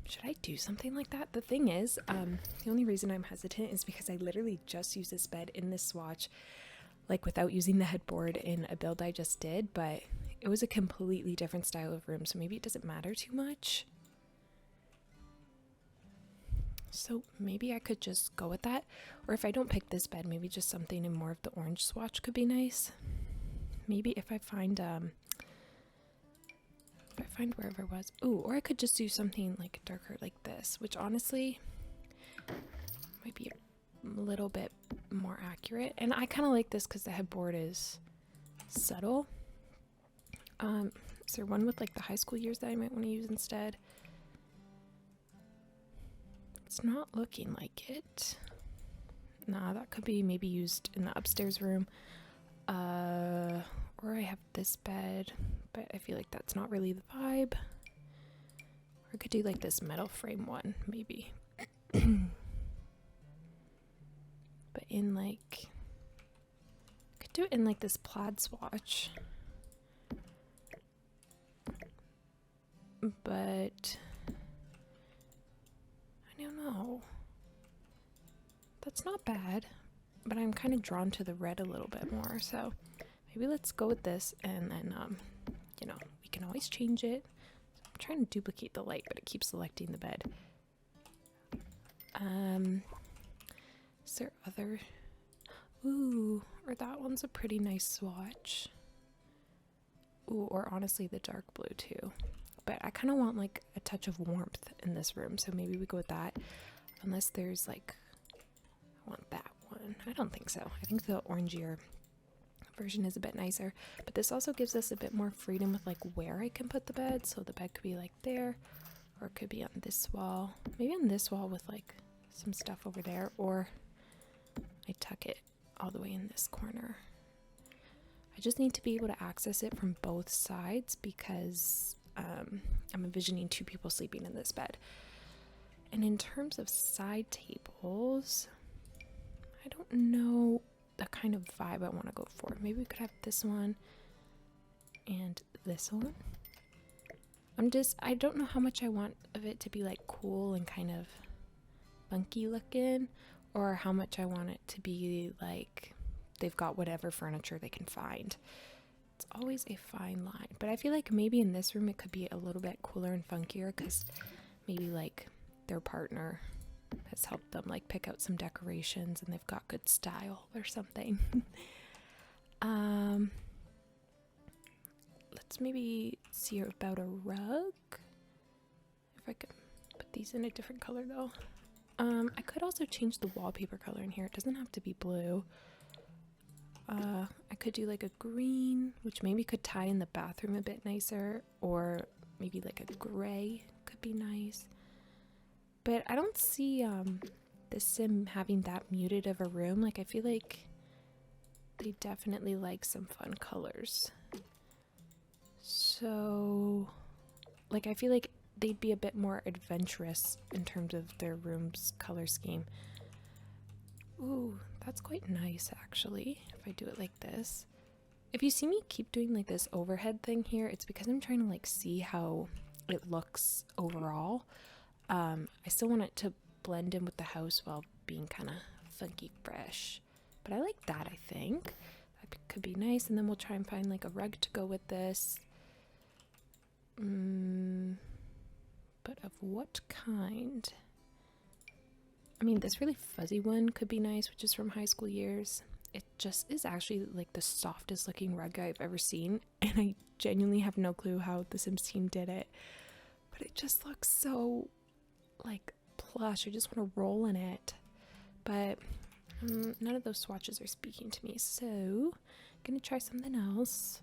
Should I do something like that? The thing is, the only reason I'm hesitant is because I literally just used this bed in this swatch, like without using the headboard in a build I just did, but it was a completely different style of room, so maybe it doesn't matter too much. So maybe I could just go with that, or if I don't pick this bed, maybe just something in more of the orange swatch could be nice. Maybe if I find wherever it was. Ooh, or I could just do something like darker like this, which honestly might be a little bit more accurate. And I kind of like this because the headboard is subtle. Is there one with like the high school years that I might want to use instead? It's not looking like it. Nah, that could be maybe used in the upstairs room. Or I have this bed, but I feel like that's not really the vibe. Or I could do like this metal frame one, maybe. But in like, I could do it in like this plaid swatch. But I don't know. That's not bad, but I'm kind of drawn to the red a little bit more, so maybe let's go with this, and then you know, we can always change it. So I'm trying to duplicate the light, but it keeps selecting the bed. Is there other? Ooh, or that one's a pretty nice swatch. Ooh, or honestly the dark blue too. But I kind of want like a touch of warmth in this room, so maybe we go with that. Unless there's like, I want that one. I don't think so. I think the orangier version is a bit nicer, but this also gives us a bit more freedom with like where I can put the bed. So the bed could be like there, or it could be on this wall, maybe on this wall with like some stuff over there, or I tuck it all the way in this corner. I just need to be able to access it from both sides because I'm envisioning two people sleeping in this bed. And in terms of side tables, I don't know the kind of vibe I want to go for. Maybe we could have this one and this one. I don't know how much I want of it to be like cool and kind of funky looking, or how much I want it to be like they've got whatever furniture they can find. It's always a fine line, but I feel like maybe in this room it could be a little bit cooler and funkier because maybe like their partner has helped them like pick out some decorations and they've got good style or something. Let's maybe see about a rug. If I could put these in a different color though. I could also change the wallpaper color in here. It doesn't have to be blue. I could do like a green, which maybe could tie in the bathroom a bit nicer, or maybe like a gray could be nice. But I don't see the Sim having that muted of a room. Like I feel like they definitely like some fun colors. So like I feel like they'd be a bit more adventurous in terms of their room's color scheme. Ooh, that's quite nice actually, if I do it like this. If you see me keep doing like this overhead thing here, it's because I'm trying to like see how it looks overall. I still want it to blend in with the house while being kind of funky fresh. But I like that, I think. That could be nice, and then we'll try and find like a rug to go with this. But of what kind? I mean, this really fuzzy one could be nice, which is from high school years. It just is actually like the softest looking rug I've ever seen, and I genuinely have no clue how the Sims team did it. But it just looks so like plush. I just want to roll in it. But none of those swatches are speaking to me, so I'm gonna try something else.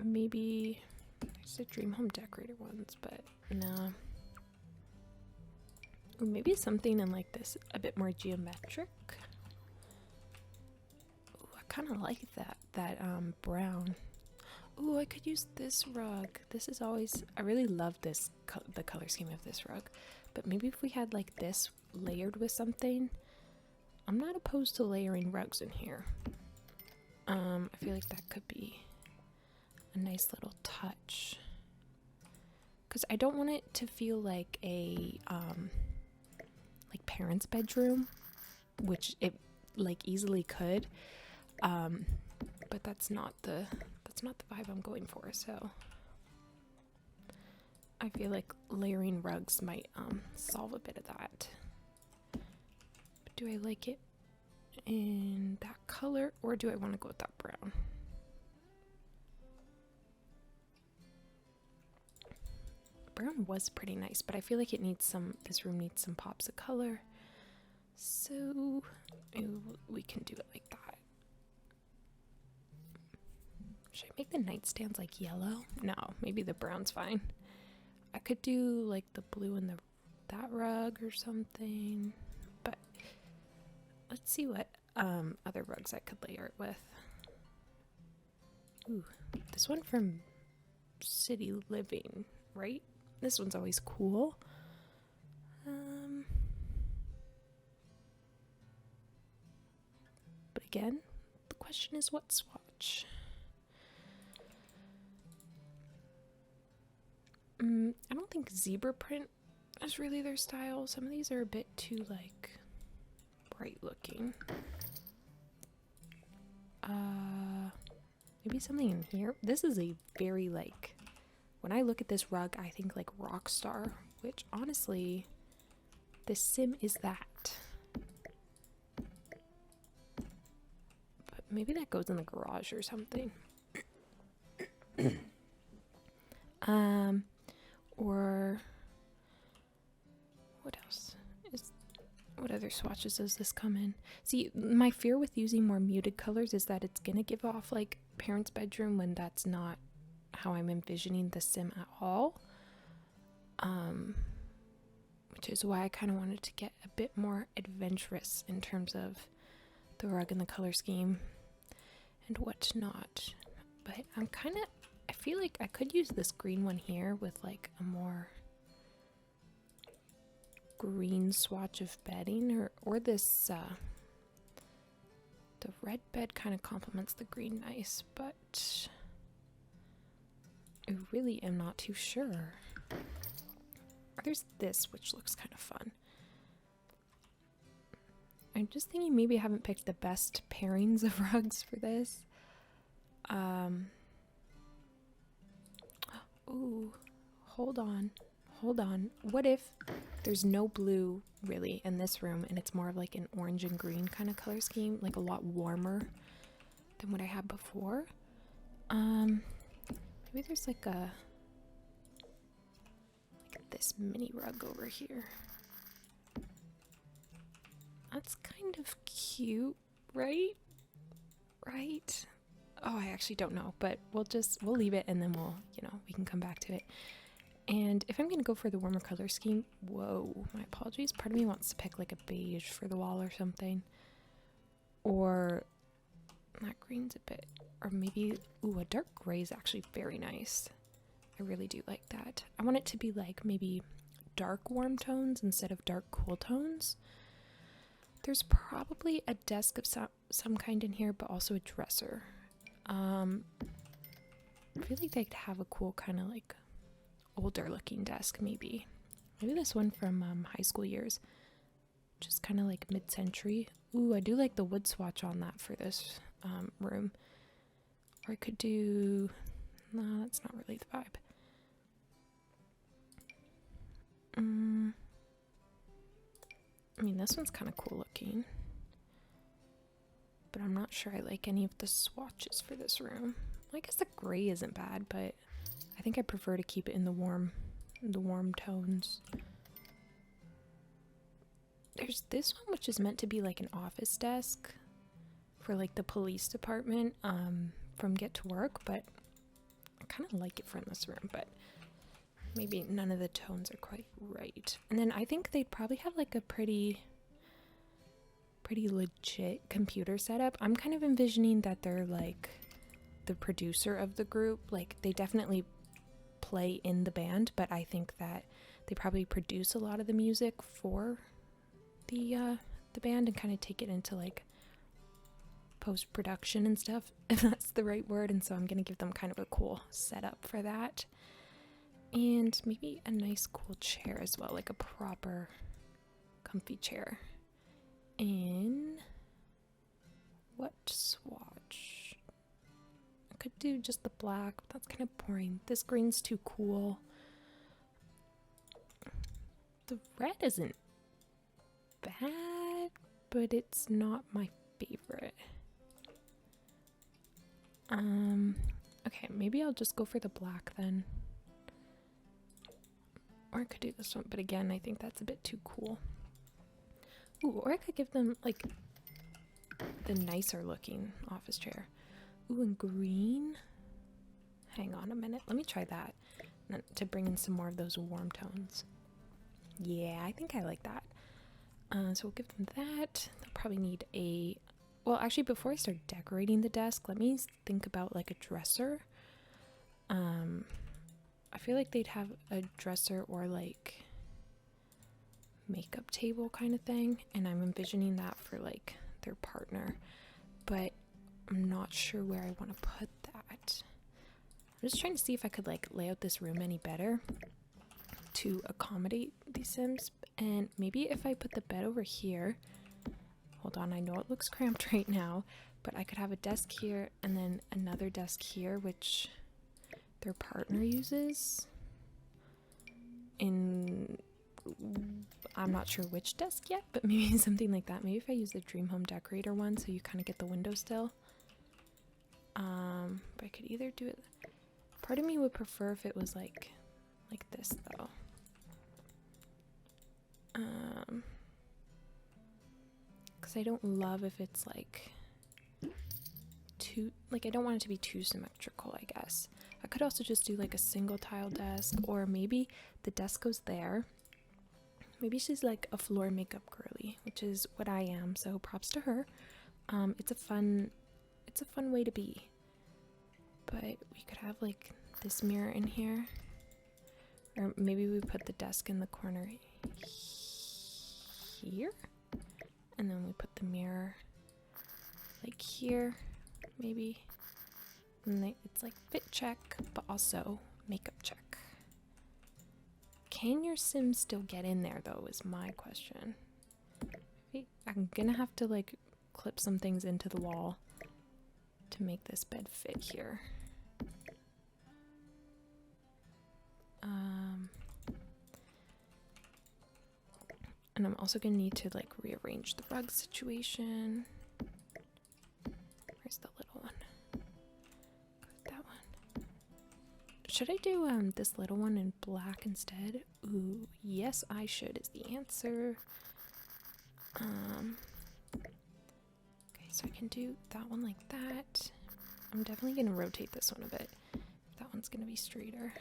Maybe there's a Dream Home Decorator ones, but no. Or maybe something in like this, a bit more geometric. Ooh, I kind of like that brown. Ooh, I could use this rug. This is always, I really love this, the color scheme of this rug. but maybe if we had like this layered with something. I'm not opposed to layering rugs in here. I feel like that could be a nice little touch. Because I don't want it to feel like a like parents' bedroom, which it like easily could. But that's not the vibe I'm going for, so I feel like layering rugs might solve a bit of that. But do I like it in that color, or do I want to go with that brown? Brown was pretty nice, but I feel like it needs some, this room needs some pops of color. So we can do it like that. Should I make the nightstands like yellow? No, maybe the brown's fine. I could do like the blue in that rug or something, but let's see what other rugs I could layer it with. Ooh, this one from City Living, right? This one's always cool. But again, the question is what swatch? I don't think zebra print is really their style. Some of these are a bit too like bright looking. Maybe something in here. This is a very like, when I look at this rug, I think like Rockstar, which honestly, this sim is that. But maybe that goes in the garage or something. Or what else? What other swatches does this come in? See, my fear with using more muted colors is that it's gonna give off like parents' bedroom when that's not how I'm envisioning the sim at all. Which is why I kind of wanted to get a bit more adventurous in terms of the rug and the color scheme and whatnot. But I feel like I could use this green one here with like a more green swatch of bedding, or this the red bed kind of complements the green nice, but I really am not too sure. Or there's this, which looks kind of fun. I'm just thinking maybe I haven't picked the best pairings of rugs for this. Ooh, hold on. What if there's no blue really in this room and it's more of like an orange and green kind of color scheme, like a lot warmer than what I had before? Maybe there's like this mini rug over here. That's kind of cute, right? Right? Oh, I actually don't know, but we'll leave it, and then we can come back to it. And if I'm gonna go for the warmer color scheme, whoa, my apologies. Part of me wants to pick like a beige for the wall or something. Or that green's a bit, or maybe, ooh, a dark gray is actually very nice. I really do like that. I want it to be like maybe dark warm tones instead of dark cool tones. There's probably a desk of some kind in here, but also a dresser. I feel like they could have a cool kind of like older looking desk, maybe this one from high school years, just kind of like mid-century. Ooh, I do like the wood swatch on that for this room. Or I could do, no, that's not really the vibe. I mean, this one's kind of cool looking, but I'm not sure I like any of the swatches for this room. I guess the gray isn't bad, but I think I prefer to keep it in the warm tones. There's this one, which is meant to be like an office desk for like the police department from Get to Work, but I kind of like it for in this room, but maybe none of the tones are quite right. And then I think they'd probably have like a pretty legit computer setup. I'm kind of envisioning that they're like the producer of the group. Like they definitely play in the band, but I think that they probably produce a lot of the music for the band and kind of take it into like post-production and stuff, if that's the right word. And so I'm gonna give them kind of a cool setup for that, and maybe a nice cool chair as well, like a proper comfy chair. In what swatch? I could do just the black, but that's kind of boring. This green's too cool. The red isn't bad, but it's not my favorite. Okay, maybe I'll just go for the black then. Or I could do this one, but again, I think that's a bit too cool. Ooh, or I could give them like the nicer looking office chair. Ooh, and green. Hang on a minute, let me try that to bring in some more of those warm tones. Yeah, I think I like that. So we'll give them that. They'll probably need a... Well, actually, before I start decorating the desk, let me think about like a dresser. I feel like they'd have a dresser or like makeup table kind of thing, and I'm envisioning that for like their partner, but I'm not sure where I want to put that. I'm just trying to see if I could like lay out this room any better to accommodate these Sims, and maybe if I put the bed over here. Hold on, I know it looks cramped right now, but I could have a desk here and then another desk here, which their partner uses. In, I'm not sure which desk yet, but maybe something like that. Maybe if I use the Dream Home Decorator one, so you kind of get the window still. But I could either do it. Part of me would prefer if it was like this though. Because I don't love if it's like too, like I don't want it to be too symmetrical, I guess. I could also just do like a single tile desk, or maybe the desk goes there. Maybe she's like a floor makeup girly, which is what I am, so props to her. It's a fun way to be. But we could have like this mirror in here, or maybe we put the desk in the corner here, and then we put the mirror like here, maybe. And it's like fit check, but also makeup check. Can your Sims still get in there though, is my question. I'm gonna have to like clip some things into the wall to make this bed fit here. And I'm also gonna need to like rearrange the rug situation. Where's the little one? That one. Should I do this little one in black instead? Ooh, yes I should is the answer. Okay, so I can do that one like that. I'm definitely gonna rotate this one a bit. That one's gonna be straighter.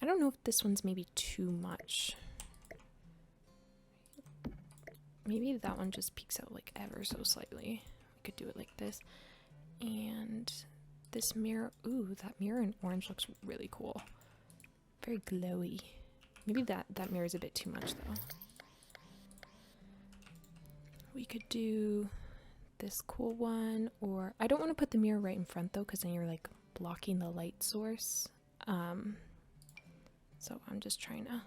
I don't know if this one's maybe too much. Maybe that one just peeks out like ever so slightly. We could do it like this. And this mirror, ooh, that mirror in orange looks really cool. Very glowy. Maybe that mirror is a bit too much though. We could do this cool one, or I don't want to put the mirror right in front though, because then you're like blocking the light source. So I'm just trying to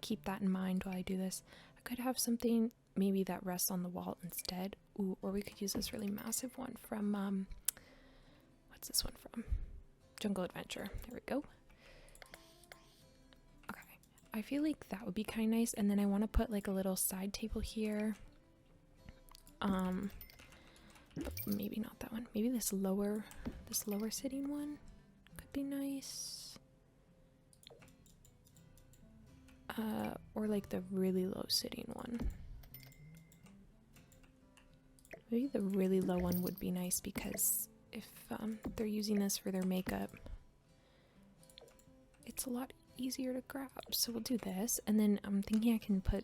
keep that in mind while I do this. I could have something maybe that rests on the wall instead. Ooh, or we could use this really massive one from, what's this one from? Jungle Adventure. There we go. Okay. I feel like that would be kind of nice. And then I want to put like a little side table here. But maybe not that one. Maybe this lower sitting one could be nice. Or like the really low sitting one. Maybe the really low one would be nice, because if they're using this for their makeup, it's a lot easier to grab. So we'll do this, and then I'm thinking I can put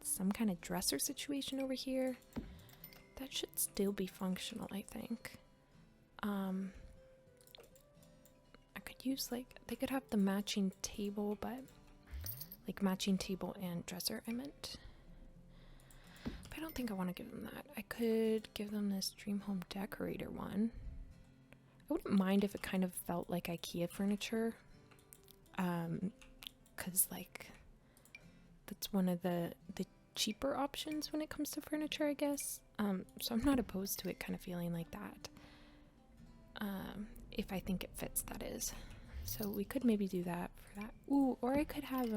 some kind of dresser situation over here. That should still be functional, I think. I could use like, they could have the matching table, but like matching table and dresser, I meant. But I don't think I want to give them that. I could give them this Dream Home Decorator one. I wouldn't mind if it kind of felt like IKEA furniture. Cause like that's one of the cheaper options when it comes to furniture, I guess. So I'm not opposed to it kind of feeling like that. If I think it fits, that is. So we could maybe do that for that. Ooh, or I could have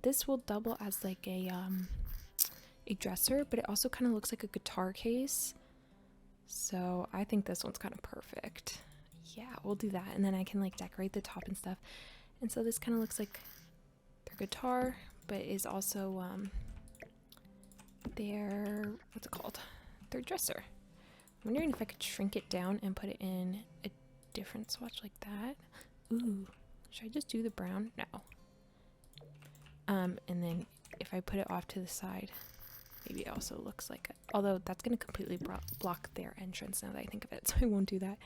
this will double as like a dresser, but it also kind of looks like a guitar case. So I think this one's kind of perfect. Yeah, we'll do that, and then I can like decorate the top and stuff. And so this kind of looks like their guitar, but is also their, what's it called? Their dresser. I'm wondering if I could shrink it down and put it in a different swatch like that. Ooh, should I just do the brown? No. And then if I put it off to the side, maybe it also looks like it. Although that's going to completely block their entrance now that I think of it, so I won't do that.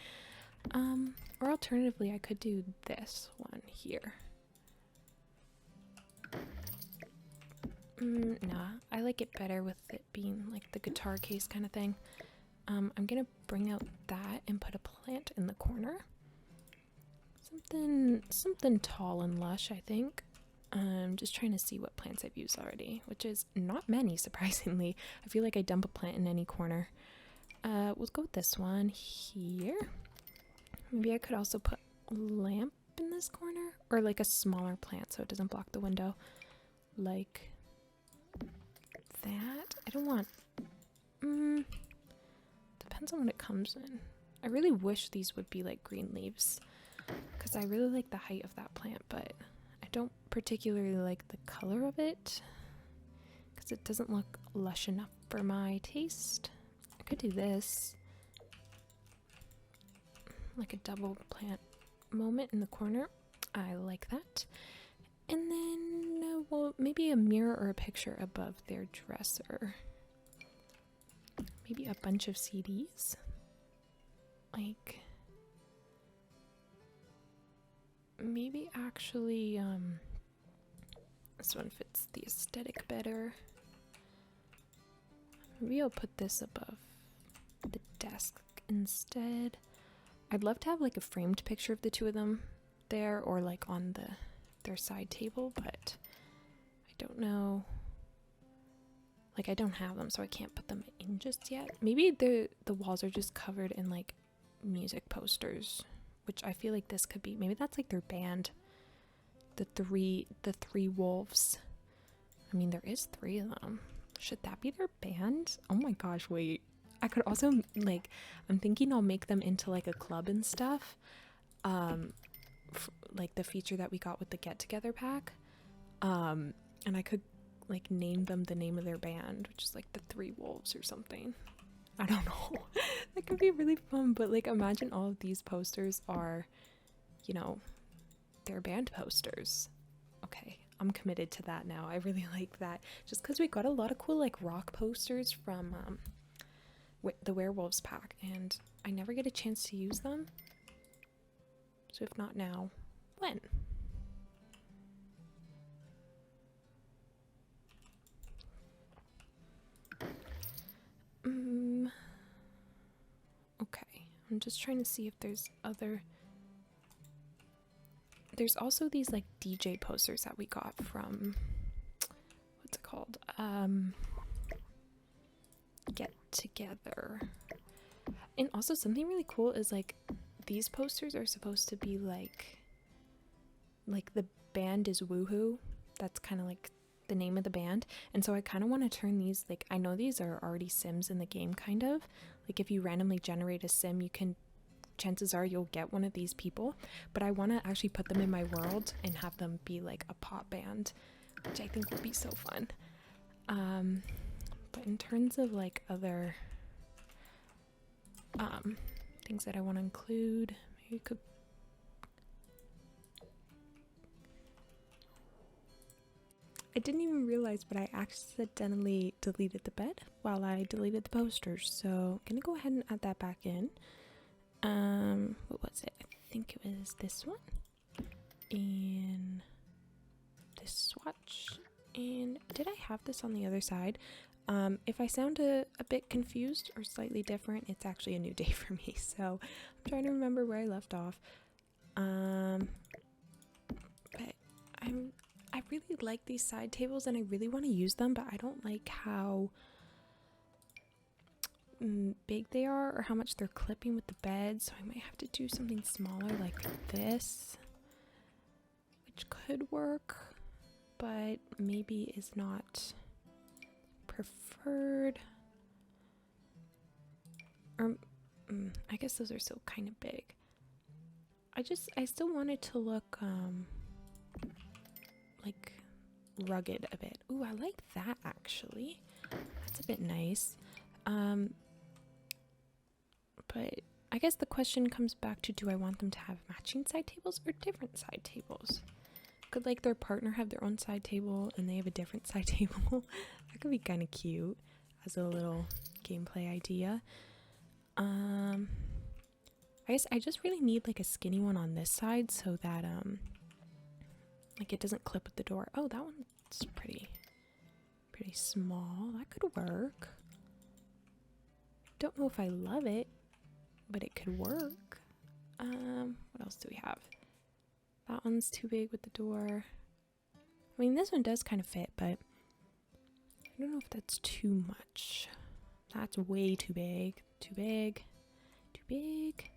Or alternatively, I could do this one here. Nah, I like it better with it being like the guitar case kind of thing. I'm gonna bring out that and put a plant in the corner. Something tall and lush, I think. I'm just trying to see what plants I've used already, which is not many, surprisingly. I feel like I dump a plant in any corner. We'll go with this one here. Maybe I could also put a lamp in this corner, or like a smaller plant so it doesn't block the window. Like that. I don't want... depends on what it comes in. I really wish these would be like green leaves, because I really like the height of that plant, but I don't particularly like the color of it, because it doesn't look lush enough for my taste. I could do this. Like a double plant moment in the corner. I like that. And then, well, maybe a mirror or a picture above their dresser. Maybe a bunch of CDs. Like, maybe actually, this one fits the aesthetic better. Maybe I'll put this above the desk instead. I'd love to have like a framed picture of the two of them there, or like on their side table, but I don't know. Like, I don't have them, so I can't put them in just yet. Maybe the walls are just covered in like music posters, which I feel like this could be. Maybe that's like their band. The three wolves. I mean, there is 3 of them. Should that be their band? Oh my gosh, wait. I could also, like, I'm thinking I'll make them into like a club and stuff. Like the feature that we got with the get together pack. And I could like name them the name of their band, which is like the 3 Wolves or something. I don't know. That could be really fun, but like imagine all of these posters are, you know, their band posters. Okay, I'm committed to that now. I really like that. Just because we got a lot of cool like rock posters from the werewolves pack, and I never get a chance to use them. So if not now, when? Okay, I'm just trying to see if there's other... There's also these like DJ posters that we got from... What's it called? Get Together. And also something really cool is like these posters are supposed to be like the band is Woohoo. That's kind of like the name of the band, and so I kind of want to turn these, like, I know these are already sims in the game, kind of like if you randomly generate a sim, you can, chances are you'll get one of these people, but I want to actually put them in my world and have them be like a pop band, which I think would be so fun. But in terms of like other things that I want to include, maybe you could... I didn't even realize, but I accidentally deleted the bed while I deleted the posters, so I'm gonna go ahead and add that back in. What was it? I think it was this one and this swatch. And did I have this on the other side? If I sound a bit confused or slightly different, it's actually a new day for me, so I'm trying to remember where I left off. But I really like these side tables and I really want to use them, but I don't like how big they are or how much they're clipping with the bed, so I might have to do something smaller like this, which could work, but maybe is not preferred. Or I guess those are still kind of big. I still want it to look like rugged a bit. Ooh, I like that actually. That's a bit nice. But I guess the question comes back to, do I want them to have matching side tables or different side tables? Could like their partner have their own side table and they have a different side table? That could be kind of cute as a little gameplay idea. I guess I just really need like a skinny one on this side so that like it doesn't clip with the door. Oh, that one's pretty small. That could work. Don't know if I love it, but it could work. What else do we have? That one's too big with the door. I mean, this one does kind of fit, but I don't know if that's too much. That's way too big. Too big. Too big.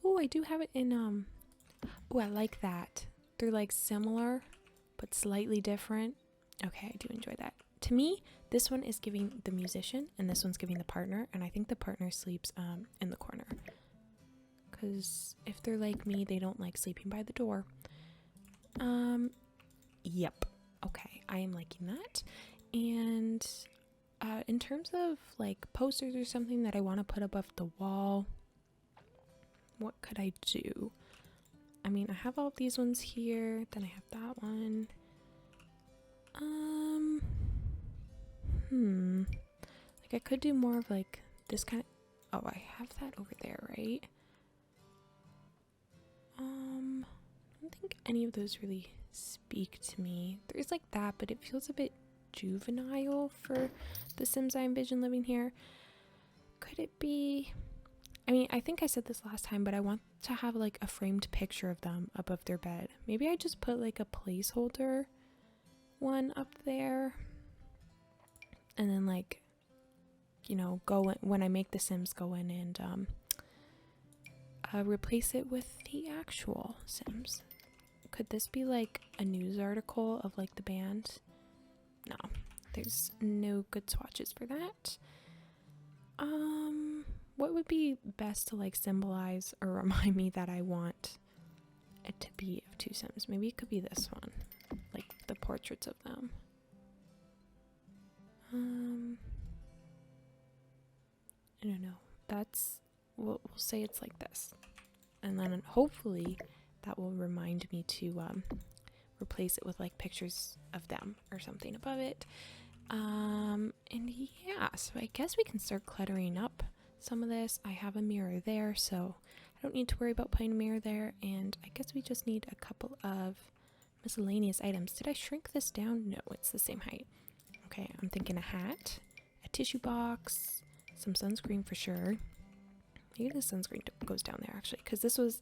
Oh, I do have it in, oh, I like that. They're like similar, but slightly different. Okay, I do enjoy that. To me, this one is giving the musician and this one's giving the partner, and I think the partner sleeps in the corner. Because if they're like me, they don't like sleeping by the door. Yep. Okay, I am liking that. And in terms of like posters or something that I want to put above the wall, what could I do? I mean, I have all of these ones here, then I have that one. Like I could do more of like this kind of, oh, I have that over there, right? I don't think any of those really speak to me. There's like that, but it feels a bit juvenile for the Sims I envision living here. Could it be, I mean, I think I said this last time, but I want to have like a framed picture of them above their bed. Maybe I just put like a placeholder one up there, and then like, you know, go in, when I make the Sims, go in and replace it with the actual Sims. Could this be like a news article of like the band? No, there's no good swatches for that. What would be best to like symbolize or remind me that I want it to be of two Sims? Maybe it could be this one, like the portraits of them. I don't know. That's, we'll say it's like this, and then hopefully that will remind me to replace it with like pictures of them or something above it. And yeah, so I guess we can start cluttering up some of this. I have a mirror there, so I don't need to worry about putting a mirror there, and I guess we just need a couple of miscellaneous items. Did I shrink this down? No, it's the same height. Okay, I'm thinking a hat, a tissue box, some sunscreen for sure. Maybe the sunscreen goes down there actually, because this was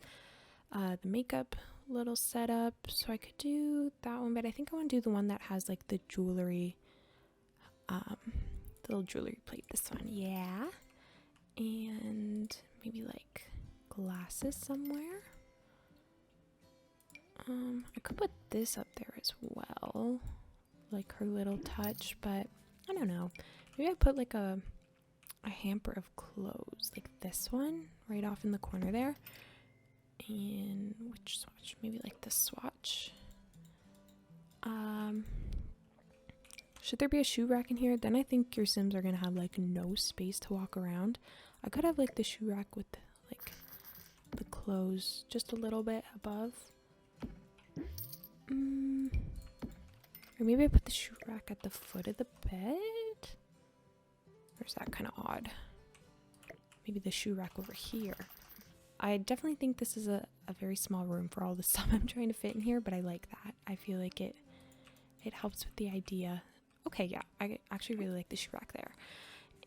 the makeup little setup, so I could do that one, but I think I want to do the one that has like the jewelry, the little jewelry plate, this one, yeah. And maybe like glasses somewhere. I could put this up there as well, like her little touch, but I don't know. Maybe I put like a hamper of clothes, like this one right off in the corner there. And which swatch? Maybe like this swatch. Should there be a shoe rack in here? Then I think your Sims are gonna have like no space to walk around. I could have like the shoe rack with like the clothes just a little bit above. Or maybe I put the shoe rack at the foot of the bed? Or is that kind of odd? Maybe the shoe rack over here. I definitely think this is a a very small room for all the stuff I'm trying to fit in here, but I like that. I feel like it helps with the idea. Okay, yeah, I actually really like the shoe rack there.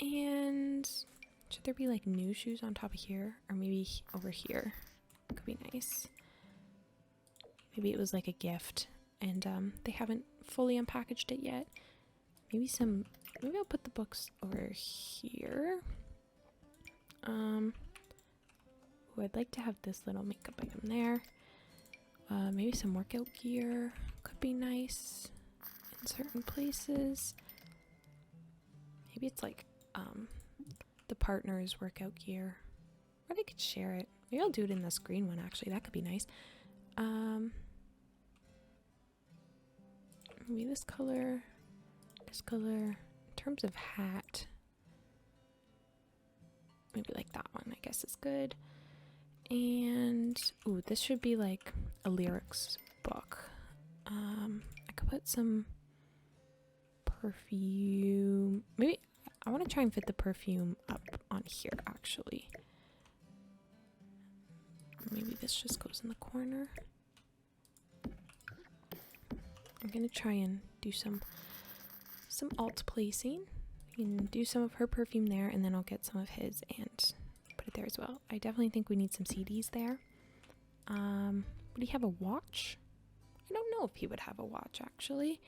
And should there be like new shoes on top of here, or maybe over here? Could be nice. Maybe it was like a gift and they haven't fully unpackaged it yet. Maybe I'll put the books over here. I'd like to have this little makeup item there. Maybe some workout gear could be nice in certain places. Maybe it's like the partner's workout gear, or they could share it. Maybe I'll do it in this green one actually. That could be nice. Maybe this color. In terms of hat, maybe like that one, I guess is good. And ooh, this should be like a lyrics book. I could put some perfume. Maybe I want to try and fit the perfume up on here actually. Maybe this just goes in the corner. I'm gonna try and do some alt placing. You can do some of her perfume there, and then I'll get some of his and put it there as well. I definitely think we need some CDs there. Would he have a watch? I don't know if he would have a watch actually.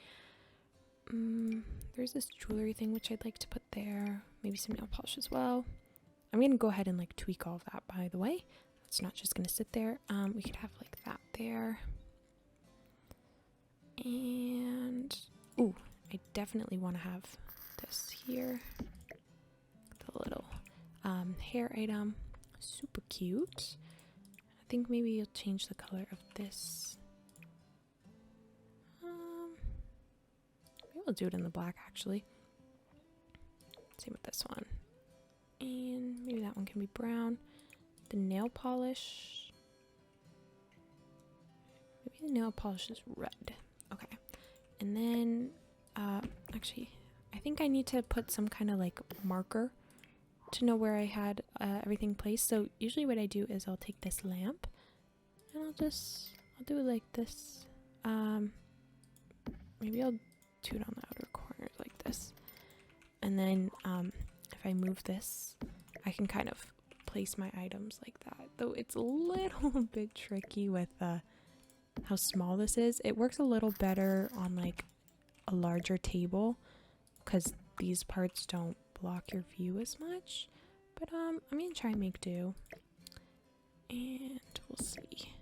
There's this jewelry thing which I'd like to put there. Maybe some nail polish as well. I'm gonna go ahead and like tweak all of that, by the way. It's not just gonna sit there. We could have like that there. And ooh, I definitely want to have this here. The little hair item. Super cute. I think maybe you'll change the color of this. Maybe we'll do it in the black actually. Same with this one. And maybe that one can be brown. The nail polish. Maybe the nail polish is red. Okay. And then actually, I think I need to put some kind of like marker to know where I had everything placed. So usually what I do is I'll take this lamp and I'll do it like this. Maybe I'll do it on the outer corners like this. And then if I move this, I can kind of place my items like that. Though it's a little bit tricky with how small this is. It works a little better on like a larger table because these parts don't block your view as much. But I'm gonna try and make do, and we'll see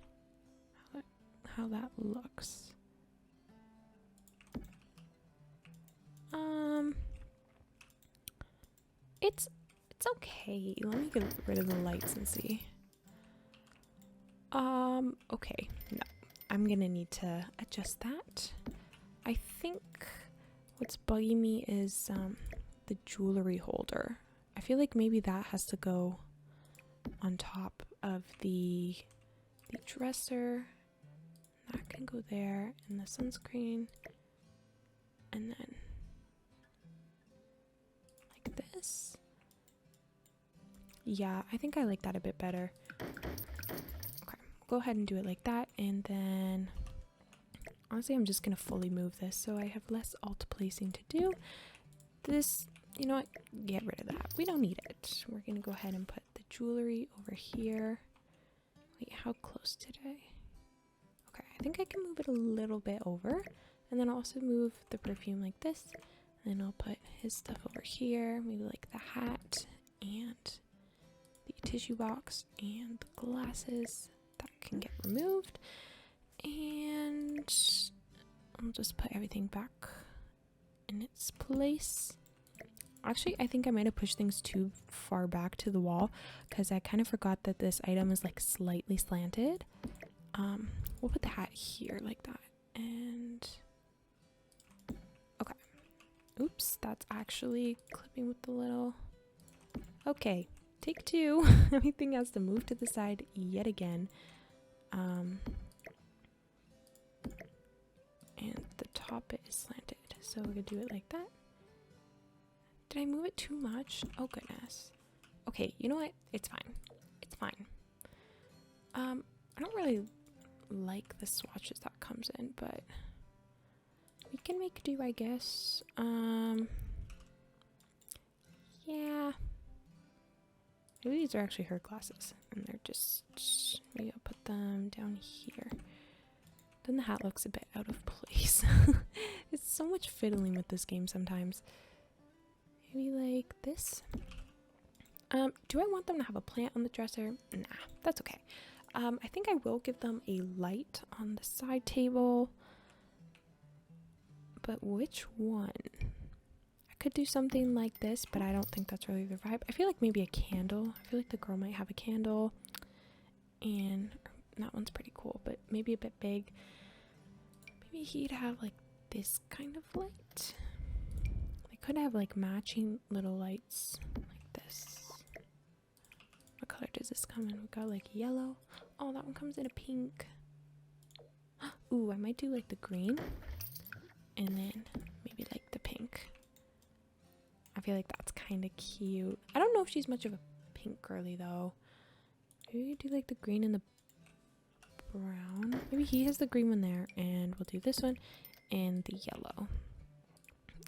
how that looks. It's okay. Let me get rid of the lights and see. Okay, no. I'm gonna need to adjust that. I think what's bugging me is the jewelry holder. I feel like maybe that has to go on top of the dresser. That can go there, and the sunscreen, and then like this. Yeah, I think I like that a bit better. Okay, go ahead and do it like that, and then honestly I'm just gonna fully move this so I have less alt placing to do. This, you know what, get rid of that, we don't need it. We're gonna go ahead and put the jewelry over here. Wait, how close did I? Okay, I think I can move it a little bit over, and then I'll also move the perfume like this, and then I'll put his stuff over here, maybe like the hat and the tissue box and the glasses. That can get removed, and I'll just put everything back in its place. Actually, I think I might have pushed things too far back to the wall because I kind of forgot that this item is like slightly slanted. We'll put the hat here like that, and okay. Oops, that's actually clipping with the little. Okay, take two. Everything has to move to the side yet again. And the top bit is slanted, so we're gonna do it like that. Did I move it too much? Oh goodness. Okay, you know what? It's fine. It's fine. I don't really like the swatches that comes in, but we can make do, I guess. Yeah. Maybe these are actually her glasses, and they're just, maybe I'll put them down here. Then the hat looks a bit out of place. It's so much fiddling with this game sometimes. Maybe like this. Do I want them to have a plant on the dresser? Nah, that's okay. I think I will give them a light on the side table. But which one? I could do something like this, but I don't think that's really the vibe. I feel like maybe a candle. I feel like the girl might have a candle. And that one's pretty cool, but maybe a bit big. Maybe he'd have like this kind of light. They could have like matching little lights like this. What color does this come in? We got like yellow. Oh, that one comes in a pink. Ooh, I might do like the green. And then maybe like the pink. I feel like that's kind of cute. I don't know if she's much of a pink girly though. Maybe do like the green and the brown. Maybe he has the green one there, and we'll do this one and the yellow.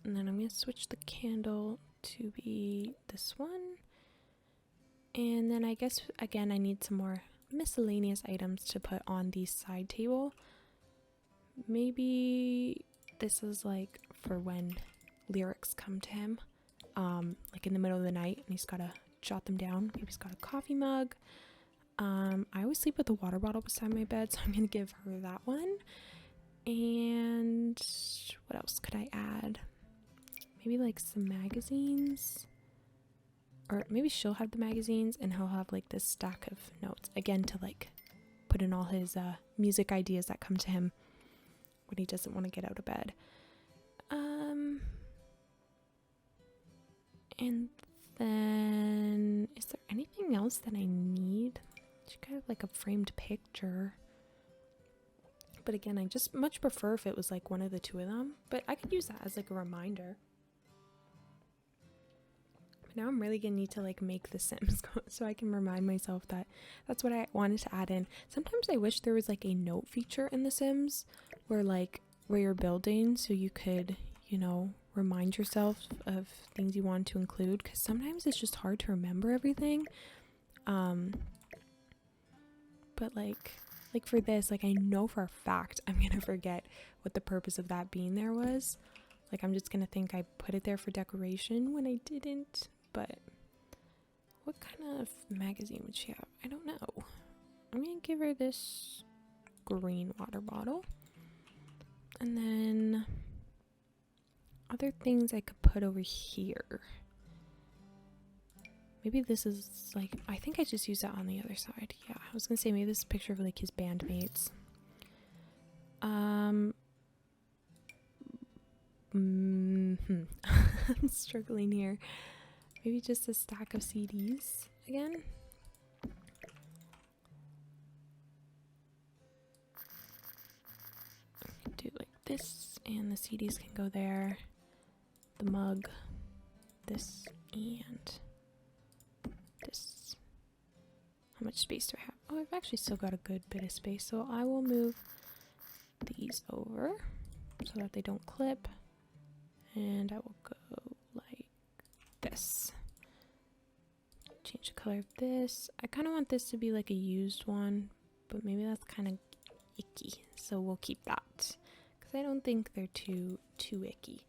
And then I'm gonna switch the candle to be this one. And then I guess again I need some more miscellaneous items to put on the side table. Maybe this is like for when lyrics come to him, like in the middle of the night, and he's gotta jot them down. Maybe he's got a coffee mug. I always sleep with a water bottle beside my bed, so I'm gonna give her that one. And what else could I add? Maybe like some magazines, or maybe she'll have the magazines and he'll have like this stack of notes again to like put in all his music ideas that come to him when he doesn't want to get out of bed. And then is there anything else that I need? She kind of like a framed picture. But again, I just much prefer if it was like one of the two of them. But I could use that as like a reminder. But now I'm really gonna need to like make the Sims so I can remind myself that that's what I wanted to add in. Sometimes I wish there was like a note feature in the Sims where you're building, so you could, you know, remind yourself of things you want to include, because sometimes it's just hard to remember everything. But like for this, like I know for a fact I'm gonna forget what the purpose of that being there was. Like I'm just gonna think I put it there for decoration when I didn't. But what kind of magazine would she have? I don't know. I'm gonna give her this green water bottle. And then other things I could put over here. Maybe this is like, I think I just used that on the other side. Yeah, I was gonna say maybe this is a picture of like his bandmates. I'm struggling here. Maybe just a stack of CDs again. Do like this, and the CDs can go there. The mug, this, and this. How much space do I have? Oh, I've actually still got a good bit of space, so I will move these over so that they don't clip, and I will go like this. Change the color of this. I kind of want this to be like a used one, but maybe that's kind of icky, so we'll keep that because I don't think they're too icky.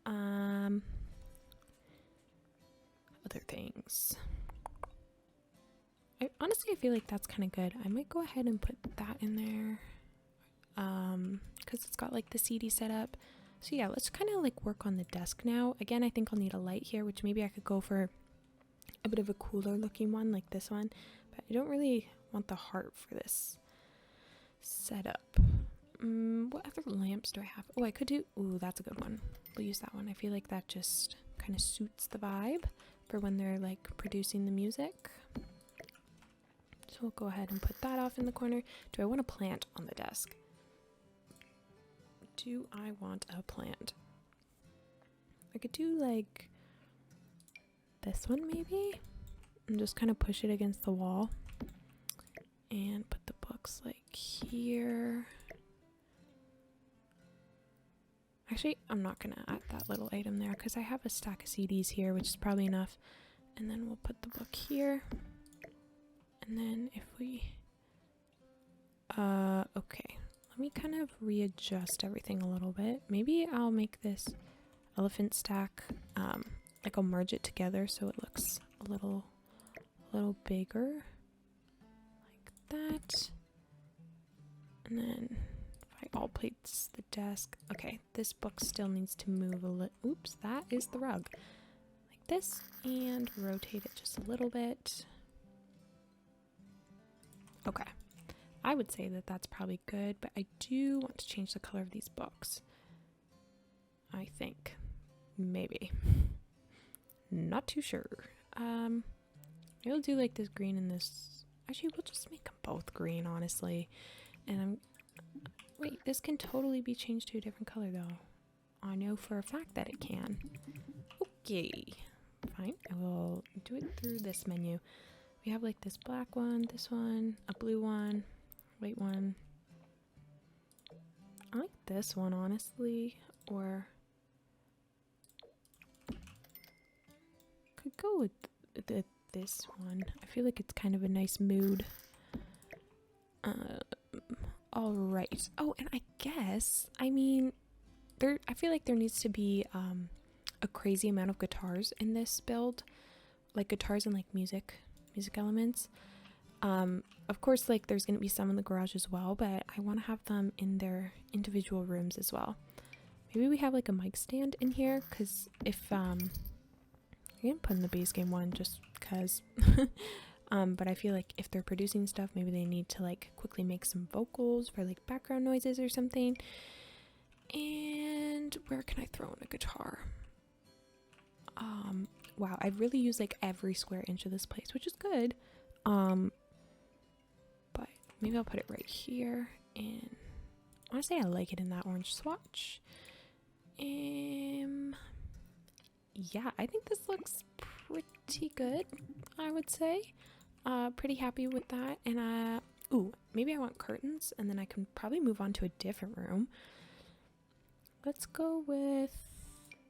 Other things. Honestly, I feel like that's kind of good. I might go ahead and put that in there because it's got like the CD set up. So yeah, let's kind of like work on the desk now. Again, I think I'll need a light here, which maybe I could go for a bit of a cooler looking one like this one, but I don't really want the heart for this setup. What other lamps do I have? Oh, I could do, ooh, that's a good one. We'll use that one. I feel like that just kind of suits the vibe for when they're like producing the music. So we'll go ahead and put that off in the corner. Do I want a plant on the desk? Do I want a plant? I could do like this one maybe, and just kind of push it against the wall and put looks like here. Actually, I'm not gonna add that little item there because I have a stack of CDs here, which is probably enough. And then we'll put the book here. And then if we, okay, let me kind of readjust everything a little bit. Maybe I'll make this elephant stack, like I'll merge it together so it looks a little bigger, like that. And then if I all plates the desk, okay, this book still needs to move a little. Oops, that is the rug. Like this, and rotate it just a little bit. Okay, I would say that that's probably good, but I do want to change the color of these books. I think, maybe, not too sure. Maybe we'll do like this green and this. Actually, we'll just make them both green, honestly. And wait, this can totally be changed to a different color though. I know for a fact that it can. Okay, fine. I will do it through this menu. We have like this black one, this one, a blue one, white one. I like this one, honestly, or could go with this one. I feel like it's kind of a nice mood. All right. Oh, and I guess, I mean, I feel like there needs to be a crazy amount of guitars in this build, like guitars and like music elements. Of course, like there's going to be some in the garage as well, but I want to have them in their individual rooms as well. Maybe we have like a mic stand in here, because if I'm gonna put in the base game one just because but I feel like if they're producing stuff, maybe they need to like quickly make some vocals for like background noises or something. And where can I throw in a guitar? Wow, I've really used like every square inch of this place, which is good. But maybe I'll put it right here, and honestly I like it in that orange swatch. Yeah, I think this looks pretty good, I would say. Pretty happy with that. And ooh, maybe I want curtains, and then I can probably move on to a different room. Let's go with,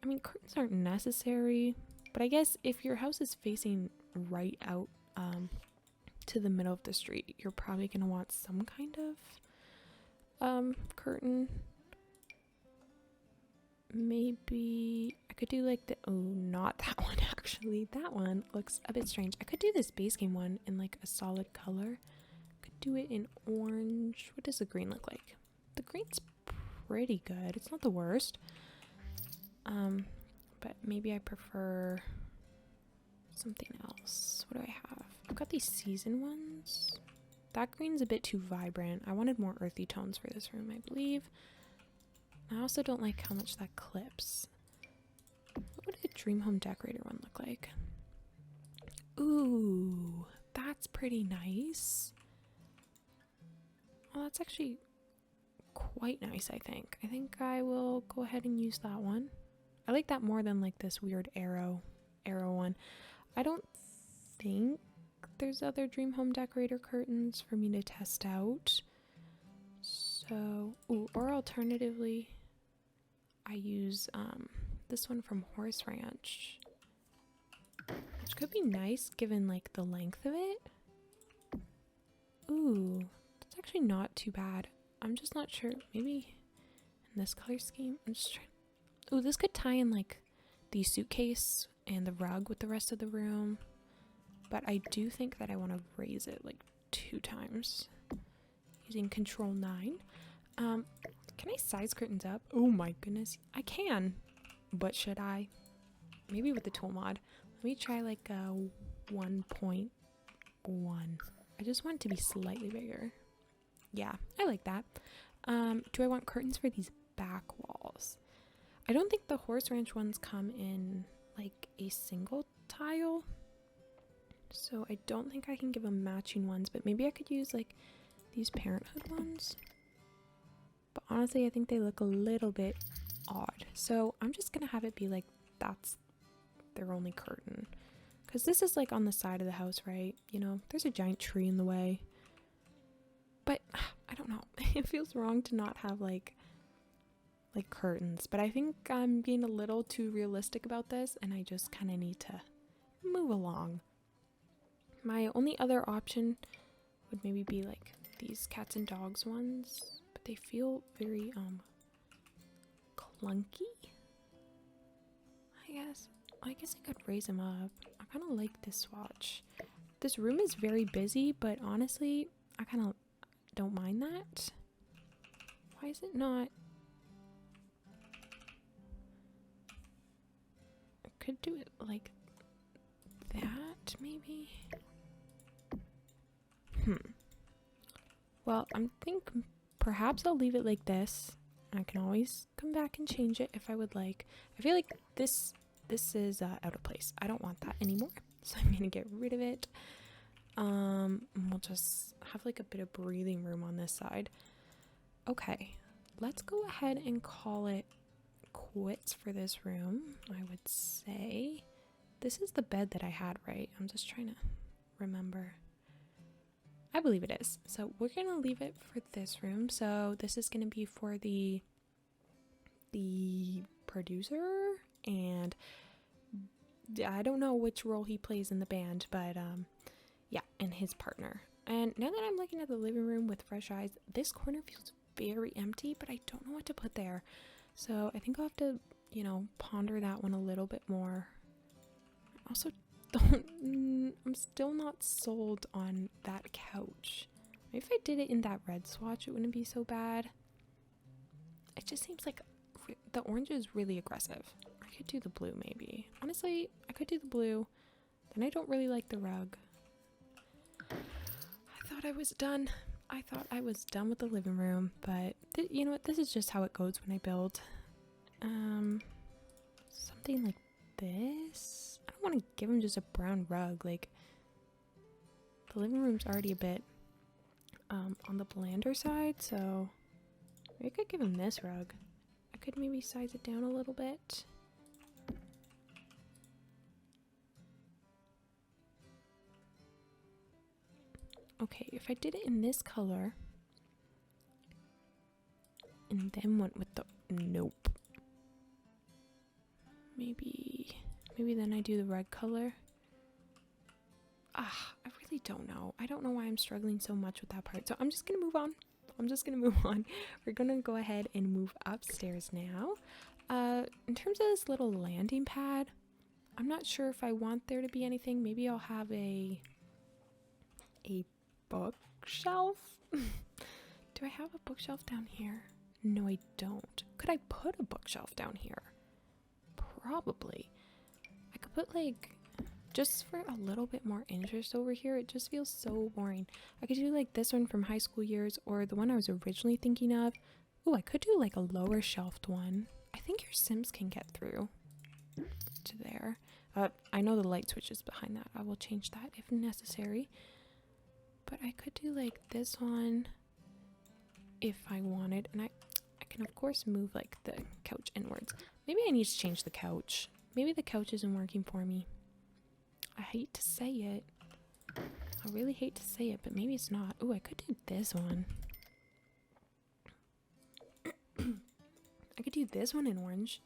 I mean, curtains aren't necessary, but I guess if your house is facing right out to the middle of the street, you're probably gonna want some kind of curtain. Maybe I could do like the, oh, not that one actually. That one looks a bit strange. I could do this base game one in like a solid color. Could do it in orange. What does the green look like? The green's pretty good. It's not the worst. But maybe I prefer something else. What do I have? I've got these season ones. That green's a bit too vibrant. I wanted more earthy tones for this room, I believe. I also don't like how much that clips. What would a dream home decorator one look like? Ooh, that's pretty nice. Well, that's actually quite nice, I think. I think I will go ahead and use that one. I like that more than like this weird arrow one. I don't think there's other dream home decorator curtains for me to test out. So, ooh, or alternatively, I use this one from Horse Ranch, which could be nice given like the length of it. Ooh, that's actually not too bad. I'm just not sure. Maybe in this color scheme. I'm just trying. Ooh, this could tie in like the suitcase and the rug with the rest of the room. But I do think that I want to raise it like 2 times using Control 9. Can I size curtains up? Oh my goodness, I can. But should I? Maybe with the tool mod. Let me try like a 1.1. I just want it to be slightly bigger. Yeah, I like that. Do I want curtains for these back walls? I don't think the Horse Ranch ones come in like a single tile. So I don't think I can give them matching ones, but maybe I could use like these Parenthood ones. But honestly, I think they look a little bit odd. So I'm just gonna have it be like that's their only curtain. Because this is like on the side of the house, right? You know, there's a giant tree in the way. but I don't know. It feels wrong to not have like curtains, but I think I'm being a little too realistic about this, and I just kind of need to move along. My only other option would maybe be like these cats and dogs ones, but they feel very clunky. I guess I could raise them up. I kind of like this swatch. This room is very busy, but honestly, I kind of don't mind that. Why is it not? I could do it like that, maybe. Well, I'm thinking perhaps I'll leave it like this. I can always come back and change it if I would like. I feel like this is out of place. I don't want that anymore, so I'm gonna get rid of it. We'll just have like a bit of breathing room on this side. Okay, let's go ahead and call it quits for this room. I would say this is the bed that I had, right? I'm just trying to remember. I believe it is. So we're gonna leave it for this room. So this is gonna be for the producer, and I don't know which role he plays in the band, but yeah, and his partner. And now that I'm looking at the living room with fresh eyes, this corner feels very empty, but I don't know what to put there. So I think I'll have to, you know, ponder that one a little bit more. Also, I'm still not sold on that couch. Maybe if I did it in that red swatch, it wouldn't be so bad. It just seems like the orange is really aggressive. I could do the blue maybe. Honestly, I could do the blue. Then I don't really like the rug. I thought I was done. I thought I was done with the living room, but you know what? This is just how it goes when I build. Something like this. I don't want to give him just a brown rug. Like, the living room's already a bit on the blander side, so maybe I could give him this rug. I could maybe size it down a little bit. Okay, if I did it in this color and then went with the nope. Maybe then I do the red color. I really don't know. I don't know why I'm struggling so much with that part. So I'm just gonna move on. We're gonna go ahead and move upstairs now. In terms of this little landing pad, I'm not sure if I want there to be anything. Maybe I'll have a bookshelf. Do I have a bookshelf down here? No, I don't. Could I put a bookshelf down here? Probably. I could put like, just for a little bit more interest over here. It just feels so boring. I could do like this one from high school years, or the one I was originally thinking of. Oh, I could do like a lower shelved one. I think your Sims can get through to there. I know the light switch is behind that. I will change that if necessary. But I could do like this one if I wanted, and I can of course move like the couch inwards. Maybe I need to change the couch. Maybe the couch isn't working for me. I hate to say it. I really hate to say it, but maybe it's not. Oh, I could do this one. I could do this one in orange.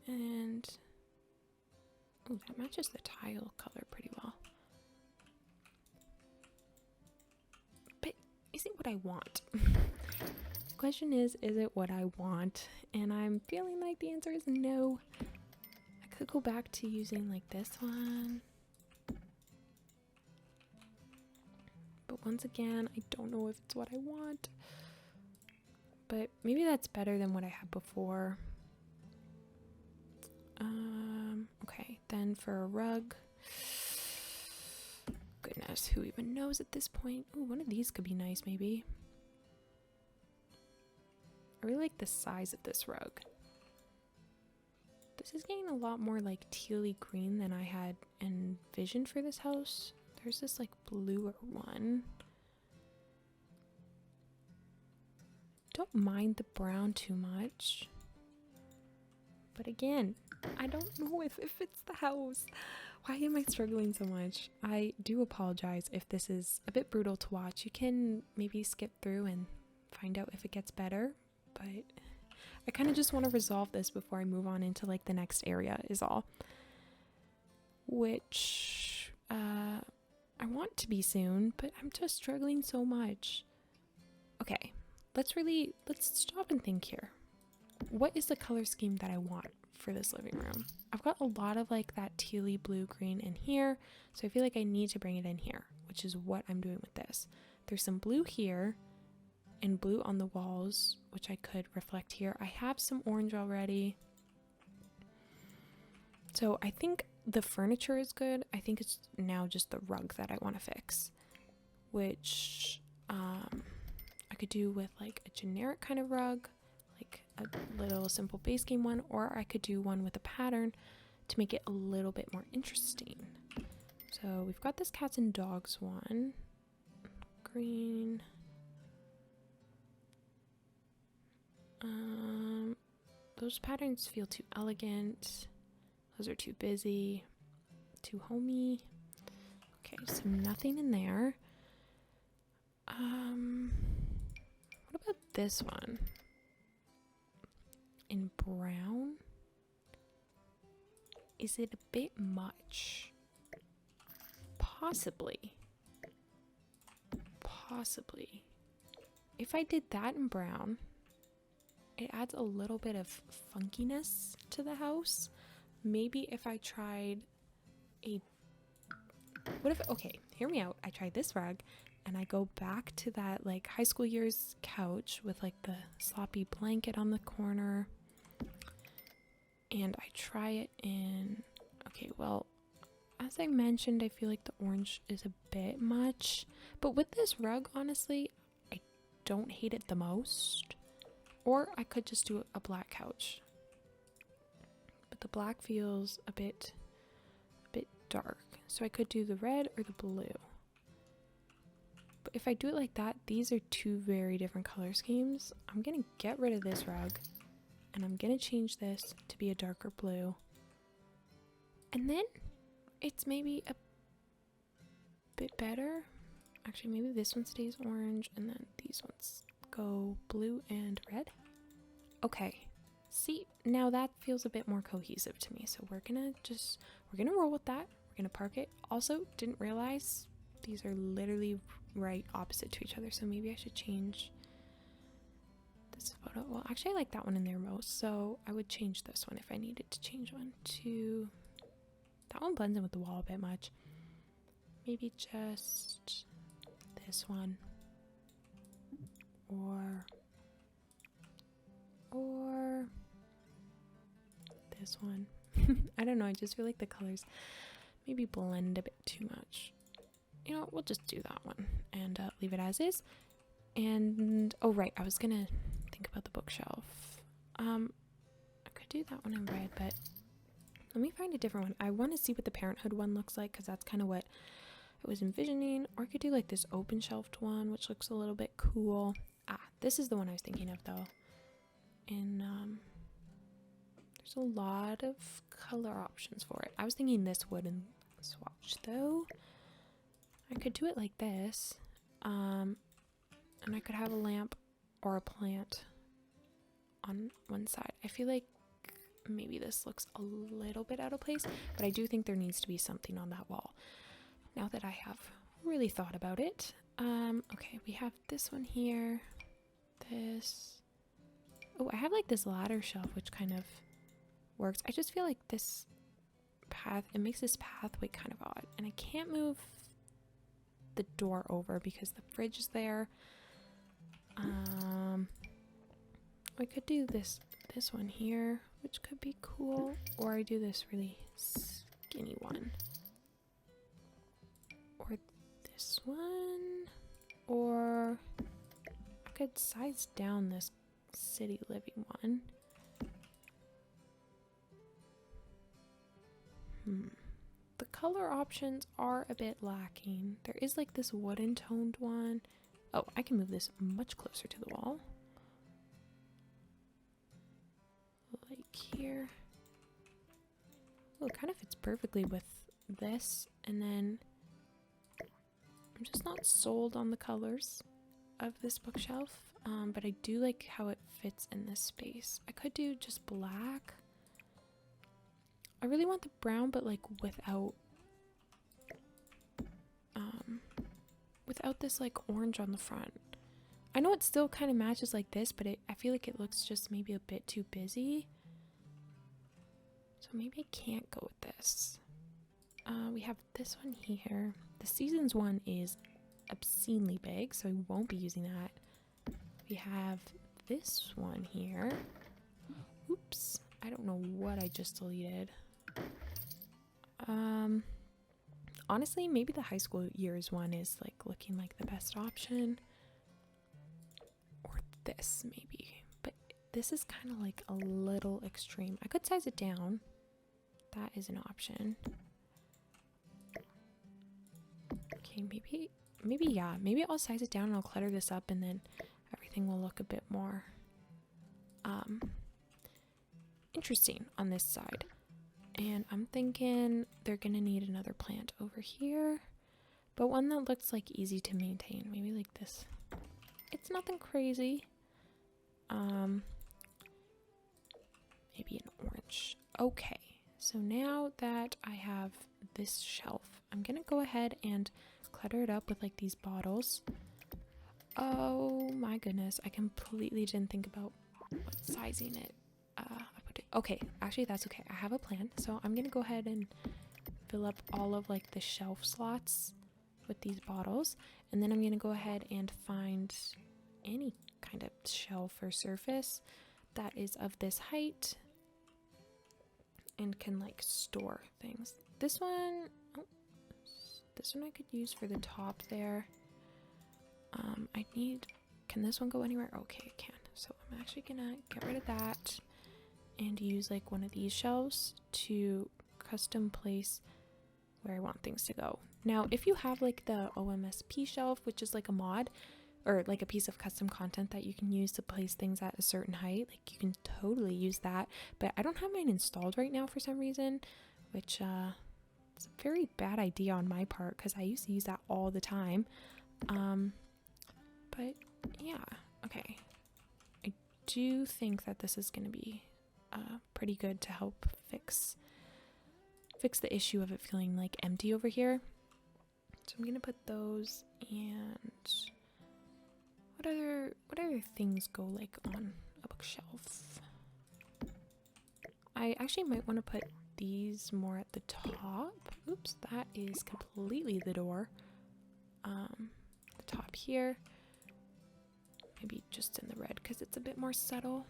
And oh, that matches the tile color pretty well. But is it what I want? The question is it what I want? And I'm feeling like the answer is no. I could go back to using like this one. But once again, I don't know if it's what I want. But maybe that's better than what I had before. Okay, then for a rug. Goodness, who even knows at this point? Ooh, one of these could be nice, maybe. I really like the size of this rug. This is getting a lot more like tealy green than I had envisioned for this house. There's this like bluer one. Don't mind the brown too much. But again, I don't know if it fits the house. Why am I struggling so much? I do apologize if this is a bit brutal to watch. You can maybe skip through and find out if it gets better, but I kind of just want to resolve this before I move on into like the next area is all. Which I want to be soon, but I'm just struggling so much. Okay, let's stop and think here. What is the color scheme that I want for this living room? I've got a lot of like that tealy blue green in here, so I feel like I need to bring it in here, which is what I'm doing with this. There's some blue here and blue on the walls, which I could reflect here. I have some orange already. So I think the furniture is good. I think it's now just the rug that I want to fix, which I could do with like a generic kind of rug, like a little simple base game one, or I could do one with a pattern to make it a little bit more interesting. So we've got this cats and dogs one, green. Those patterns feel too elegant. Those are too busy, too homey. Okay, so nothing in there. What about this one? In brown? Is it a bit much? Possibly. Possibly. If I did that in brown, it adds a little bit of funkiness to the house. Maybe if I tried okay, hear me out. I tried this rug and I go back to that like high school years couch with like the sloppy blanket on the corner. And I try it in, okay, well, as I mentioned, I feel like the orange is a bit much. But with this rug, honestly, I don't hate it the most. Or I could just do a black couch. But the black feels a bit dark. So I could do the red or the blue. But if I do it like that, these are two very different color schemes. I'm going to get rid of this rug. And I'm going to change this to be a darker blue. And then it's maybe a bit better. Actually, maybe this one stays orange and then these ones go blue and red. Okay. See, now that feels a bit more cohesive to me. So we're gonna roll with that. We're gonna park it. Also, didn't realize these are literally right opposite to each other. So maybe I should change this photo. Well, actually I like that one in there most. So I would change this one if I needed to change one to, that one blends in with the wall a bit much. Maybe just this one. Or this one. I don't know, I just feel like the colors maybe blend a bit too much. You know, we'll just do that one and leave it as is. And oh right, I was gonna think about the bookshelf. I could do that one in red, but let me find a different one. I want to see what the Parenthood one looks like because that's kind of what I was envisioning. Or I could do like this open shelved one, which looks a little bit cool. Ah, this is the one I was thinking of though. And there's a lot of color options for it. I was thinking this wooden swatch though. I could do it like this. And I could have a lamp or a plant on one side. I feel like maybe this looks a little bit out of place, but I do think there needs to be something on that wall. Now that I have really thought about it. Okay, we have this one here. This. Oh, I have like this ladder shelf, which kind of works. I just feel like this path, it makes this pathway kind of odd. And I can't move the door over because the fridge is there. I could do this one here, which could be cool, or I do this really skinny one, or this one, or I could size down this city living one. The color options are a bit lacking. There is like this wooden toned one. Oh, I can move this much closer to the wall. Like here. Oh, it kind of fits perfectly with this, and then I'm just not sold on the colors of this bookshelf, but I do like how it fits in this space. I could do just black. I really want the brown, but like without this like orange on the front. I know it still kind of matches like this, but I feel like it looks just maybe a bit too busy. So maybe I can't go with this. We have this one here. The seasons one is obscenely big, so I won't be using that. We have this one here. Oops, I don't know what I just deleted. Honestly, maybe the high school years one is like looking like the best option. Or this maybe, but this is kind of like a little extreme. I could size it down. That is an option. Okay, maybe yeah, maybe I'll size it down and I'll clutter this up, and then everything will look a bit more interesting on this side. And I'm thinking they're gonna need another plant over here, but one that looks like easy to maintain, maybe like this. It's nothing crazy. Maybe an orange. Okay, so now that I have this shelf, I'm gonna go ahead and clutter it up with like these bottles. Oh my goodness, I completely didn't think about what sizing it. Okay, actually that's okay. I have a plan, so I'm gonna go ahead and fill up all of like the shelf slots with these bottles, and then I'm gonna go ahead and find any kind of shelf or surface that is of this height and can like store things. This one, oh, this one I could use for the top there. Can this one go anywhere? Okay, it can. So I'm actually gonna get rid of that and use like one of these shelves to custom place where I want things to go. Now, if you have like the OMSP shelf, which is like a mod or like a piece of custom content that you can use to place things at a certain height, like you can totally use that. But I don't have mine installed right now for some reason, which it's a very bad idea on my part because I used to use that all the time. But yeah, okay. I do think that this is going to be pretty good to help fix the issue of it feeling like empty over here. So I'm gonna put those, and what other things go like on a bookshelf? I actually might want to put these more at the top. Oops, that is completely the door. The top here, maybe just in the red because it's a bit more subtle.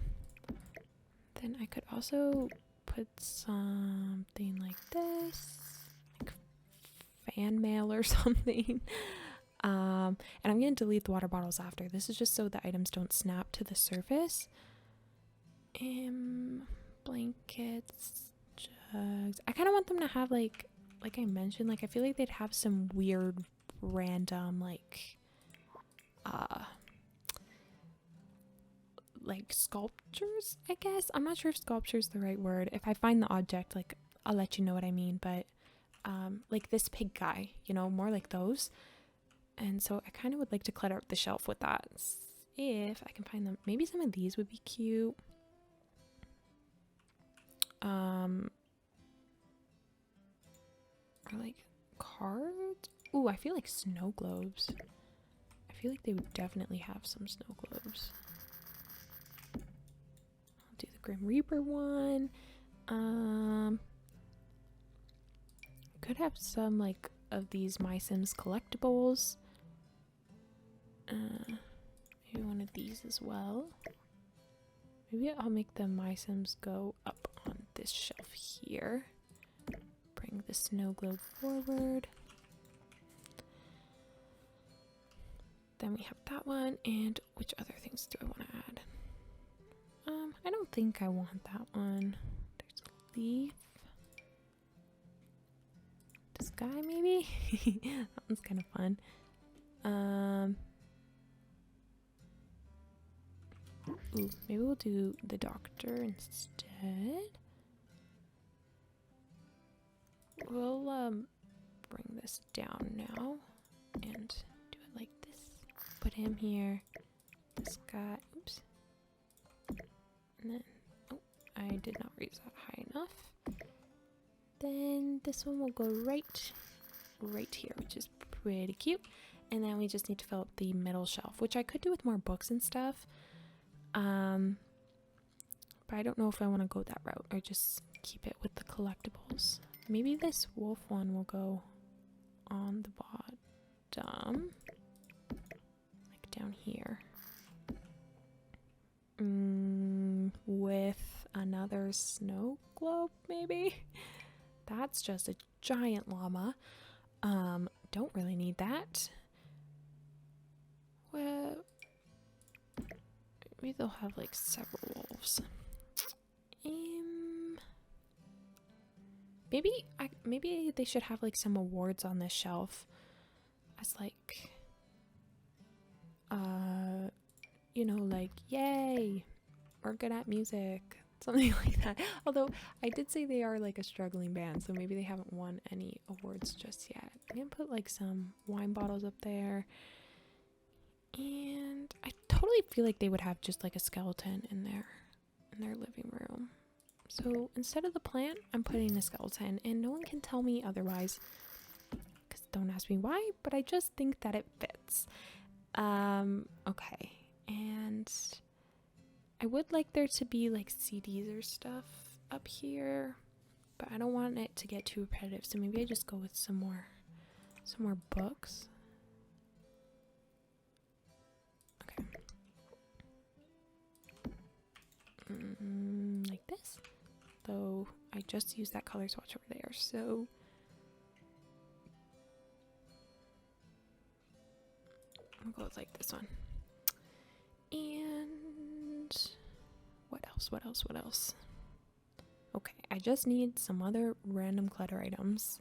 Then I could also put something like this, like fan mail or something. And I'm going to delete the water bottles after. This is just so the items don't snap to the surface. Blankets, jugs. I kind of want them to have like I mentioned, like I feel like they'd have some weird random like sculptures, I guess. I'm not sure if sculpture is the right word. If I find the object, like I'll let you know what I mean, but like this pig guy, you know, more like those. And so I kind of would like to clutter up the shelf with that if I can find them. Maybe some of these would be cute. Or like cards. Ooh, I feel like snow globes. I feel like they would definitely have some snow globes. I'll do the Grim Reaper one. Could have some like of these My Sims collectibles. Maybe one of these as well. Maybe I'll make the My Sims go up on this shelf here. Bring the snow globe forward. Then we have that one, and which other things do I want to add? I don't think I want that one. There's a leaf. This guy, maybe? That one's kind of fun. Ooh, maybe we'll do the doctor instead. we'll bring this down now and do it like this. Put him here. This guy, oops. And then, oh, I did not raise that high enough. Then this one will go right here, which is pretty cute. And then we just need to fill up the middle shelf, which I could do with more books and stuff. But I don't know if I want to go that route or just keep it with the collectibles. Maybe this wolf one will go on the bottom, like down here, with another snow globe maybe. That's just a giant llama. Don't really need that. Well, maybe they'll have like several wolves. Maybe they should have like some awards on this shelf as like you know, like yay, we're good at music, something like that. Although I did say they are like a struggling band, so maybe they haven't won any awards just yet. I'm gonna put like some wine bottles up there, and I totally feel like they would have just like a skeleton in their living room. So instead of the plant, I'm putting a skeleton, and no one can tell me otherwise, because don't ask me why, but I just think that it fits. Okay, and I would like there to be like CDs or stuff up here, but I don't want it to get too repetitive, so maybe I just go with some more books. Okay. Like this. Though I just used that color swatch over there, so I'll go with like this one. And what else? Okay, I just need some other random clutter items.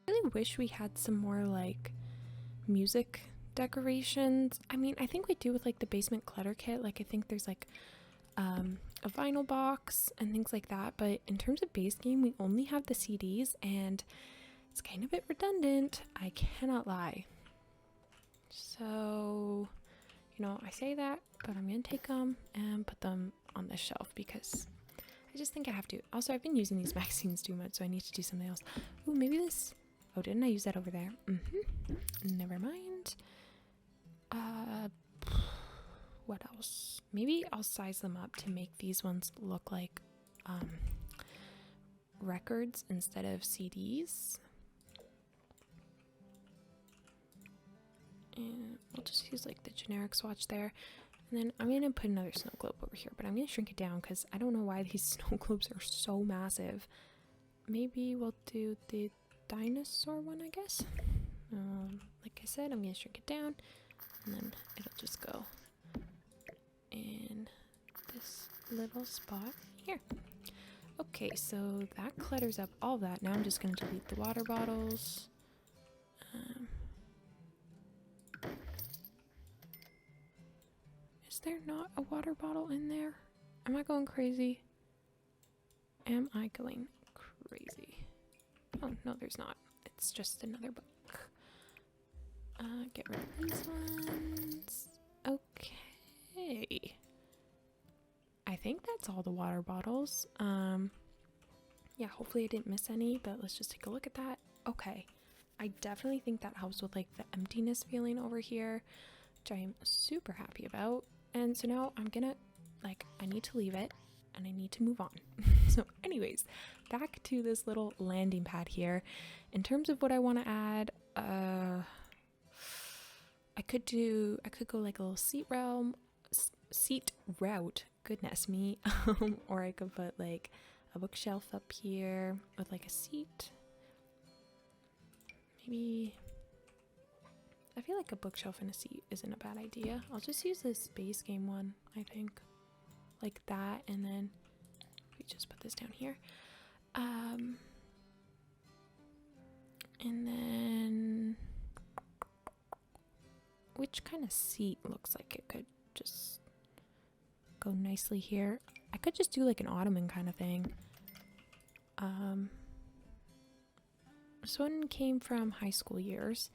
I really wish we had some more like music decorations. I mean, I think we do with like the basement clutter kit. Like I think there's like a vinyl box and things like that, but in terms of base game we only have the CDs, and it's kind of a bit redundant, I cannot lie. So, you know, I say that, but I'm gonna take them and put them on this shelf because I just think I have to. Also, I've been using these magazines too much, so I need to do something else. Ooh, maybe this, oh, didn't I use that over there? Never mind. What else? Maybe I'll size them up to make these ones look like records instead of CDs. And we'll just use like the generic swatch there. And then I'm gonna put another snow globe over here, but I'm gonna shrink it down because I don't know why these snow globes are so massive. Maybe we'll do the dinosaur one, I guess. Like I said, I'm gonna shrink it down, and then it'll just go in this little spot here. Okay, so that clutters up all that. Now I'm just gonna delete the water bottles. Is there not a water bottle in there? Am I going crazy? Am I going crazy? Oh, no, there's not. It's just another book. Get rid of these ones. Okay. I think that's all the water bottles. Yeah, hopefully I didn't miss any, but let's just take a look at that. Okay. I definitely think that helps with like the emptiness feeling over here, which I am super happy about. And so now I'm gonna, like, I need to leave it and I need to move on. So anyways, back to this little landing pad here. In terms of what I want to add, I could go like a little seat route, goodness me. Or I could put like a bookshelf up here with like a seat. Maybe, I feel like a bookshelf and a seat isn't a bad idea. I'll just use this base game one, I think. Like that, and then we just put this down here. And then, which kind of seat looks like it could just go nicely here? I could just do like an ottoman kind of thing. This one came from high school years.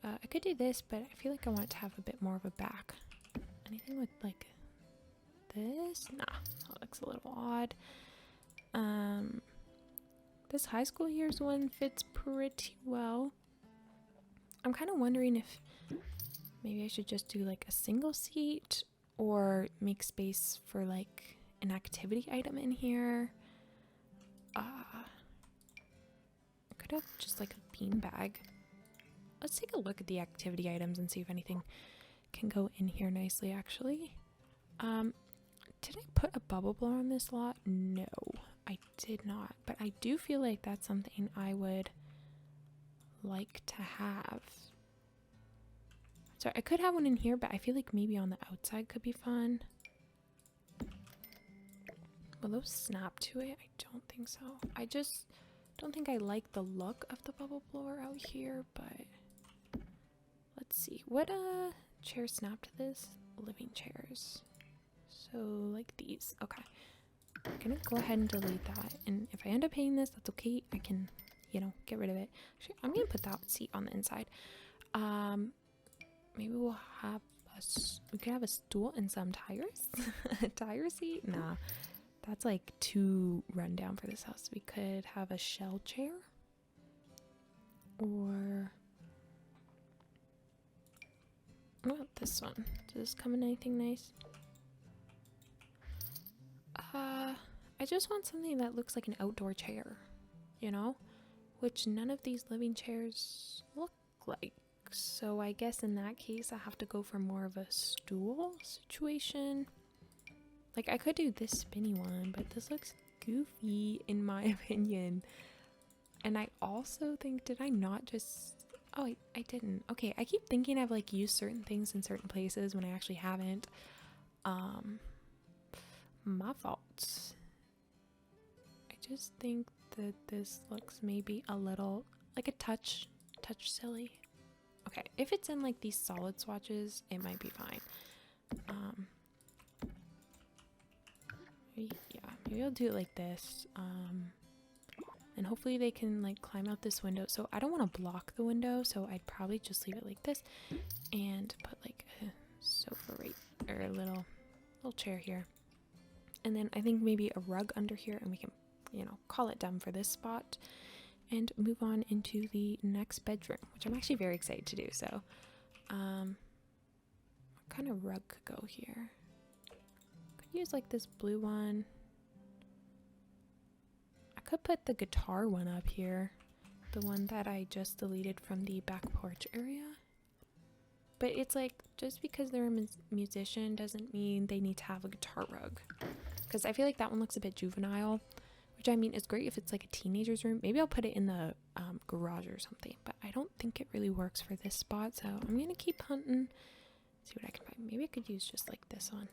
I could do this, but I feel like I want it to have a bit more of a back. Anything with like this? Nah, that looks a little odd. This high school years one fits pretty well. I'm kind of wondering if maybe I should just do like a single seat or make space for like an activity item in here. I could have just like a bean bag. Let's take a look at the activity items and see if anything can go in here nicely actually. Did I put a bubble blower on this lot? No, I did not, but I do feel like that's something I would like to have. So I could have one in here, but I feel like maybe on the outside could be fun. Will those snap to it? I don't think so. I just don't think I like the look of the bubble blower out here, but let's see. What chairs snap to this? Living chairs. So like these. Okay. I'm gonna go ahead and delete that. And if I end up hating this, that's okay. I can, you know, get rid of it. Actually, I'm gonna put that seat on the inside. Maybe we'll have we could have a stool and some tires. A tire seat? Nah. That's like too rundown for this house. We could have a shell chair. Or what about this one? Does this come in anything nice? I just want something that looks like an outdoor chair, you know? Which none of these living chairs look like. So I guess in that case I have to go for more of a stool situation. Like I could do this spinny one, but this looks goofy in my opinion. And I also think, did I not just... Oh, I didn't. Okay, I keep thinking I've like used certain things in certain places when I actually haven't. My fault. I just think that this looks maybe a little like a touch silly. Okay, if it's in like these solid swatches, it might be fine. Yeah, maybe I'll do it like this. And hopefully they can like climb out this window. So I don't want to block the window, so I'd probably just leave it like this and put like a sofa or a little chair here. And then I think maybe a rug under here, and we can, you know, call it done for this spot and move on into the next bedroom, which I'm actually very excited to do. So what kind of rug could go here? Could use like this blue one. I could put the guitar one up here, the one that I just deleted from the back porch area. But it's like, just because they're a musician doesn't mean they need to have a guitar rug. Because I feel like that one looks a bit juvenile, which I mean is great if it's like a teenager's room. Maybe I'll put it in the garage or something, but I don't think it really works for this spot. So I'm going to keep hunting, see what I can find. Maybe I could use just like this one.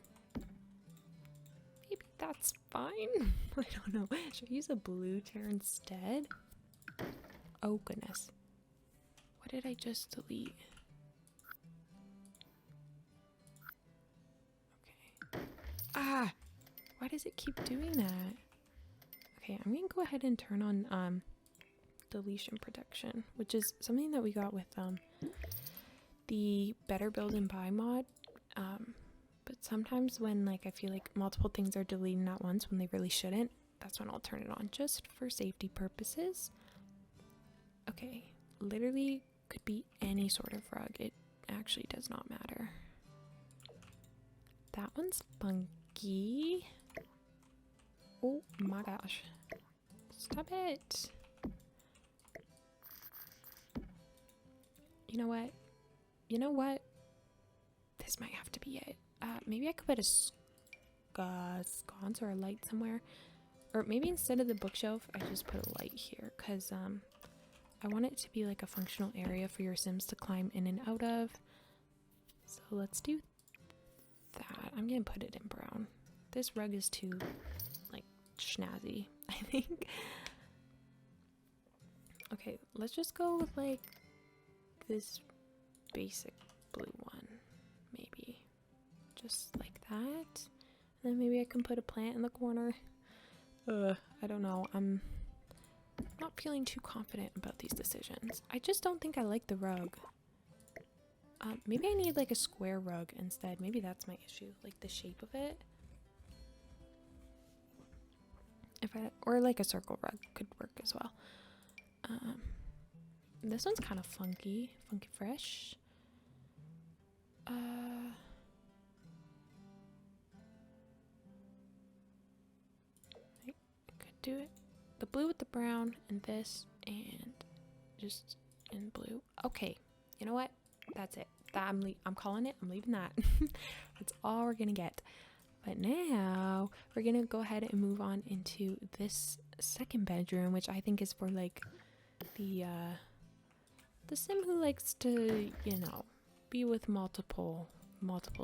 Maybe that's fine. I don't know. Should I use a blue chair instead? Oh goodness. What did I just delete? Okay. Ah! Why does it keep doing that? Okay, I'm gonna go ahead and turn on deletion protection, which is something that we got with the Better Build and Buy mod. But sometimes when like I feel like multiple things are deleting at once when they really shouldn't, that's when I'll turn it on just for safety purposes. Okay, literally could be any sort of rug. It actually does not matter. That one's funky. Oh my gosh. Stop it. You know what? You know what? This might have to be it. Maybe I could put a sconce or a light somewhere. Or maybe instead of the bookshelf, I just put a light here. Because I want it to be like a functional area for your Sims to climb in and out of. So let's do that. I'm going to put it in brown. This rug is too, like, snazzy, I think. Okay, let's just go with, like, this basic blue one, maybe. Just like that. And then maybe I can put a plant in the corner. I don't know. I'm not feeling too confident about these decisions. I just don't think I like the rug. Maybe I need like a square rug instead. Maybe that's my issue, like the shape of it. Or like a circle rug could work as well. This one's kind of funky fresh. I could do it. The blue with the brown and this and just in blue. Okay, you know what? That's it. I'm calling it. I'm leaving that. That's all we're gonna get. But now we're gonna go ahead and move on into this second bedroom, which I think is for like the sim who likes to, you know, be with multiple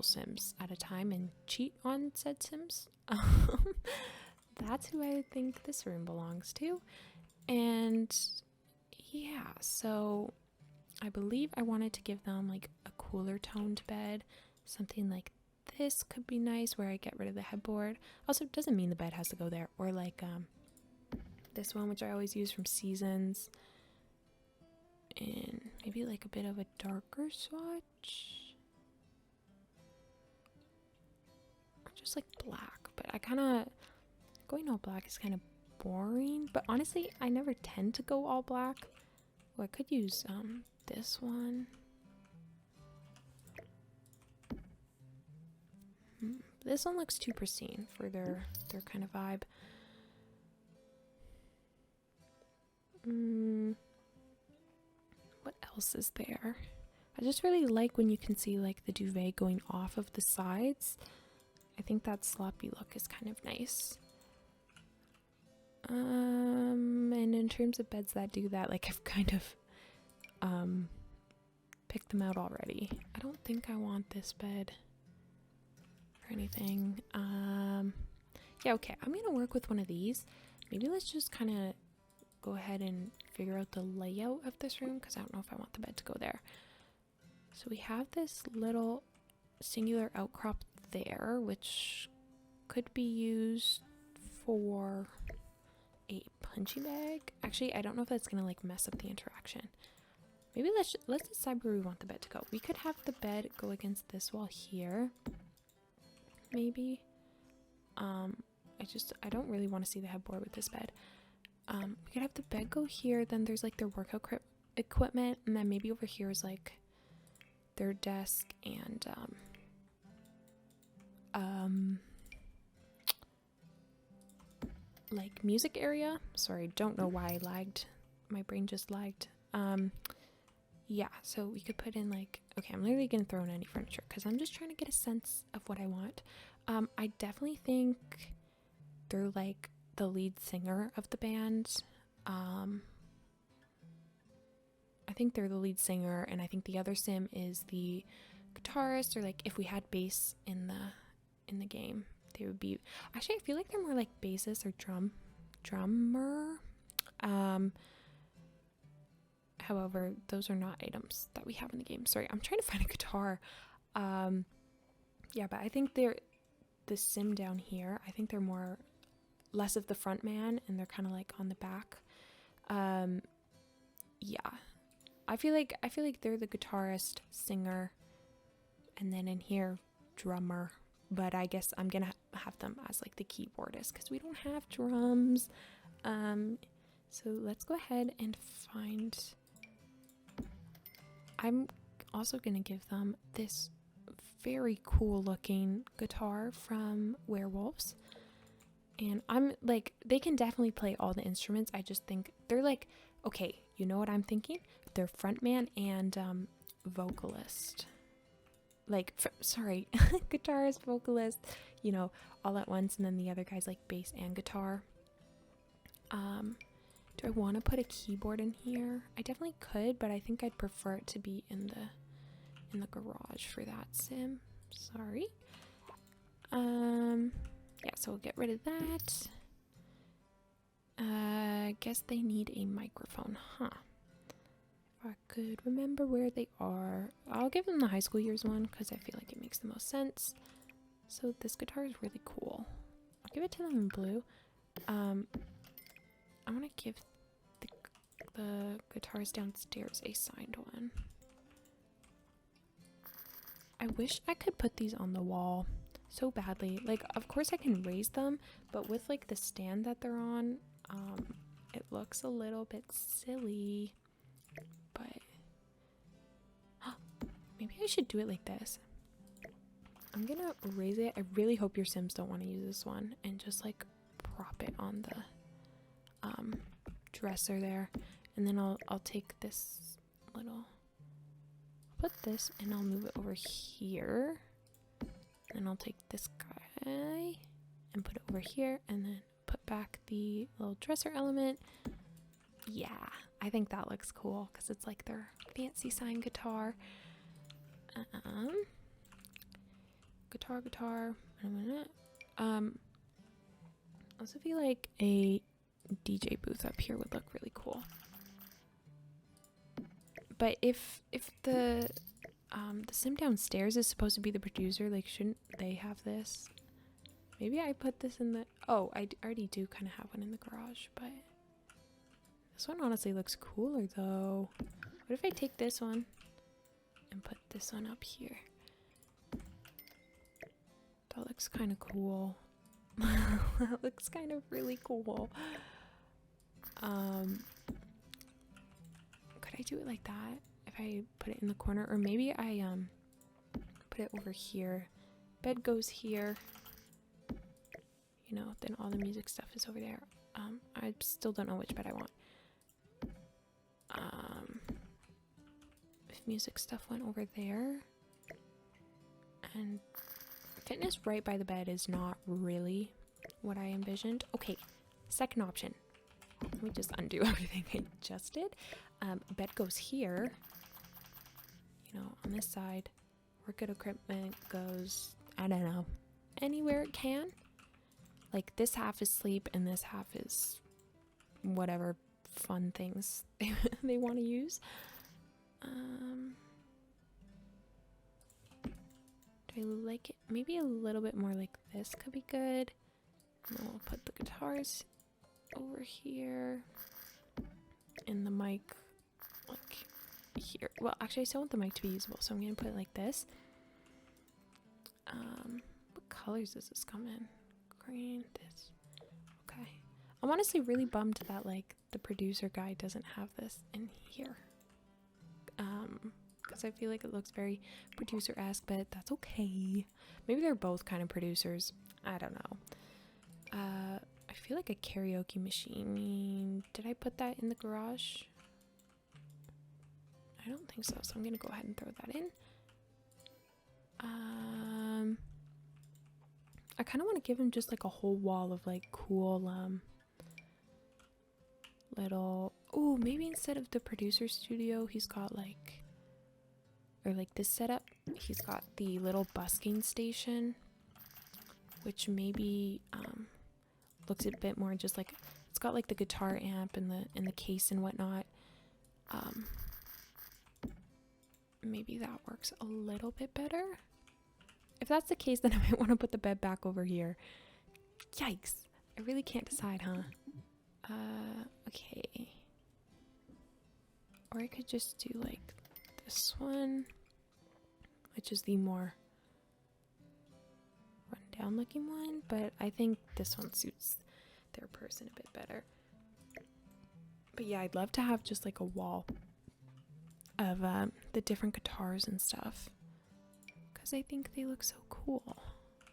sims at a time and cheat on said sims. That's who I think this room belongs to. And yeah, so I believe I wanted to give them like a cooler toned bed, something like this could be nice where I get rid of the headboard. Also, it doesn't mean the bed has to go there. Or like this one, which I always use from Seasons. And maybe like a bit of a darker swatch. Or just like black. But I kind of, going all black is kind of boring. But honestly, I never tend to go all black. Oh, I could use this one. This one looks too pristine for their kind of vibe. What else is there? I just really like when you can see like the duvet going off of the sides. I think that sloppy look is kind of nice. And in terms of beds that do that, like I've kind of picked them out already. I don't think I want this bed or anything. Yeah, okay, I'm gonna work with one of these. Maybe let's just kind of go ahead and figure out the layout of this room, because I don't know if I want the bed to go there. So we have this little singular outcrop there, which could be used for a punching bag. Actually, I don't know if that's gonna like mess up the interaction. Maybe let's decide where we want the bed to go. We could have the bed go against this wall here. Maybe. I don't really want to see the headboard with this bed. We could have the bed go here, then there's like their workout equipment, and then maybe over here is like their desk and like music area. Sorry, don't know why I lagged. My brain just lagged. Yeah, so we could put in like, okay, I'm literally gonna throw in any furniture because I'm just trying to get a sense of what I want. I definitely think they're like the lead singer of the band. I think they're the lead singer, and I think the other sim is the guitarist, or like if we had bass in the game, they would be. Actually, I feel like they're more like bassist or drummer. However, those are not items that we have in the game. Sorry, I'm trying to find a guitar. Yeah, but I think they're the sim down here. I think they're less of the front man, and they're kind of like on the back. Yeah, I feel like they're the guitarist, singer, and then in here, drummer. But I guess I'm gonna have them as like the keyboardist because we don't have drums. So let's go ahead and find. I'm also gonna give them this very cool looking guitar from Werewolves. And I'm like, they can definitely play all the instruments. I just think they're like, okay, you know what I'm thinking? They're frontman and vocalist. Like, sorry, guitarist, vocalist, you know, all at once. And then the other guy's like bass and guitar. Do I want to put a keyboard in here? I definitely could, but I think I'd prefer it to be in the garage for that sim. Sorry. Yeah, so we'll get rid of that. I guess they need a microphone, huh? If I could remember where they are. I'll give them the high school years one because I feel like it makes the most sense. So this guitar is really cool. I'll give it to them in blue. I want to give the guitars downstairs a signed one. I wish I could put these on the wall so badly. Like, of course I can raise them, but with like the stand that they're on, it looks a little bit silly. But maybe I should do it like this. I'm gonna raise it. I really hope your Sims don't want to use this one, and just like prop it on the dresser there, and then I'll take this little, put this, and I'll move it over here, and I'll take this guy and put it over here, and then put back the little dresser element. Yeah, I think that looks cool because it's like their fancy sign guitar. Guitar. I also feel like a DJ booth up here would look really cool. But if the sim downstairs is supposed to be the producer, like, shouldn't they have this? Maybe I put this in the, oh, I already do kind of have one in the garage, but this one honestly looks cooler though. What if I take this one and put this one up here? That looks kind of cool. That looks kind of really cool. Could I do it like that if I put it in the corner? Or maybe I put it over here. Bed goes here. You know, then all the music stuff is over there. I still don't know which bed I want. If music stuff went over there, and fitness right by the bed is not really what I envisioned. Okay, second option. Let me just undo everything I just did. Bed goes here. You know, on this side. Workout equipment goes, I don't know, anywhere it can. Like, this half is sleep and this half is whatever fun things they want to use. Do I like it? Maybe a little bit more like this could be good. And then we'll put the guitars over here. And the mic, like, here. Well, actually, I still want the mic to be usable, so I'm going to put it like this. What colors does this come in? Green, this. Okay. I'm honestly really bummed that, like, the producer guy doesn't have this in here. Because I feel like it looks very producer-esque, but that's okay. Maybe they're both kind of producers. I don't know. I feel like a karaoke machine. Did I put that in the garage? I don't think so, so I'm gonna go ahead and throw that in. I kind of want to give him just like a whole wall of like cool little, oh, maybe instead of the producer studio, he's got like, or like this setup, he's got the little busking station, which maybe looks a bit more just like, it's got like the guitar amp and the case and whatnot. Maybe that works a little bit better. If that's the case, then I might want to put the bed back over here. Yikes. I really can't decide, huh? Okay. Or I could just do like this one, which is the more rundown looking one, but I think this one suits their person a bit better. But yeah, I'd love to have just like a wall of the different guitars and stuff, because I think they look so cool.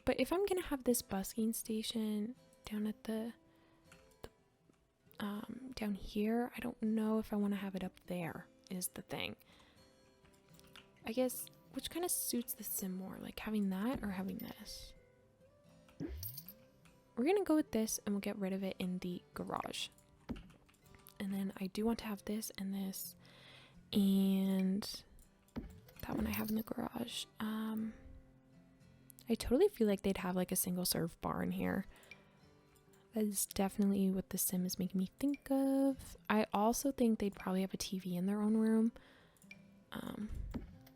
But if I'm gonna have this busking station down at the down here, I don't know if I want to have it up there is the thing. I guess, which kind of suits the sim more, like having that or having this? We're gonna go with this and we'll get rid of it in the garage. And then I do want to have this and this and that one I have in the garage. I totally feel like they'd have like a single serve bar in here. That is definitely what the sim is making me think of. I also think they'd probably have a TV in their own room.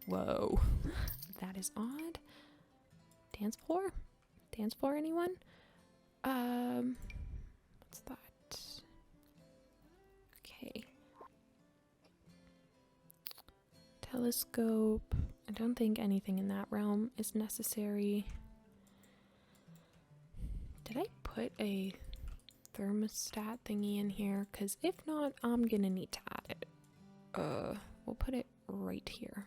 Whoa, that is odd. Dance floor? Dance floor, anyone? What's that? Okay. telescope. I don't think anything in that realm is necessary. Did I put a thermostat thingy in here? Because if not, I'm gonna need to add it. We'll put it right here.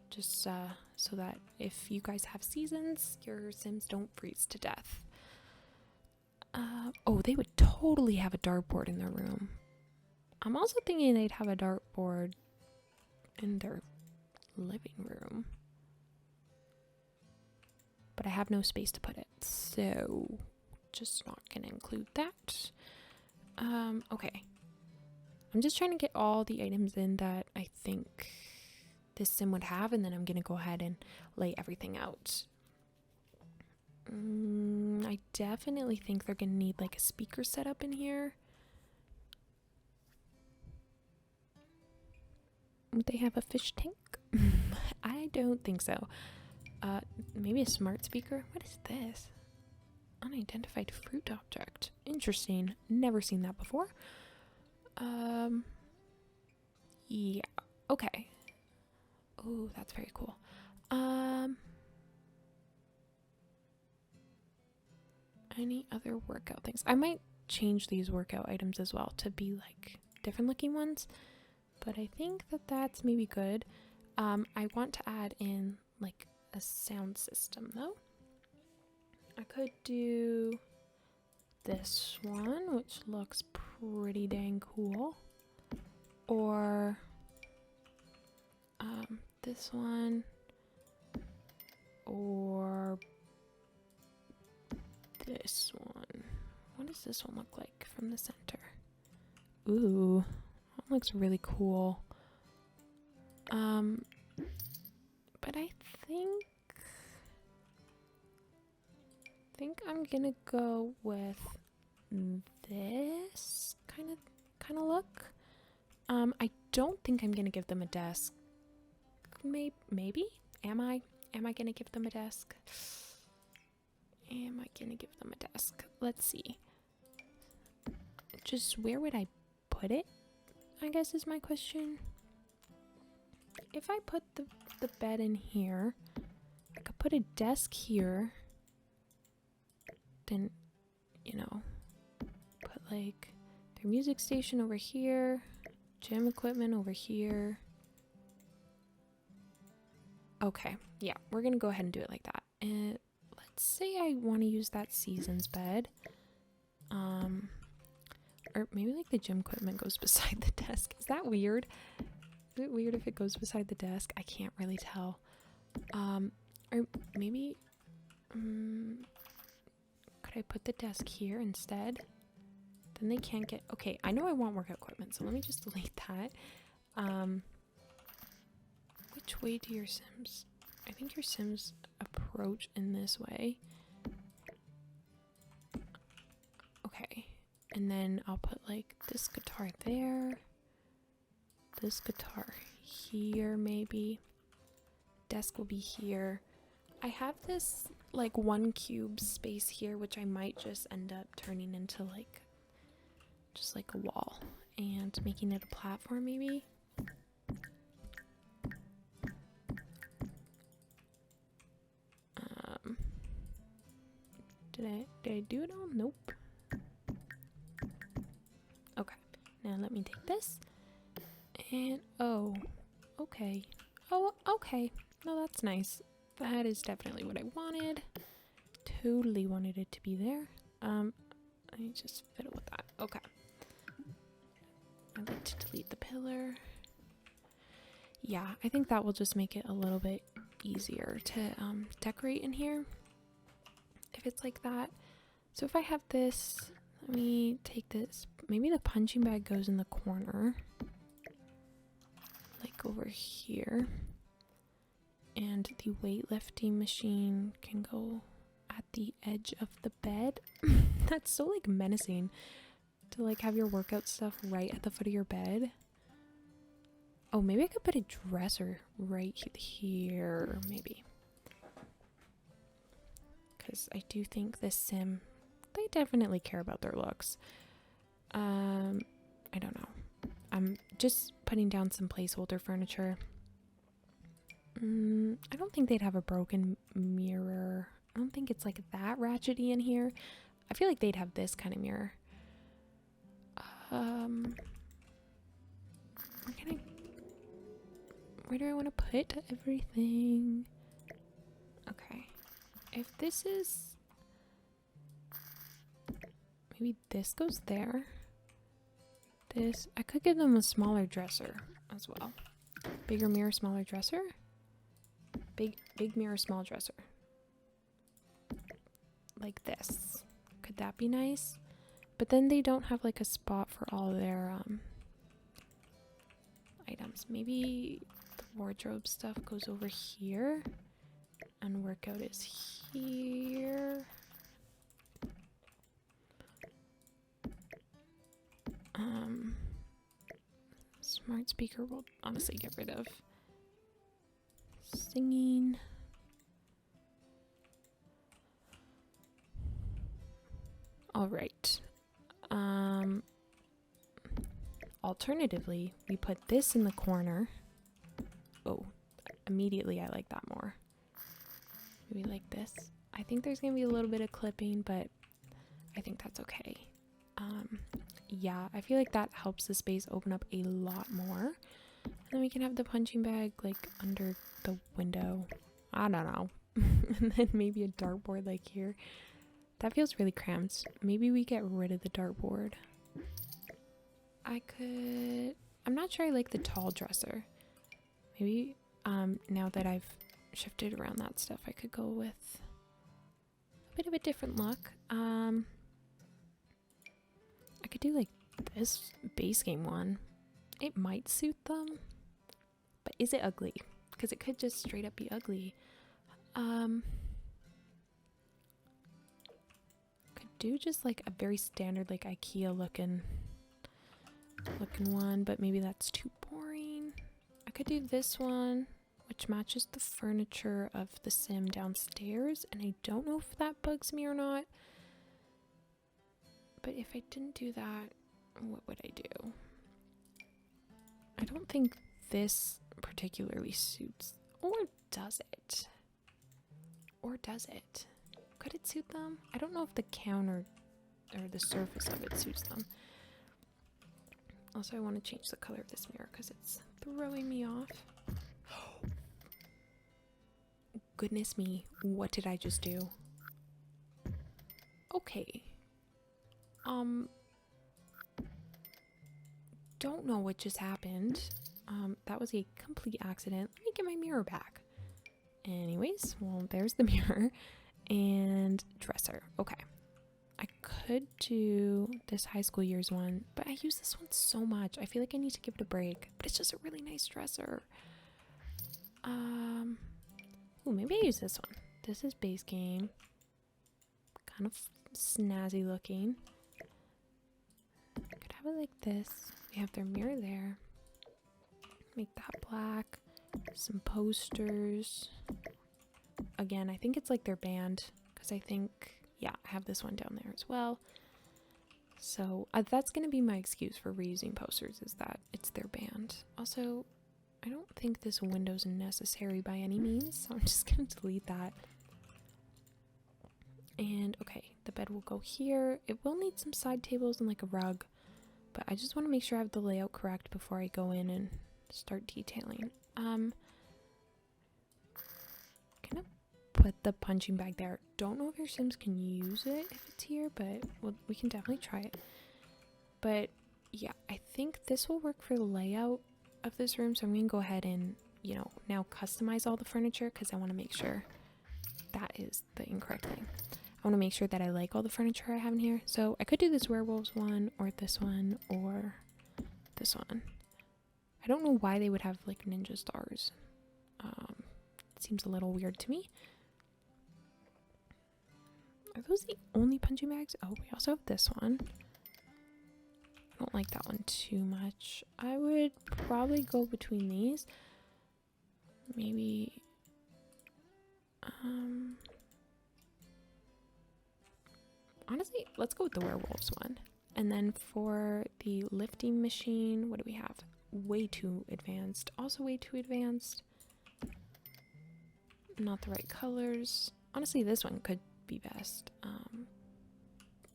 Just so that if you guys have seasons, your Sims don't freeze to death. Oh, they would totally have a dartboard in their room. I'm also thinking they'd have a dartboard in their living room. But I have no space to put it, so just not gonna include that. Okay. I'm just trying to get all the items in that I think this sim would have, and then I'm gonna go ahead and lay everything out. I definitely think they're gonna need like a speaker setup in here. Would they have a fish tank? I don't think so. Maybe a smart speaker? What is this? Unidentified fruit object. Interesting. Never seen that before. Yeah. Okay. Oh, that's very cool. Any other workout things? I might change these workout items as well to be like different looking ones, but I think that that's maybe good. I want to add in like a sound system though. I could do this one, which looks pretty dang cool, or this one, or this one. What does this one look like from the center? Ooh, that looks really cool. But I think I'm gonna go with this kind of look. I don't think I'm gonna give them a desk. Maybe? Am I gonna give them a desk? Am I gonna give them a desk? Let's see. Just where would I put it, I guess is my question. If I put the bed in here, I could put a desk here. Then, you know, put like their music station over here, gym equipment over here. Okay, yeah, we're gonna go ahead and do it like that. And let's say I want to use that seasons bed. Or maybe like the gym equipment goes beside the desk. Is that weird? Is it weird if it goes beside the desk? I can't really tell. Or maybe could I put the desk here instead? Then they can't get... Okay, I know I want workout equipment, so let me just delete that. Which way do your Sims... I think your Sims approach in this way. Okay, and then I'll put like this guitar there. This guitar here, maybe. Desk will be here. I have this like 1 cube space here, which I might just end up turning into like just like a wall and making it a platform maybe. Did I do it all? Nope. Okay, now let me take this and oh, okay. Oh, okay. No, that's nice. That is definitely what I wanted. Totally wanted it to be there. Let me just fiddle with that. Okay. I'd like to delete the pillar. Yeah, I think that will just make it a little bit easier to decorate in here if it's like that. So if I have this, let me take this. Maybe the punching bag goes in the corner, like over here. And the weightlifting machine can go at the edge of the bed. That's so like menacing to like have your workout stuff right at the foot of your bed. Oh, maybe I could put a dresser right here, maybe. Because I do think this sim, they definitely care about their looks. I don't know. I'm just putting down some placeholder furniture. I don't think they'd have a broken mirror. I don't think it's like that ratchety in here. I feel like they'd have this kind of mirror. Where do I want to put everything? Okay. If this is... maybe this goes there. This... I could give them a smaller dresser as well. Bigger mirror, smaller dresser? Big mirror, small dresser. Like this. Could that be nice? But then they don't have like a spot for all their items. Maybe the wardrobe stuff goes over here and workout is here. Smart speaker we'll honestly get rid of. Singing. All right. Alternatively, we put this in the corner. Oh, immediately I like that more. Maybe like this. I think there's gonna be a little bit of clipping, but I think that's okay. Yeah, I feel like that helps the space open up a lot more. And then we can have the punching bag like under the window. I don't know. And then maybe a dartboard like here. That feels really cramped. Maybe we get rid of the dartboard. I'm not sure I like the tall dresser. Maybe now that I've shifted around that stuff, I could go with a bit of a different look. I could do like this base game one. It might suit them, but is it ugly? Because it could just straight up be ugly. Could do just like a very standard like IKEA looking one, but maybe that's too boring. I could do this one, which matches the furniture of the sim downstairs, and I don't know if that bugs me or not. But if I didn't do that, what would I do? I don't think this particularly suits. Or does it? Or does it? Could it suit them? I don't know if the counter or the surface of it suits them. Also, I want to change the color of this mirror because it's throwing me off. Goodness me, what did I just do? Okay. Don't know what just happened. That was a complete accident. Let me get my mirror back. Anyways, well, there's the mirror and dresser. Okay. I could do this high school years one, but I use this one so much. I feel like I need to give it a break, but it's just a really nice dresser. Ooh, maybe I use this one. This is base game. Kind of snazzy looking. Could have it like this. We have their mirror there. Make that black. Some posters. Again, I think it's like their band, because I think, yeah, I have this one down there as well. So that's going to be my excuse for reusing posters, is that it's their band. Also, I don't think this window's necessary by any means, so I'm just going to delete that. And okay, the bed will go here. It will need some side tables and like a rug, but I just want to make sure I have the layout correct before I go in and start detailing. Gonna put the punching bag there. Don't know if your Sims can use it if it's here, but we can definitely try it. But yeah, I think this will work for the layout of this room, so I'm gonna go ahead and, you know, now customize all the furniture because I want to make sure that is the incorrect thing. I want to make sure that I like all the furniture I have in here. So I could do this werewolves one, or this one, or this one. I don't know why they would have like ninja stars. It seems a little weird to me. Are those the only punching bags? Oh, we also have this one. I don't like that one too much. I would probably go between these. Maybe honestly, let's go with the werewolves one. And then for the lifting machine, what do we have? Way too advanced. Also way too advanced. Not the right colors. Honestly, this one could be best.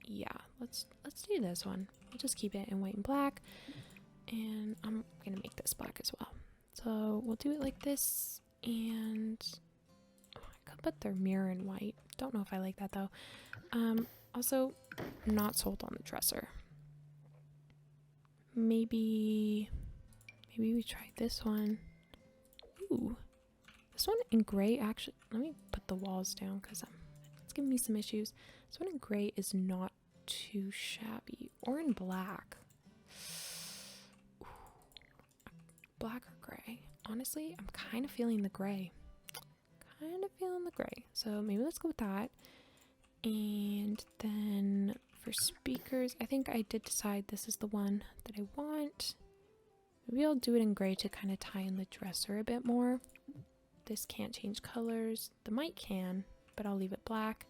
Yeah, let's do this one. We'll just keep it in white and black. And I'm gonna make this black as well. So we'll do it like this, and I could put their mirror in white. Don't know if I like that though. Also, not sold on the dresser. Maybe we try this one. Ooh, this one in gray actually. Let me put the walls down because it's giving me some issues. This one in gray is not too shabby, or in black. Ooh. Black or gray? Honestly, I'm kind of feeling the gray. So maybe let's go with that. And then for speakers, I think I did decide this is the one that I want. Maybe I'll do it in gray to kind of tie in the dresser a bit more. This can't change colors. The mic can, but I'll leave it black.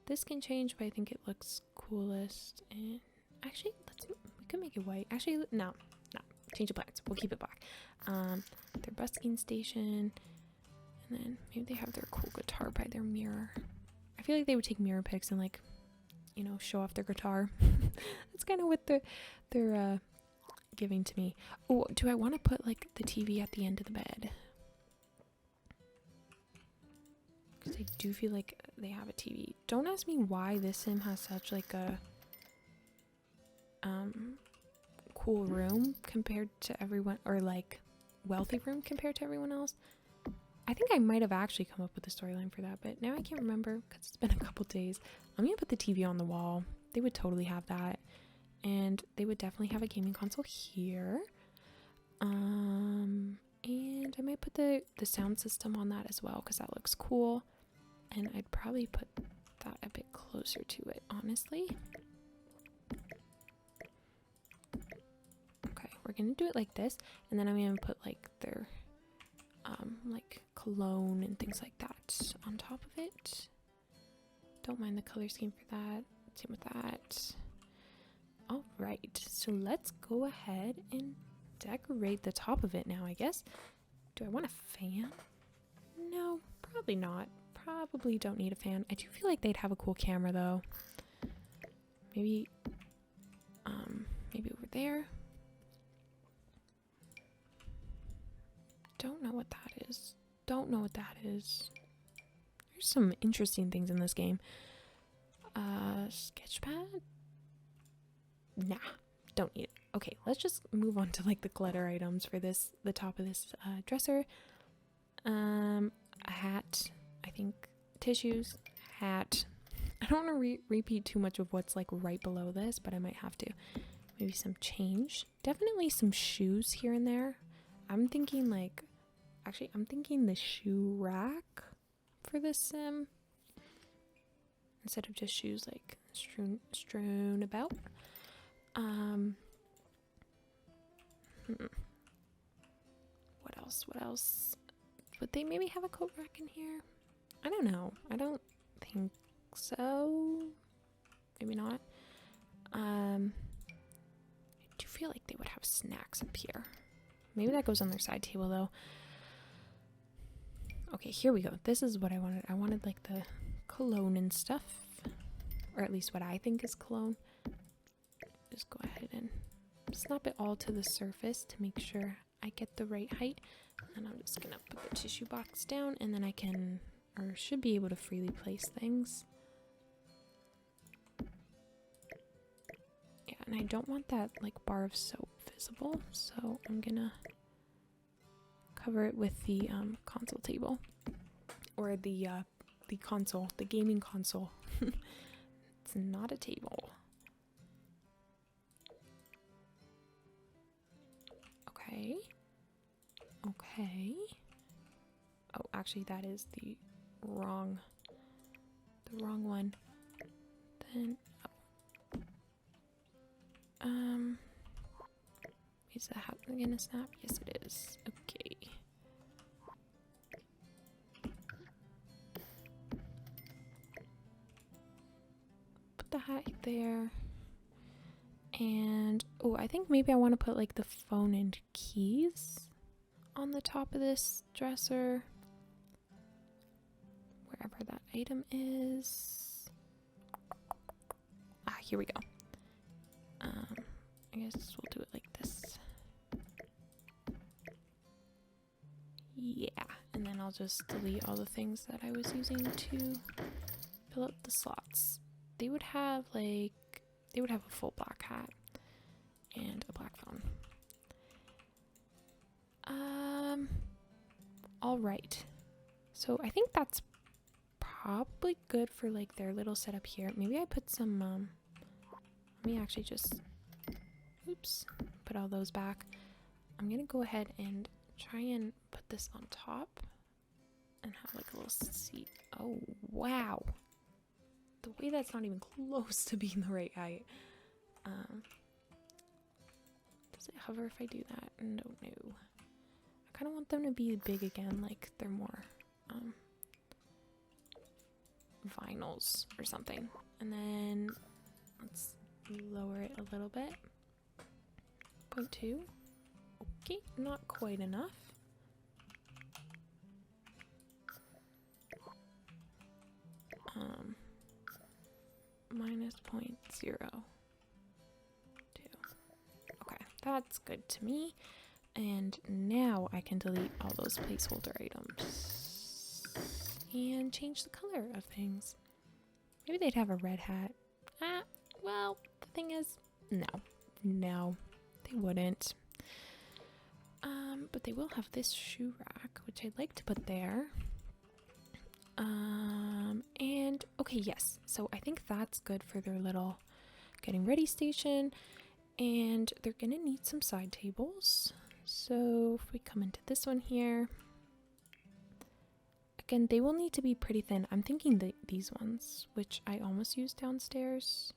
This can change, but I think it looks coolest. And actually, we could make it white. Actually, no, change it black. We'll keep it black. Their busking station, and then maybe they have their cool guitar by their mirror. I feel like they would take mirror pics and, like, you know, show off their guitar. That's kind of what they're giving to me. Oh, do I want to put like the TV at the end of the bed? Because I do feel like they have a TV. Don't ask me why this sim has such like a cool room compared to everyone, or like wealthy room compared to everyone else. I think I might have actually come up with a storyline for that, but now I can't remember because it's been a couple days. I'm gonna put the TV on the wall. They would totally have that, and they would definitely have a gaming console here. And I might put the sound system on that as well because that looks cool. And I'd probably put that a bit closer to it, honestly. Okay, we're gonna do it like this, and then I'm gonna put like their like cologne and things like that on top of it. Don't mind the color scheme for that. Same with that. All right, so let's go ahead and decorate the top of it now, I guess. Do I want a fan? No, probably not. Probably don't need a fan. I do feel like they'd have a cool camera though. Maybe maybe over there. Don't know what that is. There's some interesting things in this game. Sketchpad? Nah, don't need it. Okay, let's just move on to like the clutter items for this, the top of this dresser. A hat, I think, tissues, hat. I don't want to repeat too much of what's like right below this, but I might have to. Maybe some change. Definitely some shoes here and there. I'm thinking like, actually, I'm thinking the shoe rack for this sim. Instead of just shoes like strewn about. What else? Would they maybe have a coat rack in here? I don't know. I don't think so. Maybe not. I do feel like they would have snacks up here. Maybe that goes on their side table though. Okay, here we go. This is what I wanted. I wanted like the cologne and stuff, or at least what I think is cologne. Just go ahead and snap it all to the surface to make sure I get the right height. And I'm just gonna put the tissue box down, and then I can, or should be able to freely place things. Yeah, and I don't want that like bar of soap visible, so I'm gonna cover it with the console table, or the console, the gaming console. It's not a table. Okay. Okay. Oh, actually, that is the wrong one. Then, is the hat gonna snap? Yes, it is. Okay. Put the hat there. And oh, I think maybe I want to put like the phone and keys on the top of this dresser, wherever that item is. Ah, here we go. I guess we'll do it like this. Yeah, and then I'll just delete all the things that I was using to fill up the slots. They would have a full black hat and a black phone. All right. So I think that's probably good for like their little setup here. Maybe I put some, let me actually just, oops, put all those back. I'm gonna go ahead and try and put this on top and have like a little seat. Oh, wow. The way that's not even close to being the right height. Does it hover if I do that? No, no. I kind of want them to be big again, like they're more vinyls or something. And then let's lower it a little bit. 0.2. Okay, not quite enough. Minus 0.02. Okay, that's good to me. And now I can delete all those placeholder items and change the color of things. Maybe they'd have a red hat. Well, the thing is, no, they wouldn't. But they will have this shoe rack, which I'd like to put there. And okay, yes. So I think that's good for their little getting ready station. And they're gonna need some side tables. So if we come into this one here, again, they will need to be pretty thin. I'm thinking these ones, which I almost used downstairs,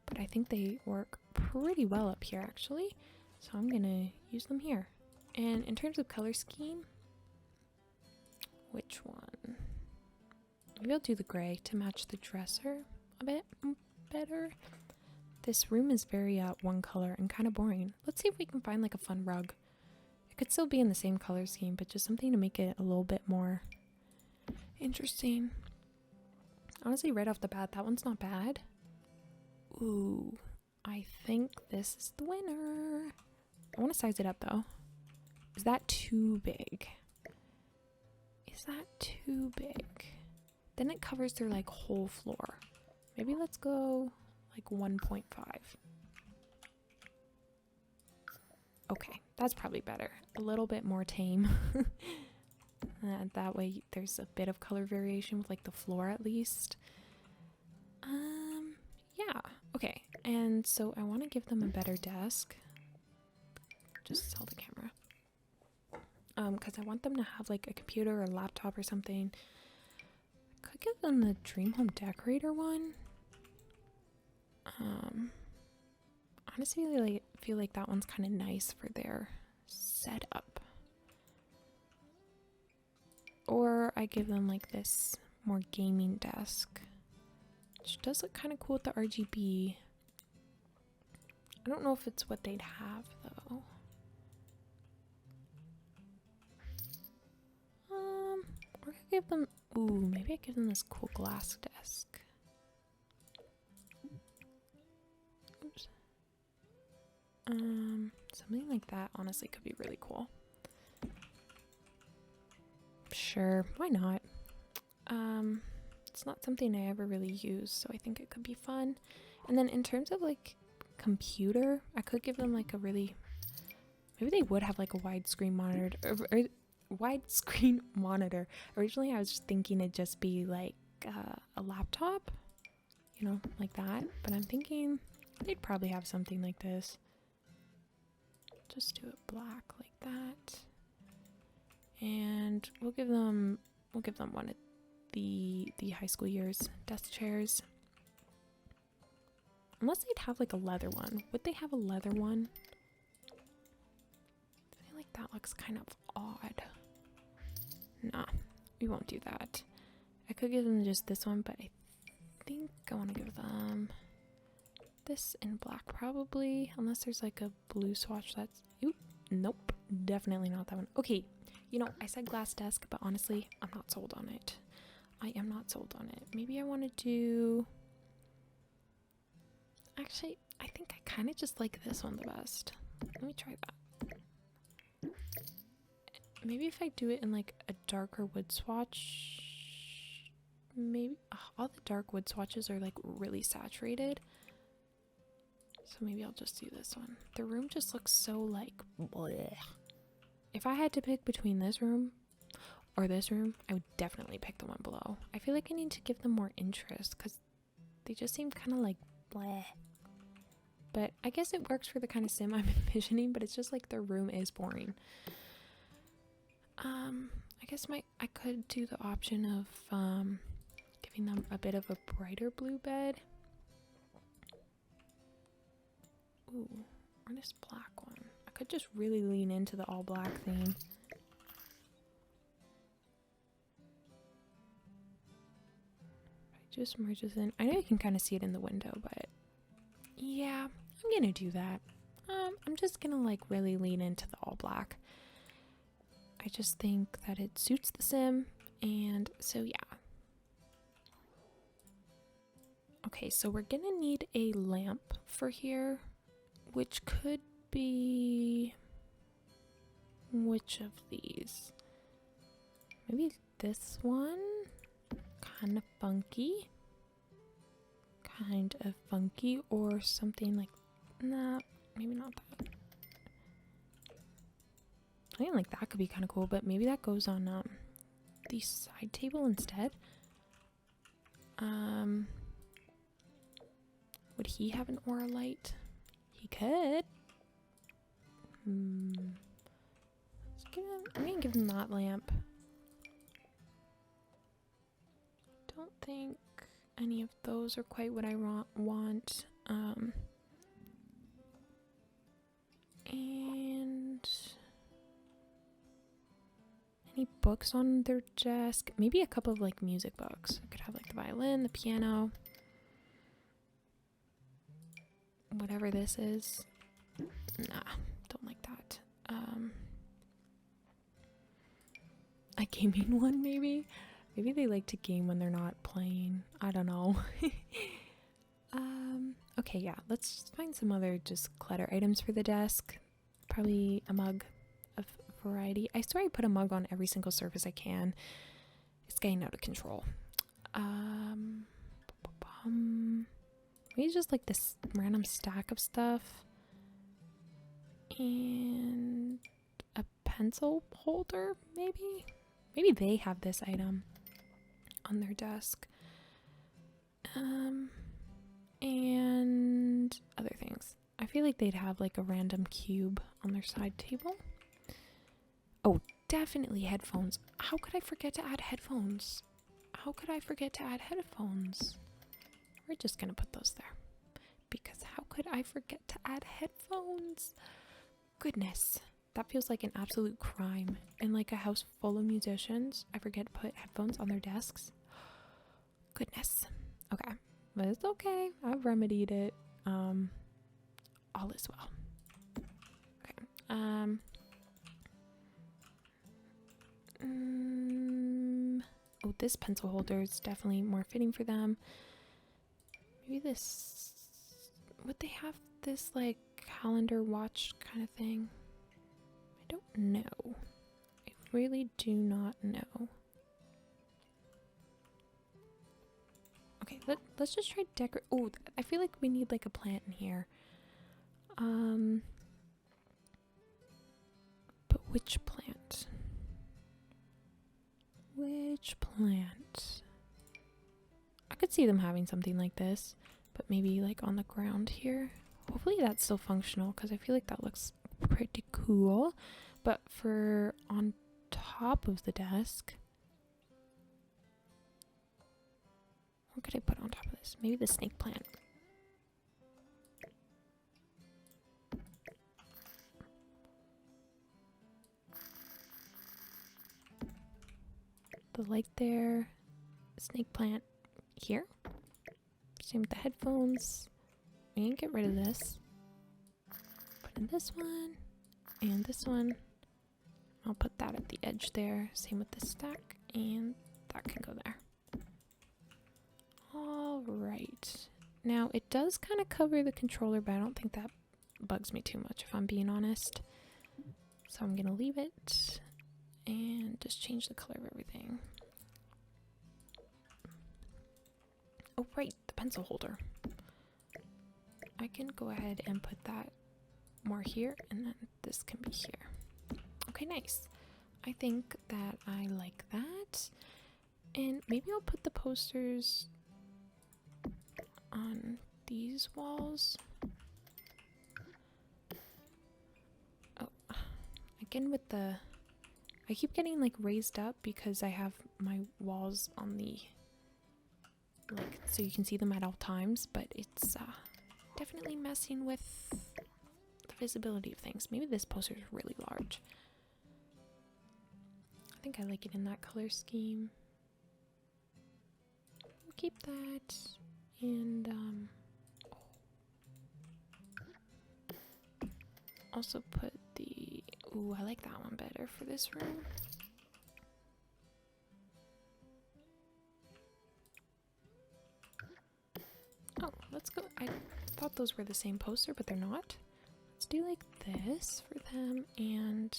but I think they work pretty well up here actually. So I'm gonna use them here. And in terms of color scheme, which one? Maybe I'll do the gray to match the dresser a bit better. This room is very one color and kind of boring. Let's see if we can find like a fun rug. It could still be in the same color scheme, but just something to make it a little bit more interesting. Honestly, right off the bat, that one's not bad. Ooh, I think this is the winner. I want to size it up though. Is that too big? Is that too big? Then it covers their like whole floor. Maybe let's go like 1.5. Okay, that's probably better. A little bit more tame. That way there's a bit of color variation with like the floor at least. Yeah, okay. And so I want to give them a better desk. Just sell the camera. Because I want them to have like a computer or a laptop or something. Could give them the Dream Home Decorator one. Honestly, I feel like that one's kind of nice for their setup. Or I give them like this more gaming desk, which does look kind of cool with the RGB. I don't know if it's what they'd have though. Or I give them, ooh, maybe I give them this cool glass desk. Oops. Something like that honestly could be really cool. Sure, why not? It's not something I ever really use, so I think it could be fun. And then in terms of like computer, I could give them like a really, maybe they would have like a widescreen monitor or widescreen monitor. Originally I was just thinking it'd just be like a laptop, you know, like that, but I'm thinking they'd probably have something like this. Just do it black like that. And we'll give them one of the high school years desk chairs. Unless they'd have like a leather one. Would they have a leather one? I feel like that looks kind of odd. Nah, we won't do that. I could give them just this one, but I think I want to give them this in black probably, unless there's like a blue swatch that's, oop, nope, definitely not that one. Okay, you know, I said glass desk, but honestly, I'm not sold on it. I am not sold on it. Maybe I want to do, actually, I think I kind of just like this one the best. Let me try that. Maybe if I do it in like a darker wood swatch, maybe all the dark wood swatches are like really saturated. So maybe I'll just do this one. The room just looks so like bleh. If I had to pick between this room or this room, I would definitely pick the one below. I feel like I need to give them more interest because they just seem kind of like bleh. But I guess it works for the kind of sim I'm envisioning, but it's just like their room is boring. I guess I could do the option of giving them a bit of a brighter blue bed. Ooh, or this black one. I could just really lean into the all black theme. I just merge this in. I know you can kind of see it in the window, but yeah, I'm gonna do that. I'm just gonna like really lean into the all black. I just think that it suits the sim, and so yeah. Okay, so we're gonna need a lamp for here, which could be which of these? Maybe this one? Kind of funky, or something like, nah, maybe not that. I think like that could be kind of cool, but maybe that goes on the side table instead. Would he have an aura light? He could. I'm gonna give him that lamp. Don't think any of those are quite what I want. And any books on their desk? Maybe a couple of like music books. I could have like the violin, the piano, whatever this is. Nah, don't like that. A gaming one maybe? Maybe they like to game when they're not playing. I don't know. Okay, yeah, let's find some other just clutter items for the desk. Probably a mug of variety. I swear I put a mug on every single surface I can. It's getting out of control. Maybe just like this random stack of stuff. And a pencil holder, maybe? Maybe they have this item on their desk. And other things. I feel like they'd have like a random cube on their side table. Oh, definitely headphones. How could I forget to add headphones? We're just gonna put those there. Because how could I forget to add headphones? Goodness. That feels like an absolute crime. In like a house full of musicians, I forget to put headphones on their desks. Goodness. Okay. But it's okay. I've remedied it. All is well. Okay. Oh, this pencil holder is definitely more fitting for them. Maybe this... Would they have this like calendar watch kind of thing? I don't know. I really do not know. Okay, let's just try decorate. Oh, I feel like we need like a plant in here. But which plant? Which plant? I could see them having something like this, but maybe like on the ground here. Hopefully that's still functional because I feel like that looks pretty cool. But for on top of the desk, what could I put on top of this? Maybe the snake plant. The light there, snake plant here. Same with the headphones. we can get rid of this. Put in this one and this one. I'll put that at the edge there. Same with this stack, and that can go there. All right. Now it does kind of cover the controller, but I don't think that bugs me too much if I'm being honest. So I'm gonna leave it and just change the color of everything. Oh right, the pencil holder. I can go ahead and put that more here, and then this can be here. Okay, nice. I think that I like that. And maybe I'll put the posters on these walls. Oh, again with the... I keep getting like raised up because I have my walls on the... like, so you can see them at all times, but it's definitely messing with the visibility of things. Maybe this poster is really large. I think I like it in that color scheme. Keep that, and also put the... ooh, I like that one better for this room. Oh, let's go. I thought those were the same poster, but they're not. Let's do like this for them, and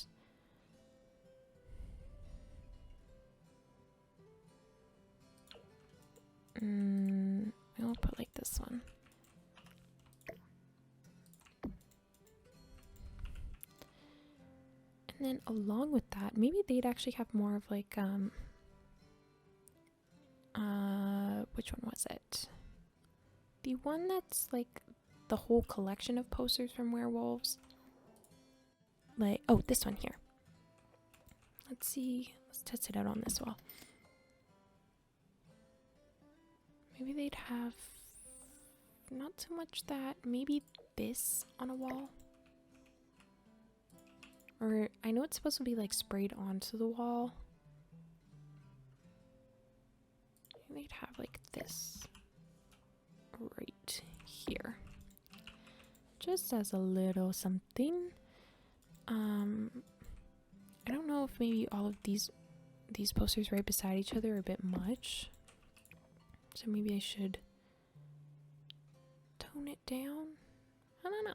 I'll put like this one. And then along with that, maybe they'd actually have more of like which one was it? The one that's like the whole collection of posters from werewolves. Like, oh, this one here. Let's see. Let's test it out on this wall. Maybe they'd have not so much that. Maybe this on a wall. Or I know it's supposed to be like sprayed onto the wall. Maybe they'd have like this right here. Just as a little something. I don't know if maybe all of these posters right beside each other are a bit much. So maybe I should tone it down. I don't know.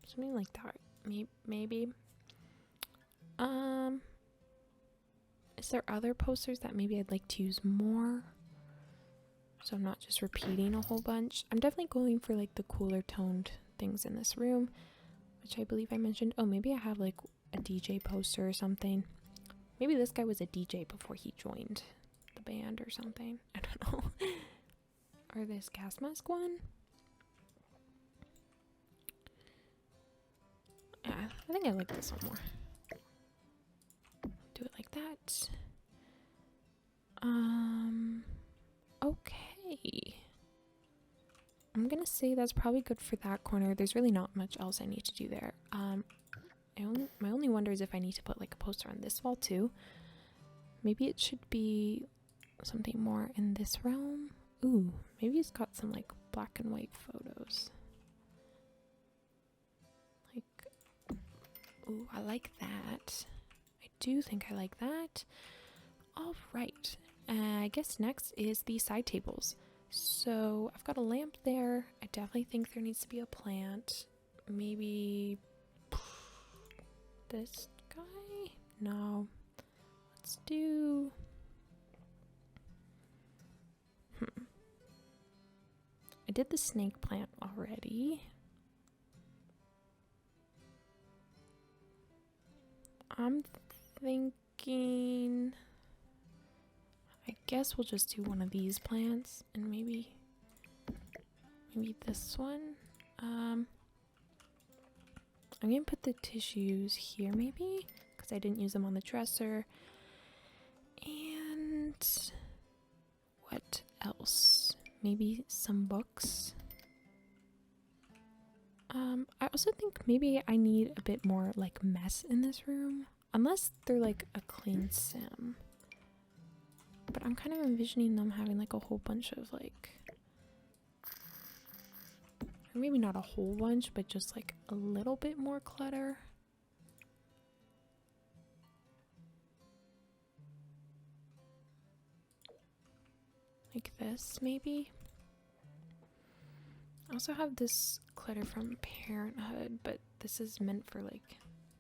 Something like that. Maybe. Is there other posters that maybe I'd like to use more? So I'm not just repeating a whole bunch. I'm definitely going for like the cooler toned things in this room, which I believe I mentioned. Oh, maybe I have like a DJ poster or something. Maybe this guy was a DJ before he joined the band or something. I don't know. Or this gas mask one. Yeah, I think I like this one more. Do it like that. Okay. I'm gonna say that's probably good for that corner. There's really not much else I need to do there. My only wonder is if I need to put like a poster on this wall too. Maybe it should be something more in this realm. Ooh, maybe it's got some like black and white photos. Like, ooh, I like that. I do think I like that. All right. I guess next is the side tables. So I've got a lamp there. I definitely think there needs to be a plant. Maybe this guy? No. Let's do... I did the snake plant already. I'm thinking... I guess we'll just do one of these plants and maybe this one. I'm gonna put the tissues here maybe because I didn't use them on the dresser. And what else? Maybe some books. I also think maybe I need a bit more like mess in this room, unless they're like a clean sim. but I'm kind of envisioning them having like a whole bunch of like, or maybe not a whole bunch, but just like a little bit more clutter. Like this, maybe. I also have this clutter from Parenthood, but this is meant for like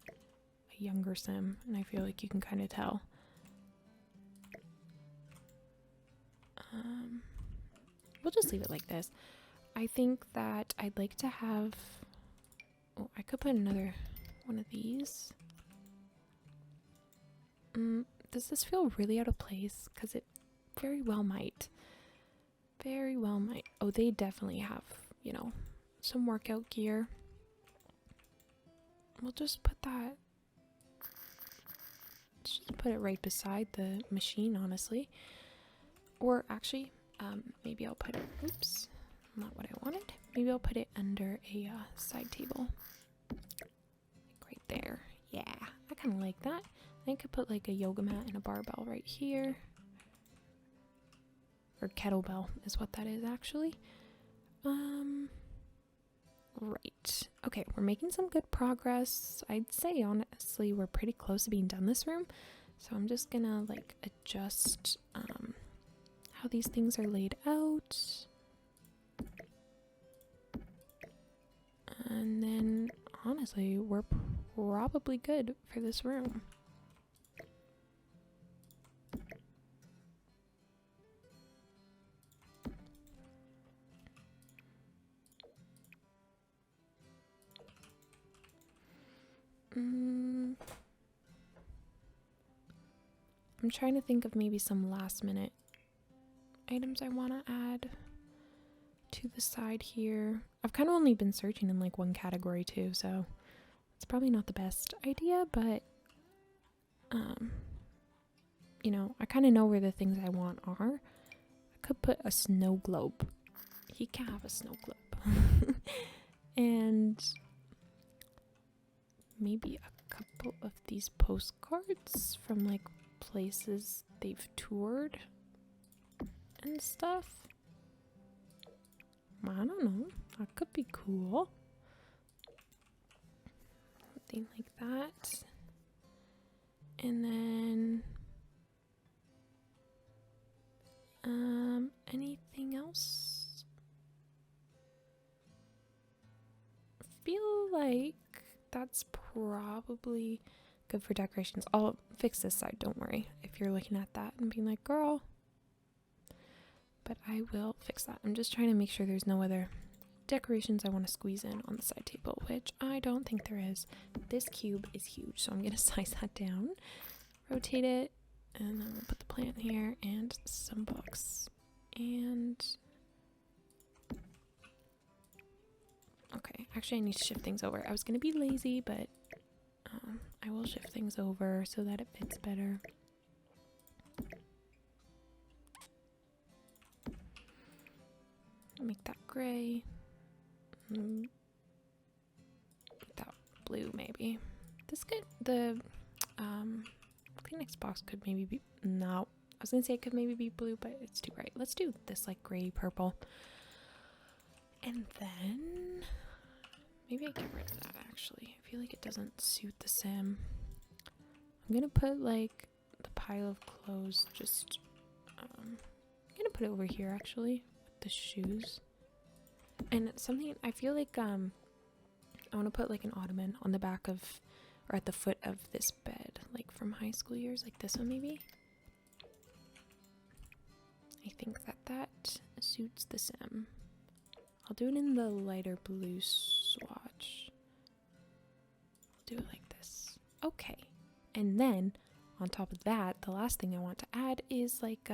a younger sim, and I feel like you can kind of tell. We'll just leave it like this. I think that I'd like to have, oh, I could put another one of these. Does this feel really out of place? Because it very well might. Very well might. Oh, they definitely have, you know, some workout gear. We'll just put that, let's just put it right beside the machine, honestly. Or actually, maybe I'll put it, oops, not what I wanted. Maybe I'll put it under a side table. Like right there. Yeah, I kind of like that. I could put like a yoga mat and a barbell right here. Or kettlebell is what that is actually. Right. Okay, we're making some good progress. I'd say honestly we're pretty close to being done this room. So I'm just gonna like adjust how these things are laid out. And then honestly, we're probably good for this room. I'm trying to think of maybe some last minute items I want to add to the side here. I've kind of only been searching in like one category too, so it's probably not the best idea, but you know, I kind of know where the things I want are. I could put a snow globe. He can have a snow globe. And maybe a couple of these postcards from like places they've toured and stuff. I don't know. That could be cool. Something like that. And then anything else? I feel like that's probably good for decorations. I'll fix this side, don't worry, if you're looking at that and being like, girl. But I will fix that. I'm just trying to make sure there's no other decorations I want to squeeze in on the side table, which I don't think there is. This cube is huge, so I'm going to size that down, rotate it, and then we'll put the plant here and some books. And okay, actually I need to shift things over. I was going to be lazy, but I will shift things over so that it fits better. Make that gray. Make that blue, maybe. This could, the Kleenex box could maybe be, no. I was gonna say it could maybe be blue, but it's too bright. Let's do this like gray purple. And then maybe I get rid of that actually. I feel like it doesn't suit the sim. I'm gonna put like the pile of clothes just I'm gonna put it over here actually with the shoes. And something I feel like I want to put like an ottoman on the back of or at the foot of this bed, like from high school years, like this one maybe. I think that suits the sim. I'll do it in the lighter blue swatch. I'll do it like this. Okay. And then on top of that, the last thing I want to add is like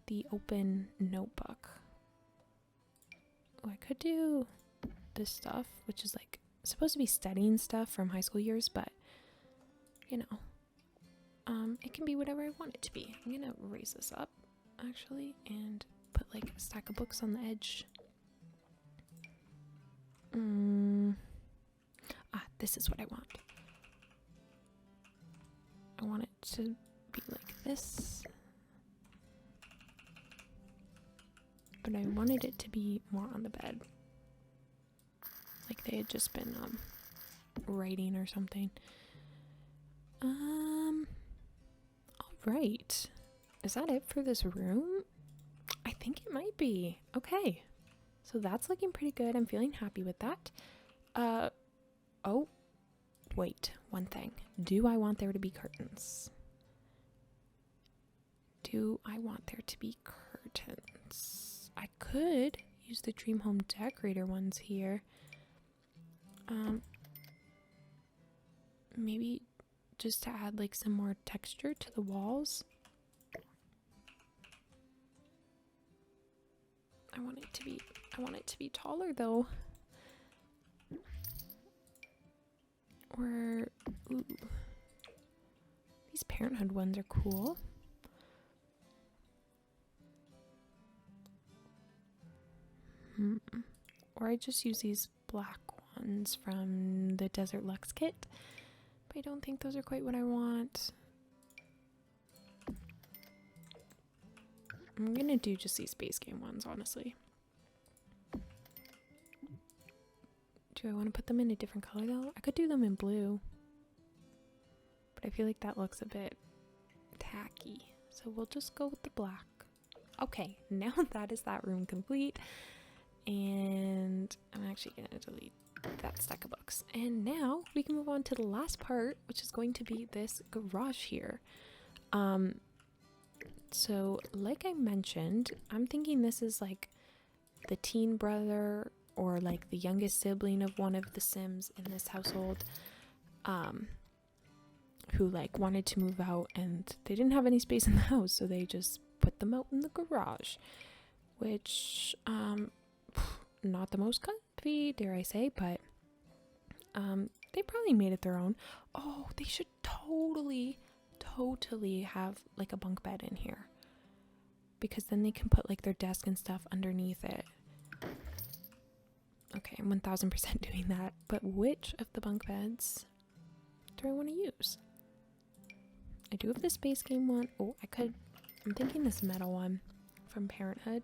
the open notebook. Oh, I could do this stuff, which is like supposed to be studying stuff from high school years, but you know, it can be whatever I want it to be. I'm gonna raise this up actually and put like a stack of books on the edge. This is what I want. I want it to be like this. but I wanted it to be more on the bed. Like they had just been writing or something. Alright. Is that it for this room? I think it might be. Okay. So that's looking pretty good. I'm feeling happy with that. Oh. Wait, one thing. Do I want there to be curtains? Do I want there to be curtains? I could use the Dream Home Decorator ones here. Maybe just to add like some more texture to the walls. I want it to be taller though. Or ooh. These Parenthood ones are cool. Or I just use these black ones from the Desert Luxe kit. But I don't think those are quite what I want. I'm gonna do just these base game ones, honestly. Do I want to put them in a different color though? I could do them in blue. But I feel like that looks a bit tacky. So we'll just go with the black. Okay, now that is that room complete. And I'm actually gonna delete that stack of books. And now we can move on to the last part, which is going to be this garage here. So like I mentioned, I'm thinking this is like the teen brother or like the youngest sibling of one of the Sims in this household, who like wanted to move out and they didn't have any space in the house, so they just put them out in the garage, which not the most comfy, dare I say, but they probably made it their own. Oh, they should totally have like a bunk bed in here, because then they can put like their desk and stuff underneath it. Okay, I'm 1000% doing that, but which of the bunk beds do I want to use? I do have this base game one. Oh, I'm thinking this metal one from Parenthood.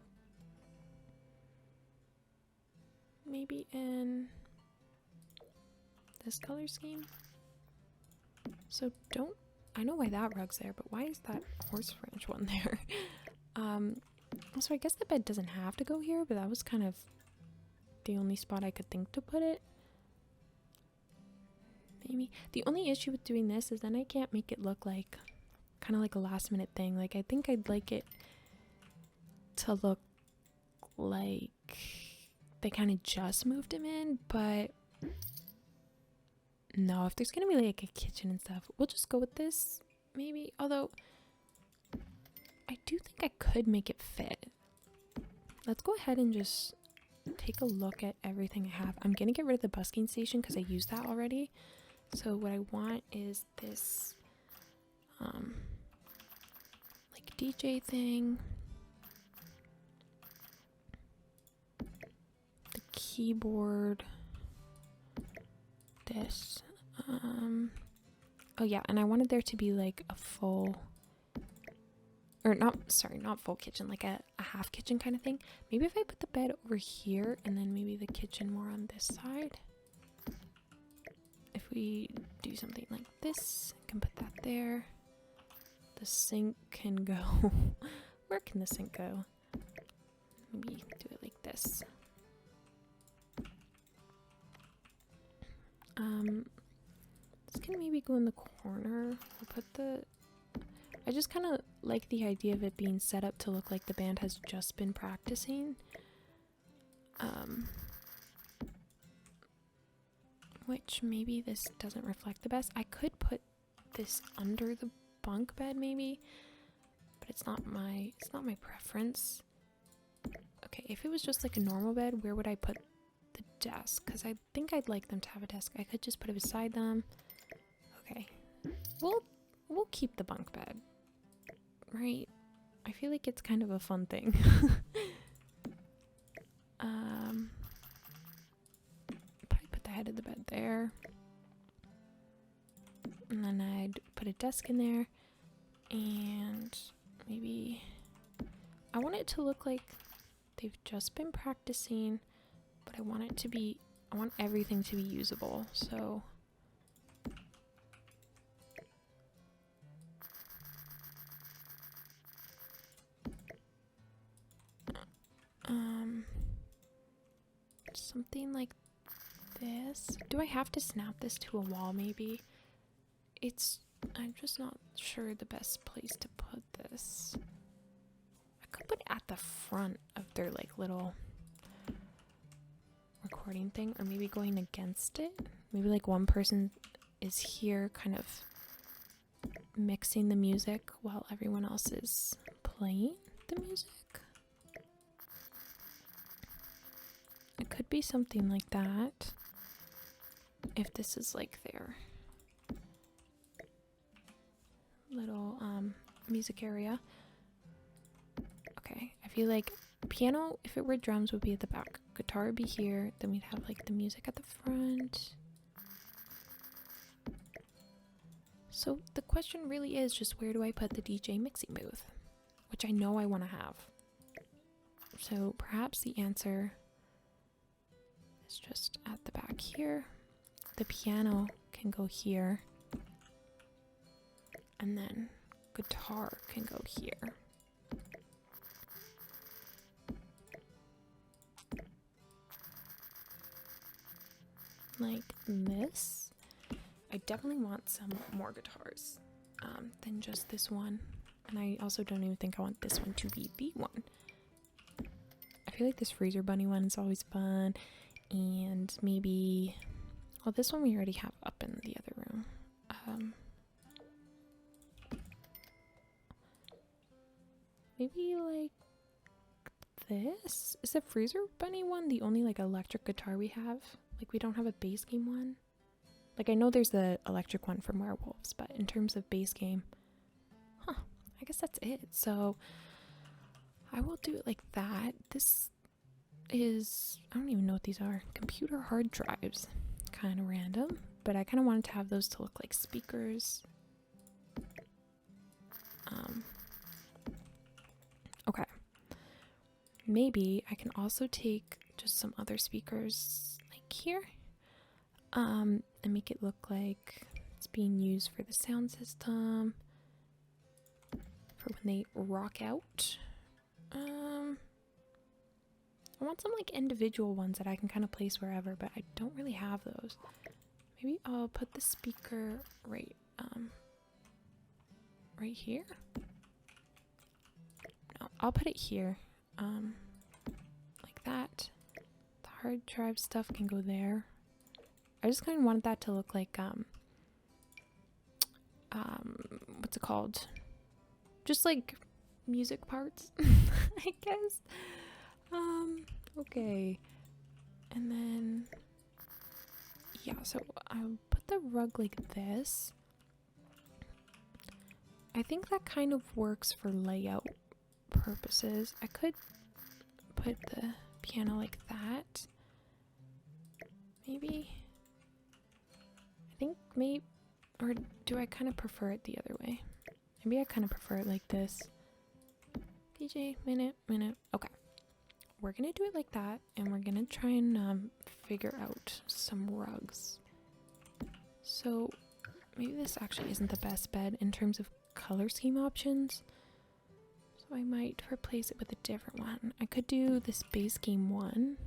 Maybe in this color scheme. So I know why that rug's there, but why is that horse ranch one there? So I guess the bed doesn't have to go here, but that was kind of the only spot I could think to put it. Maybe. The only issue with doing this is then I can't make it look like kind of like a last minute thing. Like I think I'd like it to look like they kind of just moved him in, but no, if there's gonna be like a kitchen and stuff, we'll just go with this maybe. Although I do think I could make it fit. Let's go ahead and just take a look at everything I have. I'm gonna get rid of the busking station because I used that already. So what I want is this like DJ thing, the keyboard, this oh yeah, and I wanted there to be like a full, or not full kitchen, like a half kitchen kind of thing. Maybe if I put the bed over here and then maybe the kitchen more on this side. If we do something like this, I can put that there. The sink can go. Where can the sink go? Maybe do it like this. This can maybe go in the corner. I'll put the... I just kind of like the idea of it being set up to look like the band has just been practicing. Which maybe this doesn't reflect the best. I could put this under the bunk bed maybe, but it's not my preference. Okay, if it was just like a normal bed, where would I put the desk? Because I think I'd like them to have a desk. I could just put it beside them. Okay, we'll keep the bunk bed, right? I feel like it's kind of a fun thing. Probably put the head of the bed there, and then I'd put a desk in there, and maybe I want it to look like they've just been practicing, but I want everything to be usable, so something like this. Do I have to snap this to a wall maybe? I'm just not sure the best place to put this. I could put it at the front of their like little recording thing, or maybe going against it. Maybe like one person is here kind of mixing the music while everyone else is playing the music. It could be something like that if this is like their little music area. Okay, I feel like piano, if it were drums, would be at the back. Guitar would be here, then we'd have like the music at the front. So the question really is just, where do I put the DJ mixing booth? Which I know I want to have. So perhaps the answer is just at the back here. The piano can go here. And then guitar can go here. Like this. I definitely want some more guitars than just this one. And I also don't even think I want this one to be the one. I feel like this freezer bunny one is always fun. And maybe, well, this one we already have up in the other room. Maybe like this? Is the freezer bunny one the only like electric guitar we have? Like we don't have a base game one? Like I know there's the electric one from Werewolves, but in terms of base game, I guess that's it. So I will do it like that. This is, I don't even know what these are. Computer hard drives. Kind of random, but I kind of wanted to have those to look like speakers. Okay. Maybe I can also take just some other speakers like here. And make it look like it's being used for the sound system. For when they rock out. I want some like individual ones that I can kind of place wherever, but I don't really have those. Maybe I'll put the speaker right here. No, I'll put it here. Like that. The hard drive stuff can go there. I just kind of wanted that to look like what's it called? Just like music parts, I guess. Okay. And then yeah, so I'll put the rug like this. I think that kind of works for layout purposes. I could put the piano like that. Maybe. I think maybe, or do I kind of prefer it the other way? Maybe I kind of prefer it like this. DJ, minute. Okay. We're gonna do it like that, and we're gonna try and figure out some rugs. So maybe this actually isn't the best bed in terms of color scheme options. So I might replace it with a different one. I could do this base game one.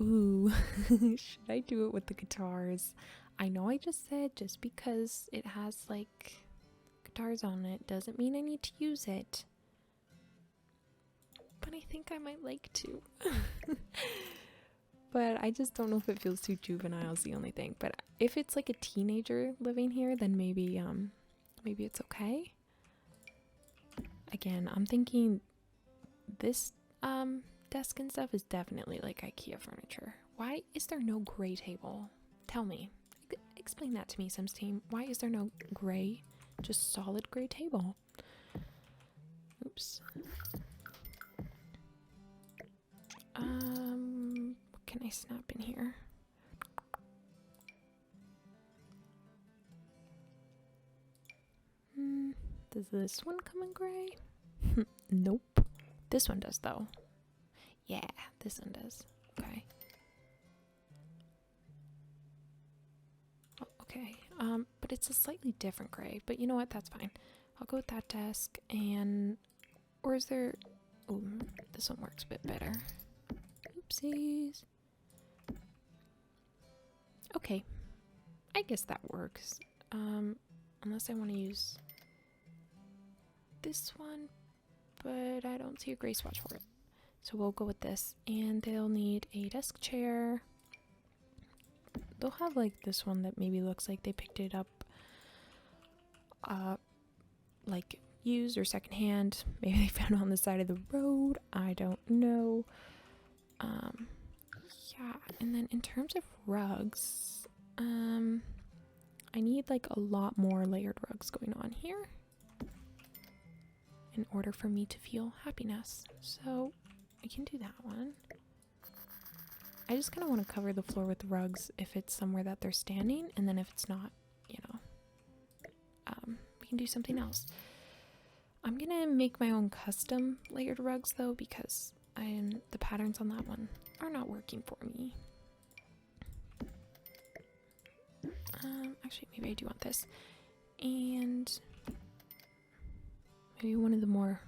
Ooh, should I do it with the guitars? I know I just said just because it has like guitars on it doesn't mean I need to use it. But I think I might like to. But I just don't know if it feels too juvenile is the only thing. But if it's like a teenager living here, then maybe maybe it's okay. Again, I'm thinking this desk and stuff is definitely like IKEA furniture. Why is there no gray table? Tell me. Explain that to me, Sims team. Why is there no gray, just solid gray table? Oops. What can I snap in here? Does this one come in gray? Nope. This one does though. Yeah, this one does. Okay. Oh, okay. But it's a slightly different gray. But you know what? That's fine. I'll go with that desk. And or is there? Oh, this one works a bit better. Oopsies. Okay. I guess that works. Unless I want to use this one, but I don't see a gray swatch for it. So we'll go with this, and they'll need a desk chair. They'll have like this one that maybe looks like they picked it up like used or secondhand. Maybe they found it on the side of the road. I don't know. Yeah, and then in terms of rugs, I need like a lot more layered rugs going on here in order for me to feel happiness. So I can do that one. I just kind of want to cover the floor with rugs if it's somewhere that they're standing, and then if it's not, you know, we can do something else. I'm gonna make my own custom layered rugs though, because the patterns on that one are not working for me. Actually, maybe I do want this, and maybe one of the more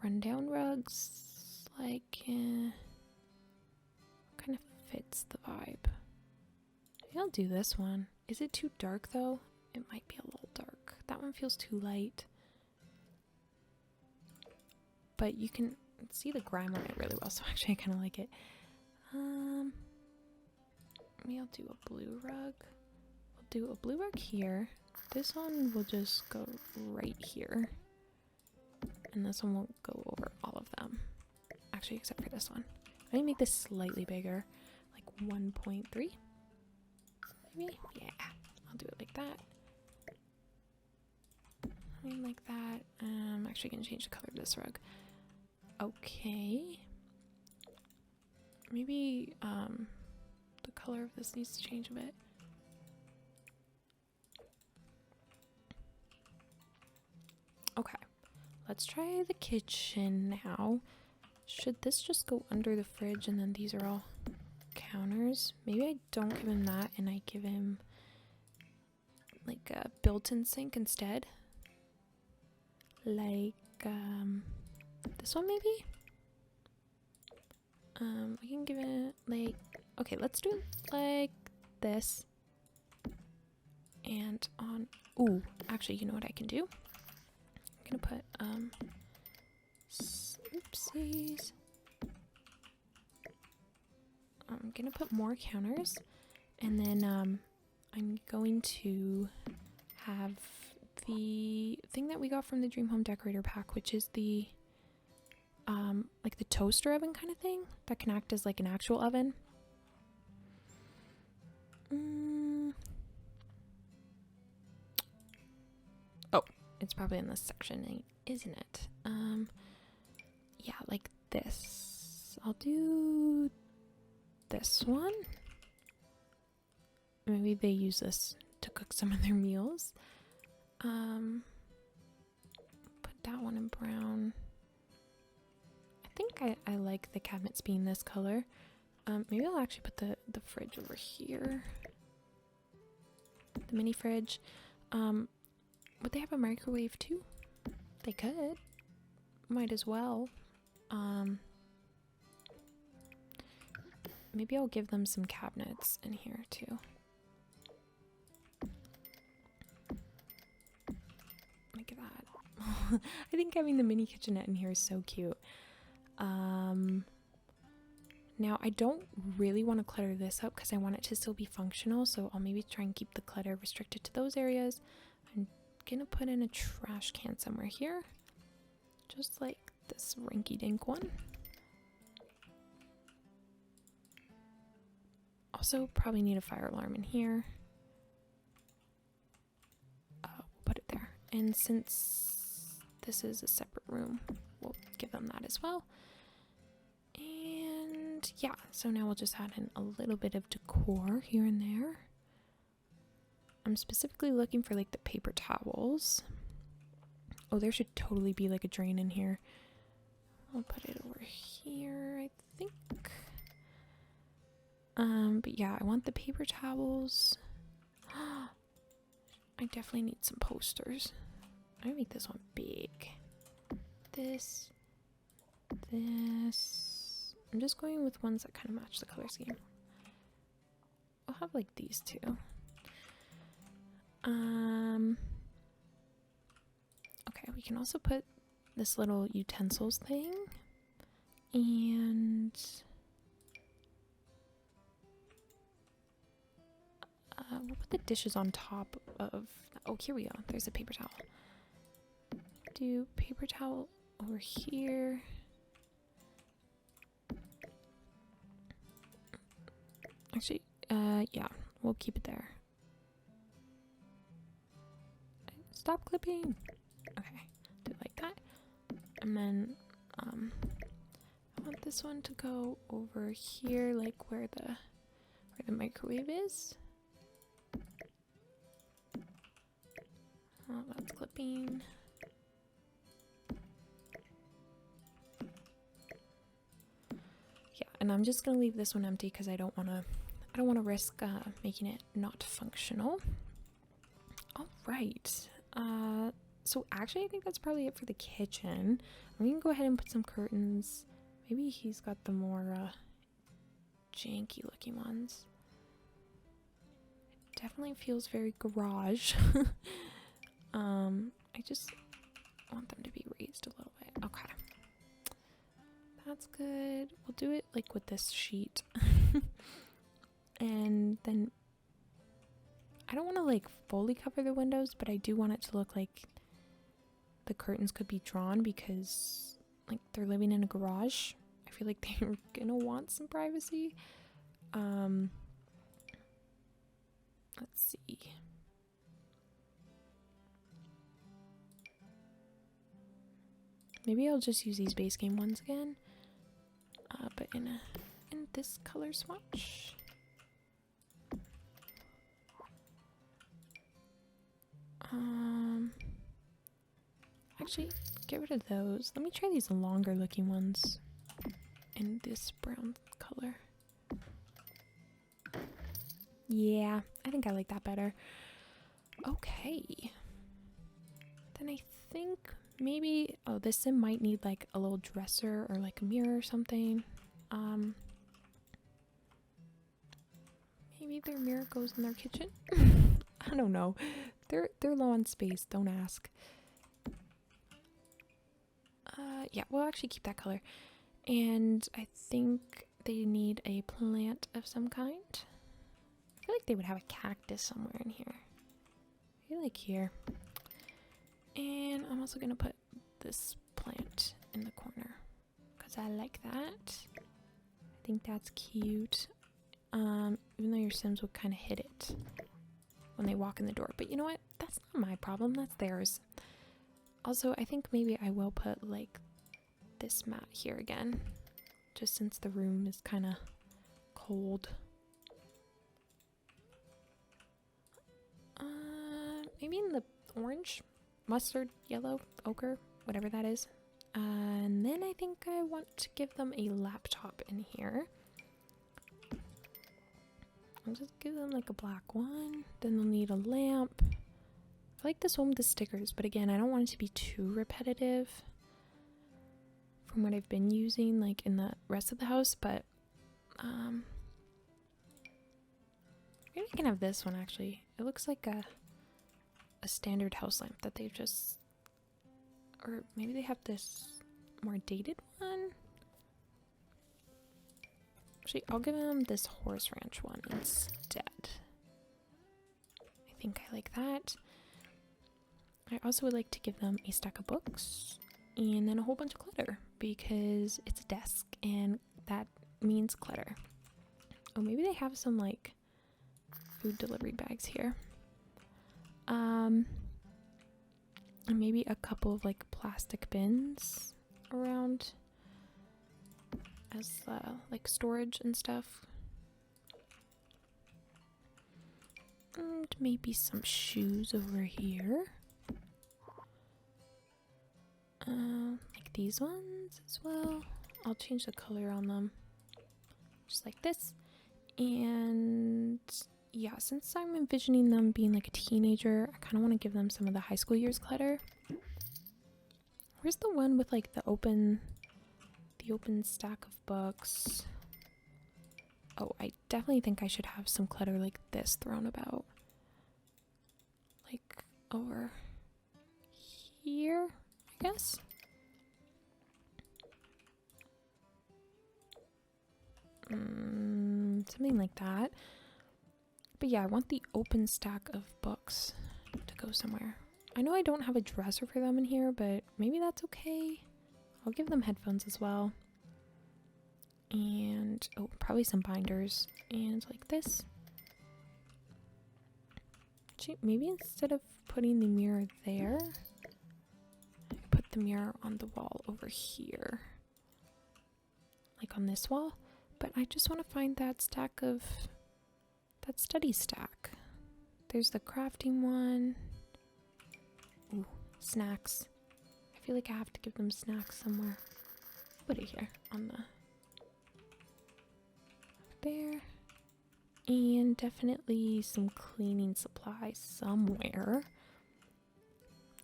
rundown rugs, like kind of fits the vibe. Maybe I'll do this one. Is it too dark though? It might be a little dark. That one feels too light, but you can see the grime on it really well, so actually I kind of like it. Maybe I'll do a blue rug. We'll do a blue rug here. This one will just go right here, and this one will go over all of them. Actually, except for this one. I'm gonna make this slightly bigger, like 1.3. Maybe? Yeah, I'll do it like that. Like that. I'm actually gonna change the color of this rug. Okay. Maybe the color of this needs to change a bit. Okay. Let's try the kitchen now. Should this just go under the fridge and then these are all counters? Maybe I don't give him that and I give him like a built-in sink instead. Like this one maybe? We can give it like, okay, let's do it like this. And on, ooh, actually, you know what I can do? I'm gonna put oopsies. I'm gonna put more counters, and then I'm going to have the thing that we got from the Dream Home Decorator pack, which is the like the toaster oven kind of thing that can act as like an actual oven. Oh, it's probably in this section, isn't it? Yeah, like this. I'll do this one. Maybe they use this to cook some of their meals. Put that one in brown. I think I like the cabinets being this color. Maybe I'll actually put the fridge over here. The mini fridge. Would they have a microwave too? They could. Might as well. Maybe I'll give them some cabinets in here too. Look at that. I think having the mini kitchenette in here is so cute. Now I don't really want to clutter this up because I want it to still be functional, so I'll maybe try and keep the clutter restricted to those areas. I'm gonna put in a trash can somewhere here, just like this rinky-dink one. Also probably need a fire alarm in here. We'll put it there, and since this is a separate room, we'll give them that as well. And yeah, so now we'll just add in a little bit of decor here and there. I'm specifically looking for like the paper towels. Oh, there should totally be like a drain in here. I'll put it over here, I think. But yeah, I want the paper towels. I definitely need some posters. I'm gonna make this one big. This. I'm just going with ones that kind of match the color scheme. I'll have like these two. Okay, we can also put this little utensils thing, and we'll put the dishes on top of. Oh, here we go. There's a paper towel. Do paper towel over here. Actually, yeah, we'll keep it there. Stop clipping. Okay, do it like that. And then, I want this one to go over here, like where the microwave is. Oh, that's clipping. Yeah, and I'm just gonna leave this one empty because I don't wanna risk making it not functional. All right. So actually I think that's probably it for the kitchen. I'm gonna go ahead and put some curtains. Maybe he's got the more janky looking ones. It definitely feels very garage. I just want them to be raised a little bit. Okay. That's good. We'll do it like with this sheet. And then I don't want to like fully cover the windows, but I do want it to look like the curtains could be drawn because like they're living in a garage. I feel like they're gonna want some privacy. Let's see. Maybe I'll just use these base game ones again, but in this color swatch. Actually, get rid of those. Let me try these longer looking ones in this brown color. Yeah, I think I like that better. Okay. Then I think maybe, oh, this sim might need like a little dresser or like a mirror or something. Maybe their mirror goes in their kitchen. I don't know. They're low on space, don't ask. Yeah, we'll actually keep that color. And I think they need a plant of some kind. I feel like they would have a cactus somewhere in here. I feel like here. And I'm also gonna put this plant in the corner because I like that. I think that's cute. Even though your Sims would kind of hit it when they walk in the door. But you know what? That's not my problem. That's theirs. Also, I think maybe I will put like this mat here again, just since the room is kind of cold. Maybe in the orange, mustard, yellow, ochre, whatever that is. And then I think I want to give them a laptop in here. I'll just give them like a black one. Then they'll need a lamp. I like this one with the stickers, but again, I don't want it to be too repetitive from what I've been using like in the rest of the house, but maybe I can have this one actually. It looks like a standard house lamp that they've just, or maybe they have this more dated one. Actually, I'll give them this horse ranch one instead. I think I like that. I also would like to give them a stack of books and then a whole bunch of clutter because it's a desk and that means clutter. Oh, maybe they have some like food delivery bags here. And maybe a couple of like plastic bins around as like storage and stuff. And maybe some shoes over here. Like these ones as well. I'll change the color on them. Just like this. And yeah, since I'm envisioning them being like a teenager, I kind of want to give them some of the high school years clutter. Where's the one with like the open stack of books? Oh, I definitely think I should have some clutter like this thrown about. Like over here, I guess. Something like that. But yeah, I want the open stack of books to go somewhere. I know I don't have a dresser for them in here, but maybe that's okay. I'll give them headphones as well. And, oh, probably some binders. And like this. Actually, maybe instead of putting the mirror there, I put the mirror on the wall over here. Like on this wall. But I just want to find that stack of, that study stack. There's the crafting one. Ooh, snacks. I feel like I have to give them snacks somewhere. Put it here on the, there. And definitely some cleaning supplies somewhere.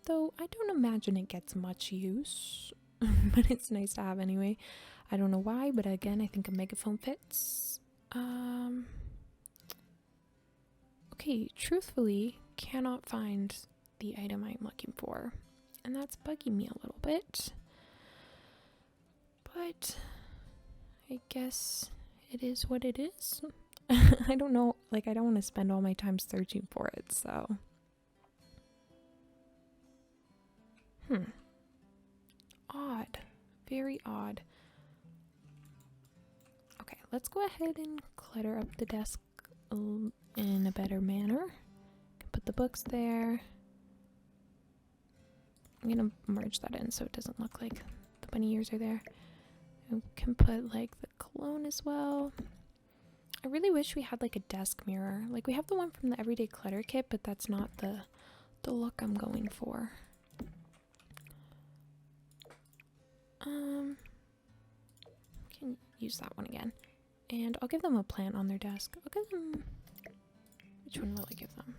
Though I don't imagine it gets much use. But it's nice to have anyway. I don't know why, but again, I think a megaphone fits. Okay, truthfully, cannot find the item I'm looking for. And that's bugging me a little bit. But I guess it is what it is. I don't know, like I don't want to spend all my time searching for it, so. Odd. Very odd. Okay, let's go ahead and clutter up the desk in a better manner. Put the books there. I'm gonna merge that in so it doesn't look like the bunny ears are there. We can put like the cologne as well. I really wish we had like a desk mirror. Like we have the one from the Everyday Clutter kit, but that's not the look I'm going for. Can use that one again. And I'll give them a plant on their desk. I'll give them, which one will I give them?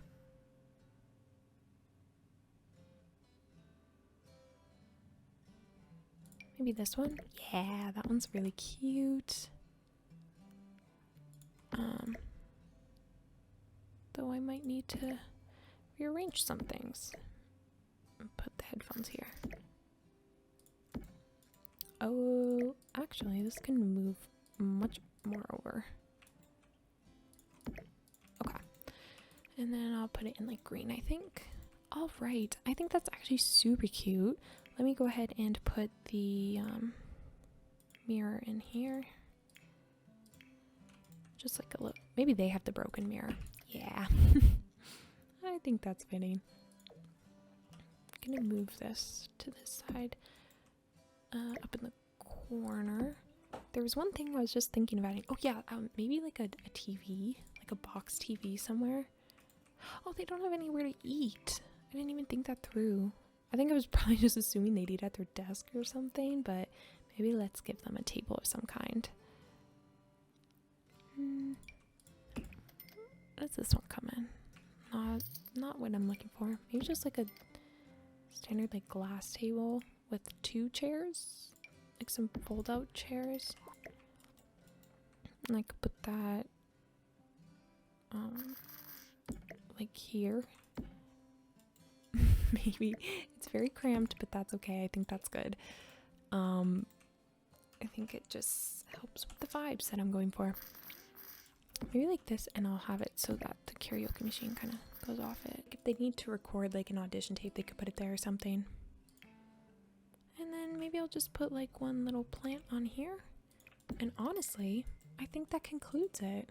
Maybe this one? Yeah, that one's really cute. Though I might need to rearrange some things. And put the headphones here. Oh, actually, this can move much more over. Okay. And then I'll put it in like green, I think. All right. I think that's actually super cute. Let me go ahead and put the mirror in here. Just like a little, maybe they have the broken mirror. Yeah. I think that's fitting. I'm gonna move this to this side. Up in the corner. There was one thing I was just thinking about. Oh yeah, maybe like a TV, like a box TV somewhere. Oh, they don't have anywhere to eat. I didn't even think that through. I think I was probably just assuming they'd eat at their desk or something, but maybe let's give them a table of some kind. How does this one come in? Not what I'm looking for. Maybe just like a standard like glass table with 2 chairs, like some fold-out chairs. And I could put that like here. Maybe it's very cramped, but that's okay. I think that's good. I think it just helps with the vibes that I'm going for. Maybe like this, and I'll have it so that the karaoke machine kind of goes off it. If they need to record like an audition tape, they could put it there or something. And then maybe I'll just put like one little plant on here. And honestly, I think that concludes it.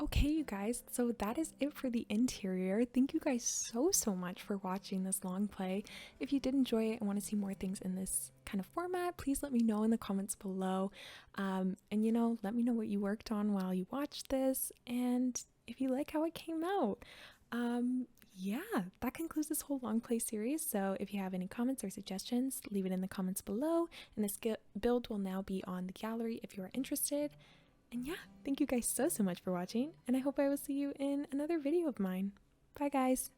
Okay, you guys, so that is it for the interior. Thank you guys so much for watching this long play. If you did enjoy it and want to see more things in this kind of format, please let me know in the comments below. And you know, let me know what you worked on while you watched this, and if you like how it came out. yeah, that concludes this whole long play series. So if you have any comments or suggestions, leave it in the comments below. And this build will now be on the gallery if you are interested. And yeah, thank you guys so much for watching. And I hope I will see you in another video of mine. Bye guys.